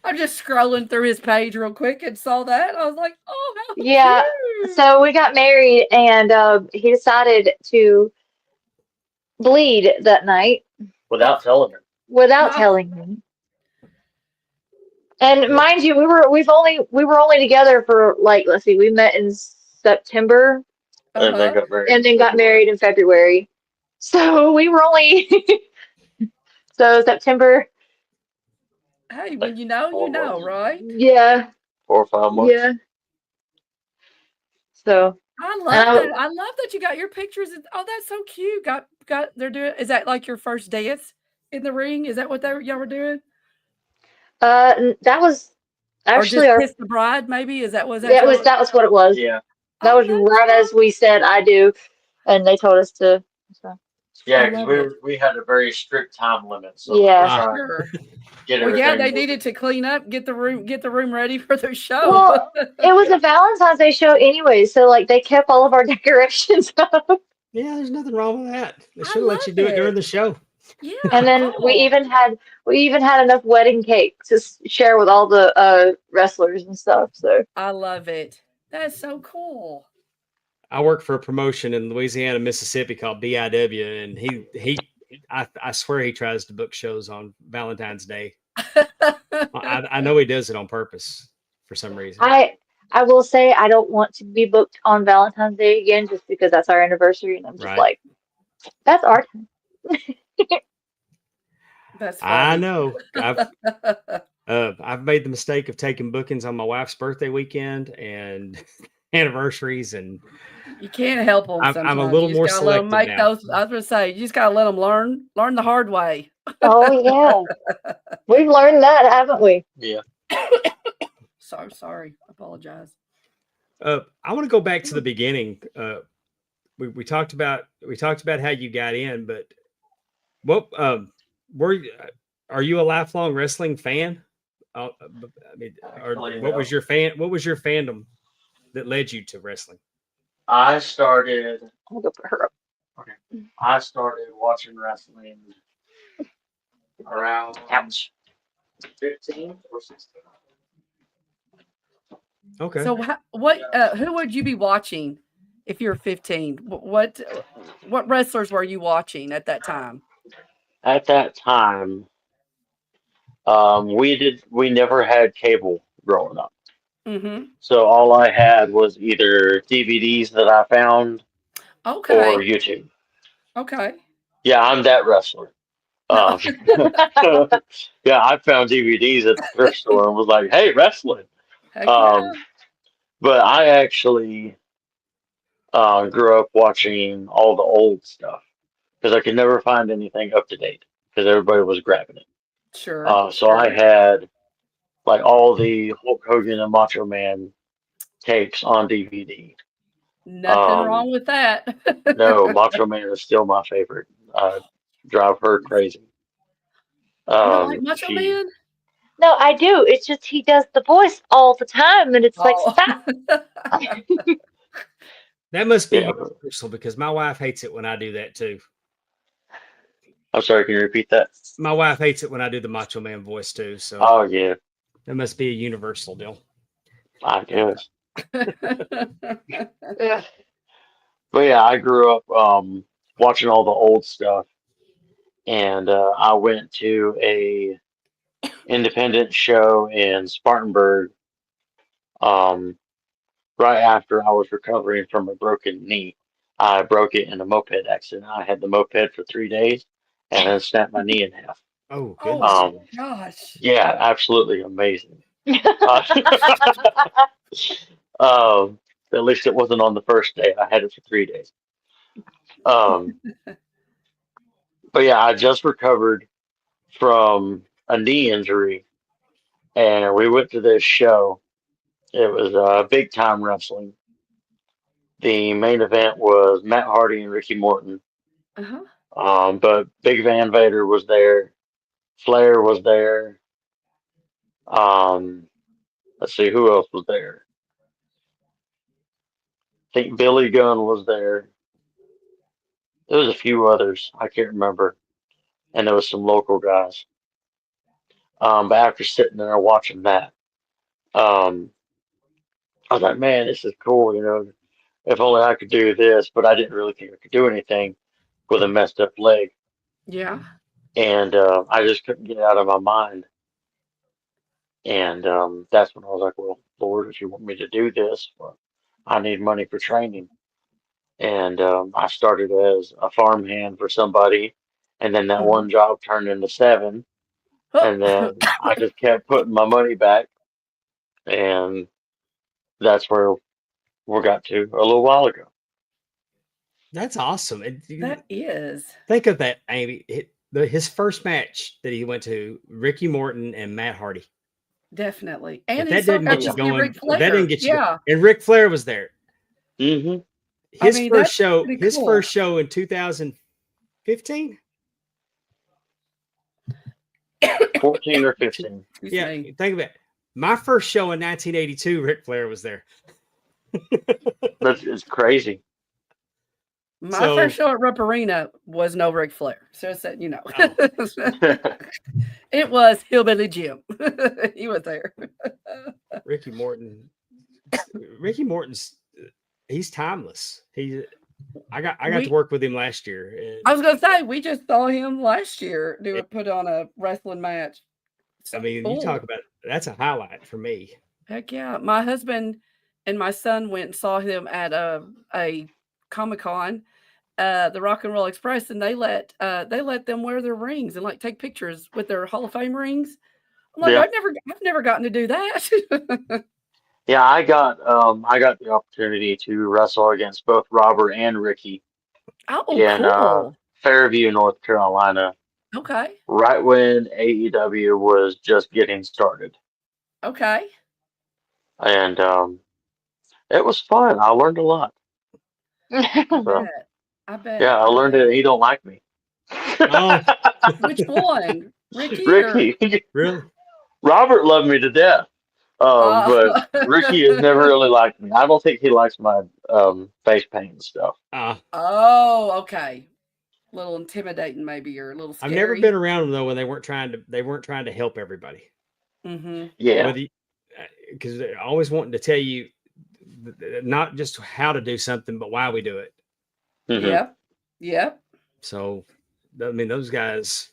I'm just scrolling through his page real quick and saw that. I was like, oh, how cute. So we got married, and he decided to bleed that night without telling her. Without telling me. And mind you, we were only together for like, let's see, we met in September. And then got married in February. So we were only so September. Hey, when you know, right? Yeah. 4 or 5 months. Yeah. So I love that. I love that you got your pictures. Oh, that's so cute. They're doing. Is that like your first dance in the ring? Is that what y'all were doing? That was actually or just Kiss the Bride. Maybe that was what it was. Yeah. That was right as we said I do, and they told us to. So. Yeah, because we had a very strict time limit. So sure. They needed to clean up, get the room ready for their show. Well, it was a Valentine's Day show anyway, so like they kept all of our decorations up. Yeah, there's nothing wrong with that. They I should have let you love do it during it. the show. Yeah. And then we Oh, even had enough wedding cake to share with all the wrestlers and stuff. So I love it. That's so cool. I work for a promotion in Louisiana, Mississippi called DIW, and I swear he tries to book shows on Valentine's Day. I know he does it on purpose for some reason. I will say I don't want to be booked on Valentine's Day again just because that's our anniversary, and I'm just Right. like, that's our time. That's I funny. know. I've made the mistake of taking bookings on my wife's birthday weekend and anniversaries, and You can't help them I'm sometimes. a little You more just gotta let them selective make now. those. I was gonna say, you just gotta let them learn the hard way. Oh yeah, we've learned that, haven't we? Yeah. So sorry. I apologize. I want to go back to the beginning. We talked about how you got in, but what are you a lifelong wrestling fan? I mean, what was your fandom that led you to wrestling? I started. I'm gonna go put her up. Okay. I started watching wrestling around 15 or 16. Okay. So who would you be watching if you're 15? What wrestlers were you watching at that time? At that time, we never had cable growing up. Mm-hmm. So all I had was either DVDs that I found or Okay. YouTube. Okay. Yeah, I'm that wrestler. No. Yeah, I found DVDs at the thrift store and was like, "Hey, wrestling." Heck yeah. But I actually grew up watching all the old stuff because I could never find anything up to date because everybody was grabbing it. Sure. So I had like all the Hulk Hogan and Macho Man tapes on DVD. Nothing wrong with that. No, Macho Man is still my favorite. Drive her crazy. You don't like Macho She Man? No, I do. It's just he does the voice all the time, and it's like, Oh. stop. That must be Yeah. universal because my wife hates it when I do that too. I'm sorry, can you repeat that? My wife hates it when I do the Macho Man voice too. So Oh yeah, that must be a universal deal. I guess. Ugh. But yeah, I grew up watching all the old stuff, and I went to a independent show in Spartanburg um, right after I was recovering from a broken knee. I broke it in a moped accident. I had the moped for 3 days and then snapped my knee in half. Oh Oh goodness. my gosh. Yeah, absolutely amazing. Um, at least it wasn't on the first day. I had it for 3 days. Um, but yeah, I just recovered from a knee injury, and we went to this show. It was big time wrestling. The main event was Matt Hardy and Ricky Morton. Uh-huh. But Big Van Vader was there. Flair was there. Let's see who else was there. I think Billy Gunn was there. There was a few others. I can't remember. And there was some local guys. But after sitting there watching that, um, I was like, man, this is cool. You know, if only I could do this. But I didn't really think I could do anything with a messed up leg. Yeah. And I just couldn't get it out of my mind. And that's when I was like, well, Lord, if you want me to do this, well, I need money for training. And I started as a farmhand for somebody. And then that one job turned into 7. And then I just kept putting my money back. And that's where we got to a little while ago. That's awesome. That is. Think of that, Amy. His first match that he went to, Ricky Morton and Matt Hardy. Definitely. If And that didn't get you going, Ric Flair. that didn't get you. Yeah. And Ric Flair was there. Mm-hmm. His I mean, first that's show. pretty His cool. first show in 2015. 14 or 15. Excuse Yeah, me. think of it. My first show in 1982, Ric Flair was there. It's crazy. My first show at Rupp Arena was no Ric Flair. So it's that, you know. Oh. It was Hillbilly Jim. He was there. Ricky Morton's he's timeless. I got to work with him last year. And, I was gonna say we just saw him last year put on a wrestling match. So I mean, you talk about that's a highlight for me. Heck yeah. My husband and my son went and saw him at a Comic-Con, the Rock and Roll Express, and they let them wear their rings and like take pictures with their Hall of Fame rings. I'm like, I've never gotten to do that. Yeah, I got the opportunity to wrestle against both Robert and Ricky in cool. Fairview, North Carolina. Okay. Right when AEW was just getting started. Okay. And it was fun. I learned a lot. I bet. Yeah, I learned that he don't like me. Oh. Which one? Ricky? Ricky. Really? Robert loved me to death. But Ricky has never really liked me. I don't think he likes my face paint and stuff. Oh, okay. A little intimidating, maybe, or a little scary. I've never been around them though when they weren't trying to help everybody. Mm-hmm. Yeah. Because they're always wanting to tell you not just how to do something, but why we do it. Mm-hmm. Yep. Yep. So, I mean, those guys,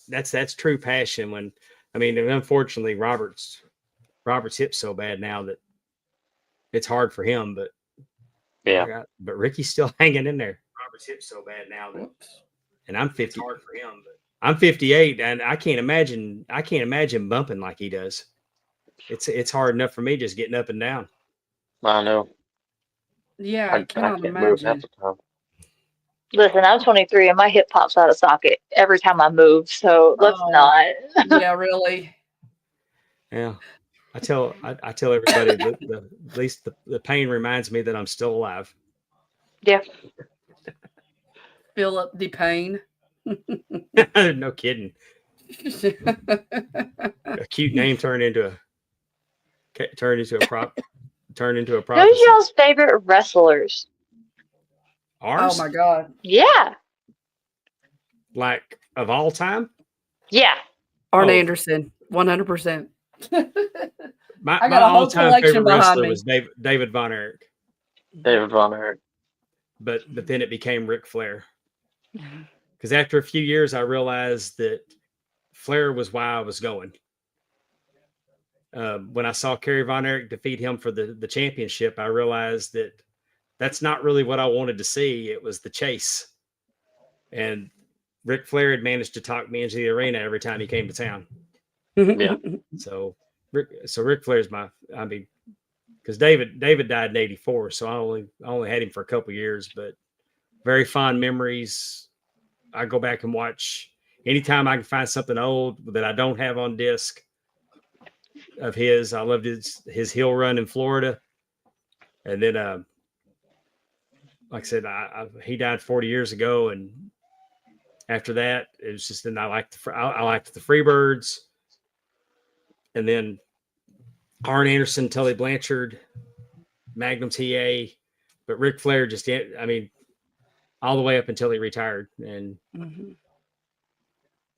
that's true passion. Unfortunately, Robert's hip so bad now that it's hard for him. But yeah, but Ricky's still hanging in there. Robert's hip so bad now that, and I'm 50. It's hard for him, but I'm 58, and I can't imagine bumping like he does. It's hard enough for me just getting up and down. I know. Yeah, I cannot can't imagine. move half the time. Listen, I'm 23 and my hip pops out of socket every time I move, so let's not. Yeah, really. Yeah. I tell everybody that at least the pain reminds me that I'm still alive. Yeah. Feel up the pain. No kidding. A cute name turned into a prop. Who's y'all's favorite wrestlers? Ours? Oh my God. Yeah. Like of all time? Yeah. Arn Anderson, 100%. My all-time favorite wrestler was David Von Erich. David Von Erich. But then it became Ric Flair. Because after a few years, I realized that Flair was why I was going. When I saw Kerry Von Erich defeat him for the championship, I realized that that's not really what I wanted to see. It was the chase. And Ric Flair had managed to talk me into the arena every time he came to town. Yeah. So Ric Flair's because David died in '84, so I only had him for a couple years, but very fond memories. I go back and watch anytime I can find something old that I don't have on disc of his. I loved his heel run in Florida, and then like I said, he died 40 years ago, and after that, it was just. Then I liked the Freebirds, and then Arn Anderson, Tully Blanchard, Magnum TA, but Ric Flair all the way up until he retired. And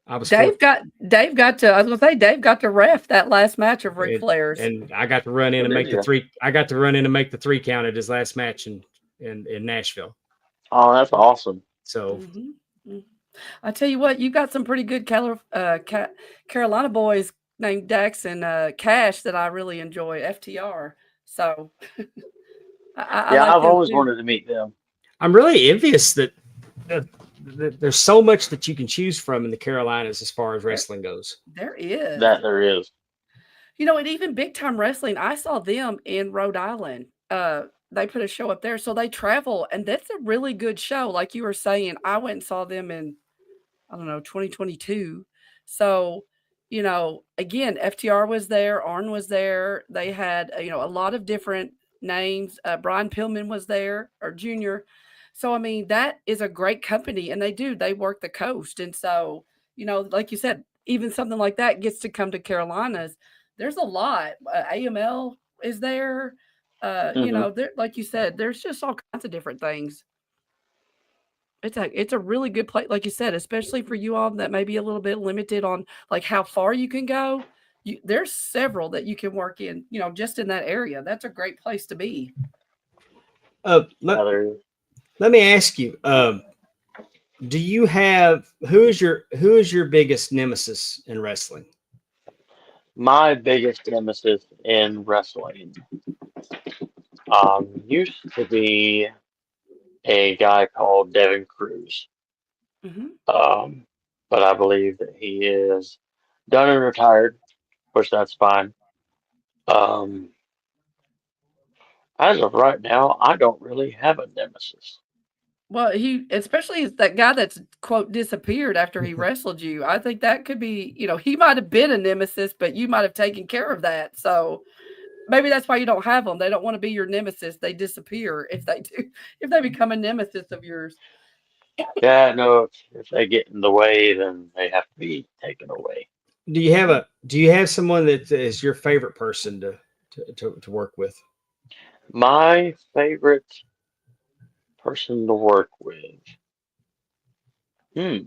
I was Dave got to ref that last match of Ric Flair's, and I got to run in and make the three. I got to run in and make the 3 count at his last match in Nashville. Oh, that's awesome. So I tell you what, you got some pretty good Carolina boys named Jax and Cash that I really enjoy. FTR. So I've always wanted to meet them. I'm really envious that there's so much that you can choose from in the Carolinas as far as wrestling goes. There is. There is. You know, and even Big Time Wrestling, I saw them in Rhode Island. They put a show up there, so they travel, and that's a really good show. Like you were saying, I went and saw them in, 2022. So, again, FTR was there, Arn was there. They had, a lot of different names. Brian Pillman was there, or Junior. So, that is a great company, and they work the coast. And so, like you said, even something like that gets to come to Carolinas. There's a lot. AML is there. There, like you said, there's just all kinds of different things. It's a really good place, like you said, especially for you all that may be a little bit limited on like how far you can go. There's several that you can work in, just in that area. That's a great place to be. Let me ask you, do you have who is your biggest nemesis in wrestling? My biggest nemesis in wrestling used to be a guy called Devin Cruz. Hmm. But I believe that he is done and retired, which that's fine. Um, as of right now, I don't really have a nemesis. Well, especially that guy that's quote disappeared after he wrestled you. I think that could be, he might have been a nemesis, but you might have taken care of that. So maybe that's why you don't have them. They don't want to be your nemesis. They disappear if they do, if they become a nemesis of yours. Yeah, no, if they get in the way, then they have to be taken away. Do you have someone that is your favorite person to work with? My favorite person to work with. Hmm.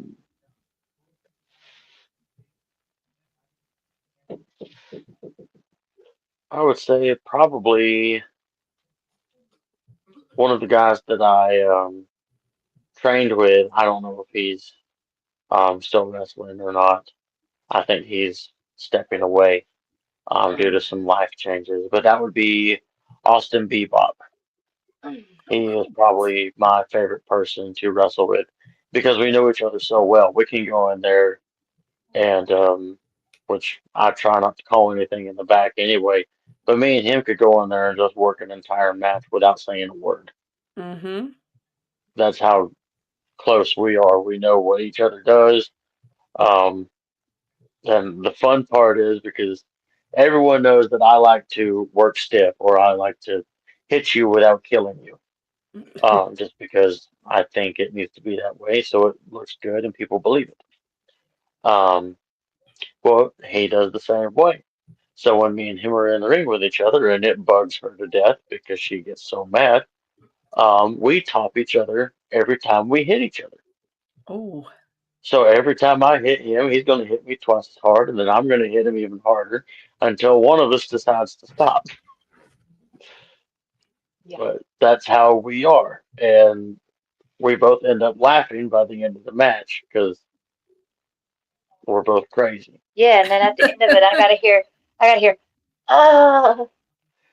I would say probably one of the guys that I trained with. I don't know if he's still wrestling or not. I think he's stepping away due to some life changes. But that would be Austin Bebop. He is probably my favorite person to wrestle with because we know each other so well. We can go in there and which I try not to call anything in the back anyway. But me and him could go in there and just work an entire match without saying a word. Mm-hmm. That's how close we are. We know what each other does. Um, and the fun part is because everyone knows that I like to work stiff or I like to hit you without killing you. Just because I think it needs to be that way so it looks good and people believe it. Um, well, he does the same way. So when me and him are in the ring with each other and it bugs her to death because she gets so mad, we top each other every time we hit each other. Oh, So every time I hit him, he's going to hit me twice as hard, and then I'm going to hit him even harder until one of us decides to stop. Yeah. But that's how we are, and we both end up laughing by the end of the match because we're both crazy. Yeah, and then at the end of it, I gotta hear, oh,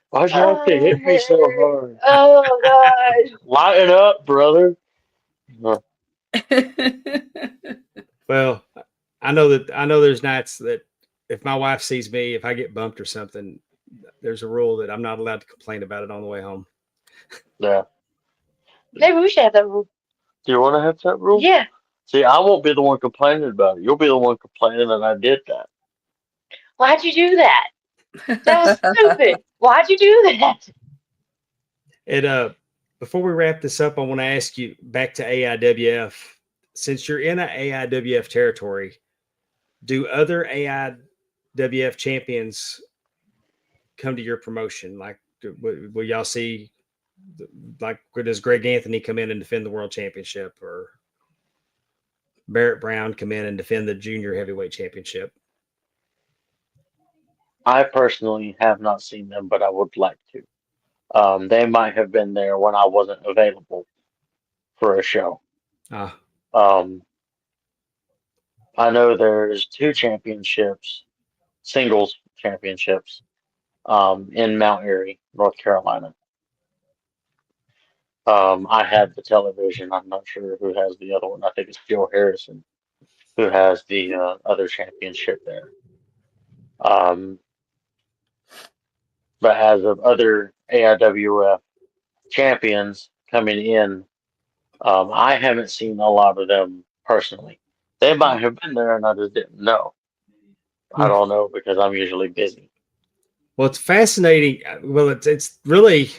Why'd you have to oh, hit me so hard? oh gosh. Lighten up, brother. Uh, Well, I know there's nights that if my wife sees me, if I get bumped or something, there's a rule that I'm not allowed to complain about it on the way home. Yeah. Maybe we should have that rule. Do you want to have that rule? Yeah. See, I won't be the one complaining about it. You'll be the one complaining that I did that. Why'd you do that? That was stupid. Why'd you do that? And before we wrap this up, I want to ask you back to AIWF. Since you're in an AIWF territory, do other AIWF champions come to your promotion? Like, will y'all see, like, does Greg Anthony come in and defend the world championship, or Barrett Brown come in and defend the junior heavyweight championship? I personally have not seen them, but I would like to. They might have been there when I wasn't available for a show. Ah, Um, I know there's two championships, singles championships, in Mount Airy, North Carolina. I have the television. I'm not sure who has the other one. I think it's Joe Harrison who has the other championship there. Um, but as of other AIWF champions coming in, I haven't seen a lot of them personally. They might have been there and I just didn't know. I don't know because I'm usually busy. well, it's fascinating. Well, it's really,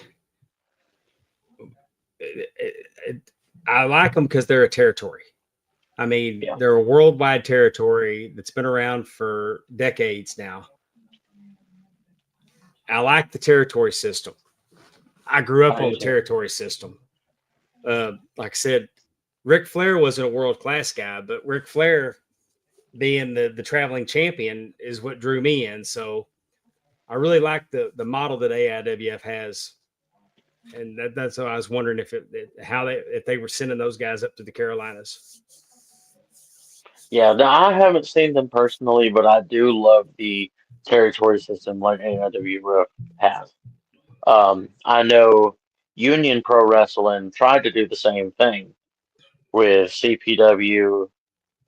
I like them because they're a territory. I mean, Yeah. they're a worldwide territory that's been around for decades now. I like the territory system. I grew up on the territory system. Like I said, Ric Flair wasn't a world class guy, but Ric Flair being the traveling champion is what drew me in. So I really like the model that AIWF has, and that's why I was wondering if they were sending those guys up to the Carolinas. Yeah, I haven't seen them personally, but I do love the territory system like AIWF has. I know Union Pro Wrestling tried to do the same thing with CPW,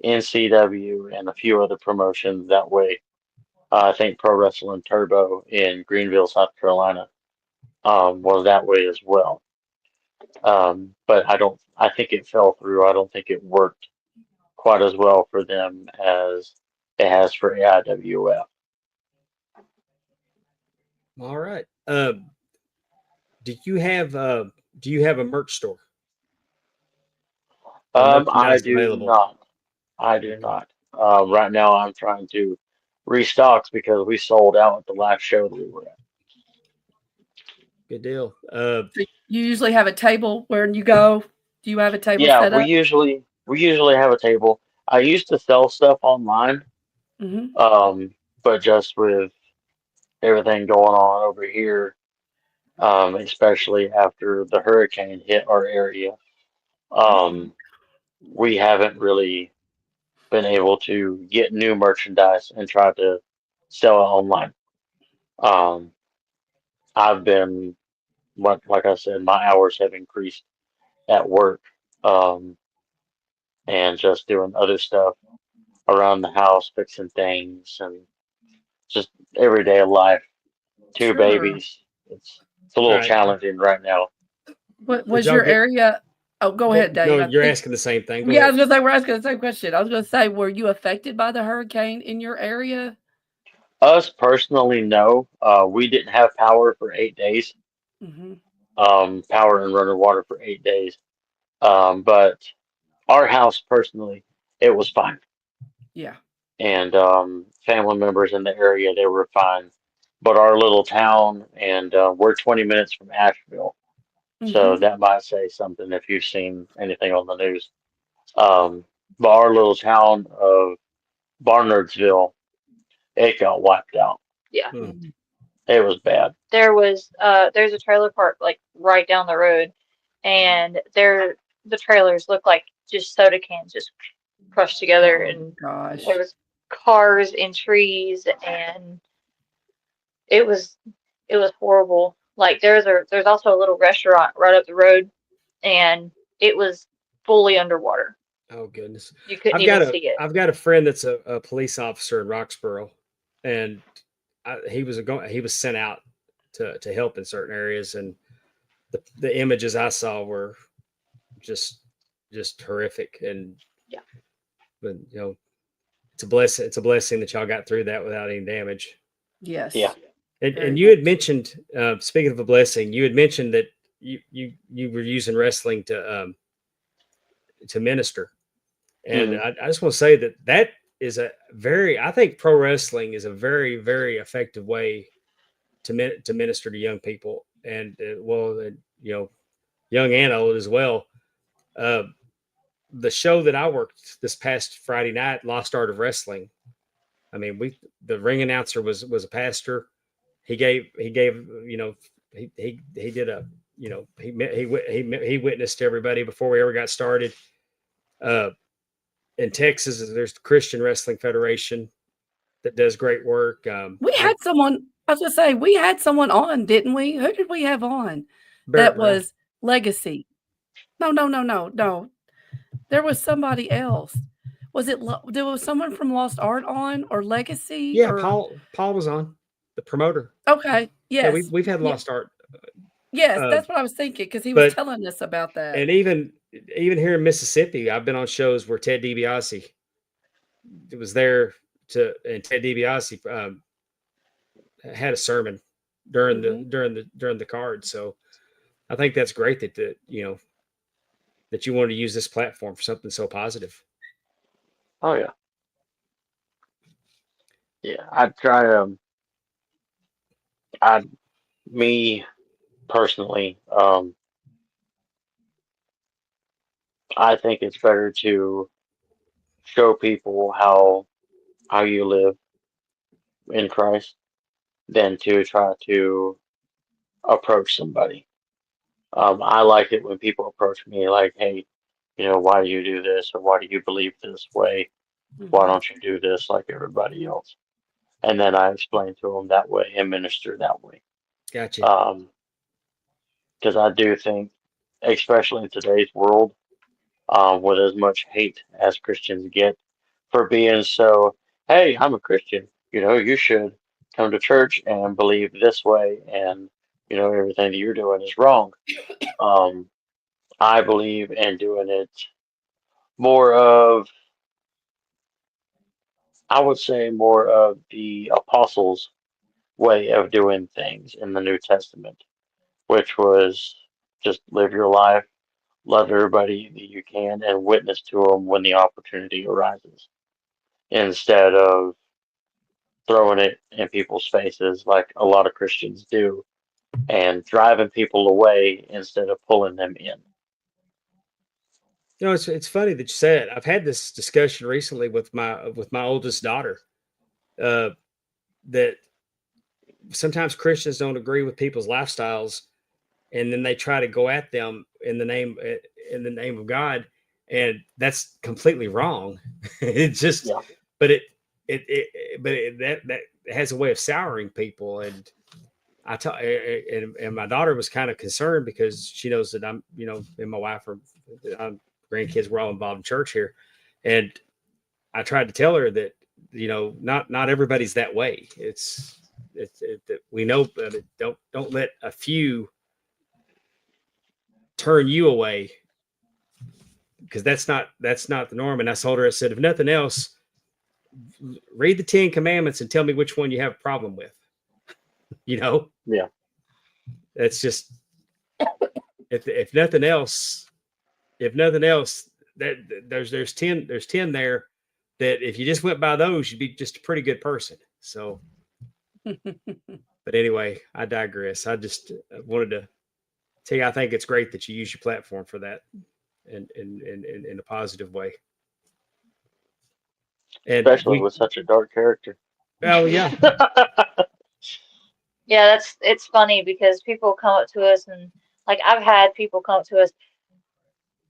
NCW, and a few other promotions that way. I think Pro Wrestling Turbo in Greenville, South Carolina, was that way as well. But I think it fell through. I don't think it worked quite as well for them as it has for AIWF. All right. Do you have a merch store? Or I merchandise do available? not. I do not. Right now, I'm trying to restock because we sold out at the last show that we were at. Good deal. So you usually have a table where you go. Do you have a table Yeah, set up? we usually have a table. I used to sell stuff online, Mm-hmm. but just with everything going on over here, especially after the hurricane hit our area, um, we haven't really been able to get new merchandise and try to sell it online. Um, I've been, like I said, my hours have increased at work, um, and just doing other stuff around the house, fixing things, and just everyday life. Two Sure. babies. It's a little Right. challenging right now. What Did was y'all your get? area? Oh, go ahead, Dave. No, I you're think, asking the same thing. Go yeah, I ahead. was gonna say we're asking the same question. I was gonna say, were you affected by the hurricane in your area? Us personally, no. We didn't have power for 8 days. Mm-hmm. Power and running water for 8 days. But our house personally, it was fine. Yeah. And family members in the area, they were fine. But our little town, and we're 20 minutes from Asheville, so Mm-hmm. that might say something if you've seen anything on the news. Um, but our little town of Barnardsville, it got wiped out. Yeah. Mm-hmm. It was bad. There's a trailer park like right down the road, and the trailers look like just soda cans just crushed together, and Gosh. there was cars and trees, and it was horrible. Like there's also a little restaurant right up the road, and it was fully underwater. Oh goodness. You couldn't even see it. I've got a friend that's a police officer in Roxborough, and he was sent out to help in certain areas, and the images I saw were just horrific. And Yeah. but it's a blessing that y'all got through that without any damage. Yes. Yeah. And you had mentioned, speaking of a blessing, you had mentioned that you were using wrestling to minister. And I just want to say that is I think pro wrestling is a very, very effective way to minister to young people, and young and old as well. The show that I worked this past Friday night, Lost Art of Wrestling. I mean, the ring announcer was a pastor. He gave he did a he witnessed to everybody before we ever got started. In Texas, there's the Christian Wrestling Federation that does great work. We had someone. I was gonna say we had someone on, didn't we? Who did we have on? That was Legacy. No. There was somebody else. Was it? There was someone from Lost Art on or Legacy? Yeah, or... Paul was on, the promoter. Okay. Yes. Yeah, we've had Lost Art. Yes, that's what I was thinking because he was telling us about that. And even here in Mississippi, I've been on shows where Ted DiBiase was there and Ted DiBiase had a sermon during the card. So I think that's great that you wanted to use this platform for something so positive. Oh yeah. Yeah, I try me personally, I think it's better to show people how you live in Christ than to try to approach somebody. I like it when people approach me like, hey, why do you do this, or why do you believe this way? Why Mhm. don't you do this like everybody else? And then I explain to them that way and minister that way. Gotcha. Because I do think, especially in today's world, with as much hate as Christians get for being so, hey, I'm a Christian, you should come to church and believe this way, and everything that you're doing is wrong. Um, I believe in doing it more of, I would say, more of the apostles' way of doing things in the New Testament, which was just live your life, love everybody that you can, and witness to them when the opportunity arises, instead of throwing it in people's faces like a lot of Christians do, and driving people away instead of pulling them in. It's funny that you said. I've had this discussion recently with my oldest daughter. That sometimes Christians don't agree with people's lifestyles, and then they try to go at them in the name of God, and that's completely wrong. It just, Yeah, but that has a way of souring people, and and my daughter was kind of concerned because she knows that I'm, and my wife are, grandkids, we're all involved in church here, and I tried to tell her that not everybody's that way. We know, but don't let a few turn you away, because that's not the norm. And I told her, I said, if nothing else, read the 10 Commandments and tell me which one you have a problem with. yeah. That's just, if nothing else, that there's 10 there that if you just went by those, you'd be just a pretty good person. So, but anyway, I digress. I just wanted to tell you, I think it's great that you use your platform for that in a positive way. And Especially with such a dark character. oh yeah, Yeah, it's funny because people come up to us and like I've had people come up to us,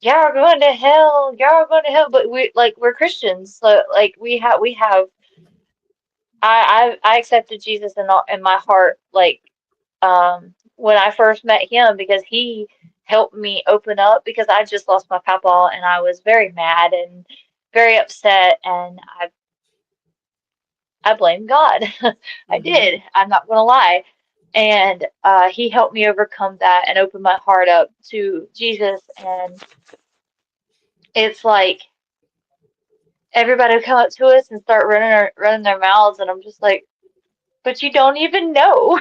y'all are going to hell, y'all are going to hell, but we're Christians, so like we have I accepted Jesus in my heart like when I first met him because he helped me open up because I just lost my papa and I was very mad and very upset and I blame God. I did. I'm not gonna lie. And he helped me overcome that and open my heart up to Jesus. And it's like everybody would come up to us and start running their mouths, and I'm just like, but you don't even know.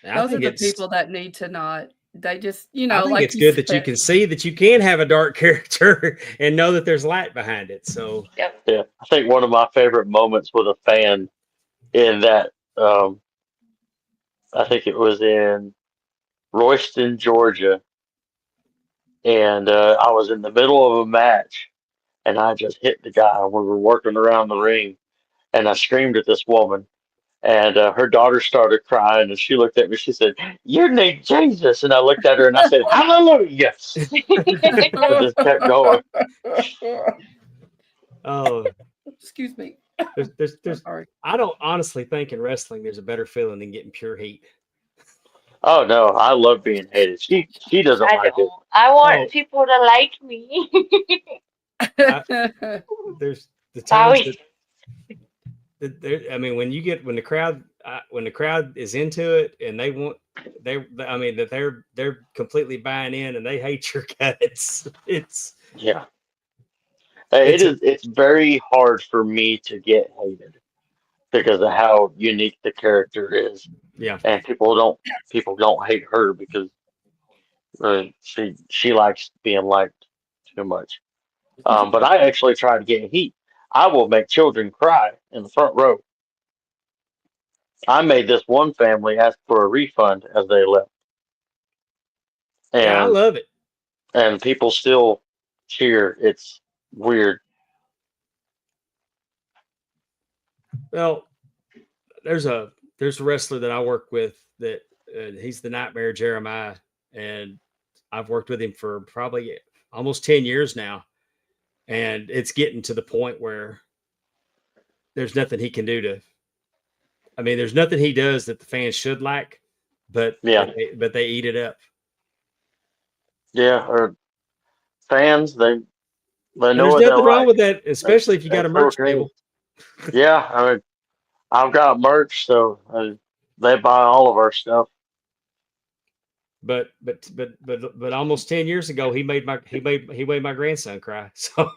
Those are the people that need to not. They just, I think like it's you good that you said. can see that you can have a dark character and know that there's light behind it. So Yep. Yeah. I think one of my favorite moments with a fan in that, I think it was in Royston, Georgia, and I was in the middle of a match, and I just hit the guy. We were working around the ring, and I screamed at this woman, and her daughter started crying, and she looked at me. She said, "You need Jesus," and I looked at her and I said, "Hallelujah!" I just kept going. oh, Excuse me. there's Sorry. I don't honestly think in wrestling there's a better feeling than getting pure heat. Oh no, I love being hated. She doesn't I like it. don't. I want Oh, people to like me. I, there's the times Sorry. that there. I mean, when the crowd is into it and I mean that they're completely buying in and they hate your guts. Yeah. Hey, It's a it's very hard for me to get hated because of how unique the character is, yeah. and people don't hate her because she likes being liked too much. But I actually try to get heat. I will make children cry in the front row. I made this one family ask for a refund as they left, Yeah, I and love it. and people still cheer. It's weird. Well, there's a wrestler that I work with that he's the Nightmare Jeremiah, and I've worked with him for probably almost 10 years now, and it's getting to the point where there's nothing he can do to. I mean, there's nothing he does that the fans should like, but they eat it up. Yeah, or fans, they know And there's what nothing they wrong like. with that, especially if you got a merch table. Yeah, I mean, I've got merch, so they buy all of our stuff. But almost 10 years ago, he made my grandson cry. So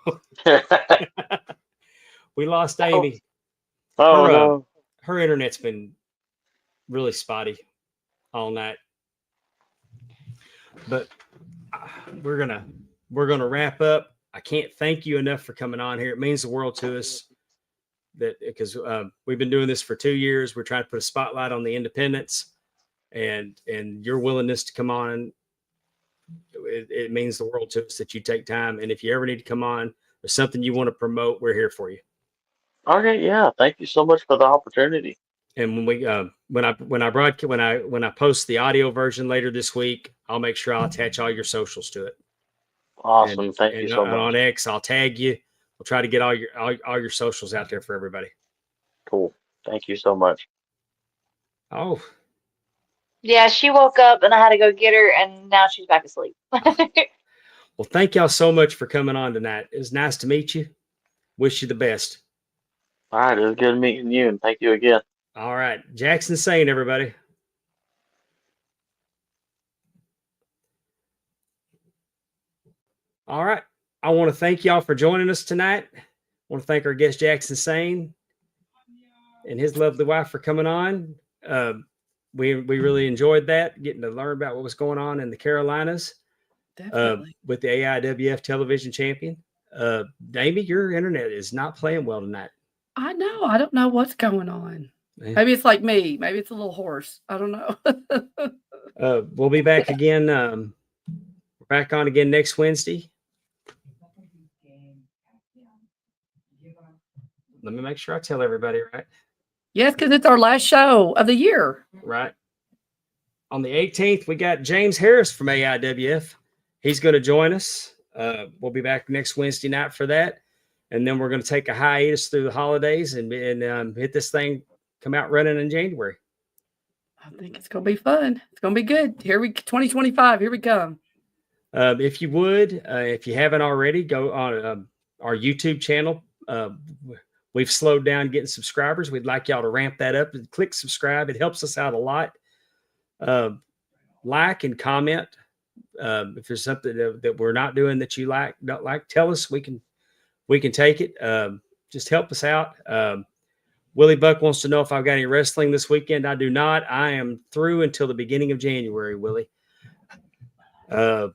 we lost Amy. Oh no. Her internet's been really spotty all night. But we're gonna wrap up. I can't thank you enough for coming on here. It means the world to us that because we've been doing this for 2 years. We're trying to put a spotlight on the independents, and your willingness to come on. It means the world to us that you take time. And if you ever need to come on or something you want to promote, we're here for you. Okay, yeah. Thank you so much for the opportunity. And when we when I post the audio version later this week, I'll make sure I'll attach all your socials to it. Awesome. Thank you so much. On X, I'll tag you. We'll try to get all your socials out there for everybody. Cool. Thank you so much. Oh. Yeah, she woke up and I had to go get her, and now she's back asleep. Well, thank y'all so much for coming on tonight. It was nice to meet you. Wish you the best. All right, it was good meeting you, and thank you again. All right. Jax N, Saine, everybody. All right. I want to thank y'all for joining us tonight. I want to thank our guest Jax N, Saine and his lovely wife for coming on. We really enjoyed that, getting to learn about what was going on in the Carolinas with the AIWF Television Champion. Amy, your internet is not playing well tonight. I know. I don't know what's going on. Maybe it's like me. Maybe it's a little hoarse. I don't know. We'll be back again. We're back on again next Wednesday. Let me make sure I tell everybody, right? Yes, because it's our last show of the year. Right. On the 18th, we got James Harris from AIWF. He's going to join us. We'll be back next Wednesday night for that. And then we're going to take a hiatus through the holidays and hit this thing, come out running in January. I think it's going to be fun. It's going to be good. 2025, here we come. If you would, if you haven't already, go on our YouTube channel. We've slowed down getting subscribers. We'd like y'all to ramp that up and click subscribe. It helps us out a lot. Like and comment. If there's something that we're not doing that you don't like, tell us. We can take it. Just help us out. Willie Buck wants to know if I've got any wrestling this weekend. I do not. I am through until the beginning of January, Willie. But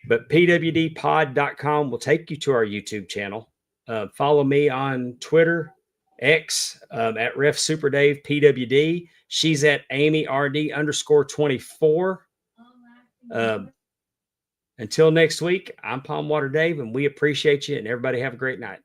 pwdpod.com will take you to our YouTube channel. Follow me on Twitter, X, at Ref Super Dave PWD. She's at Amy RD _24. Until next week, I'm Pondwater Dave, and we appreciate you, and everybody have a great night.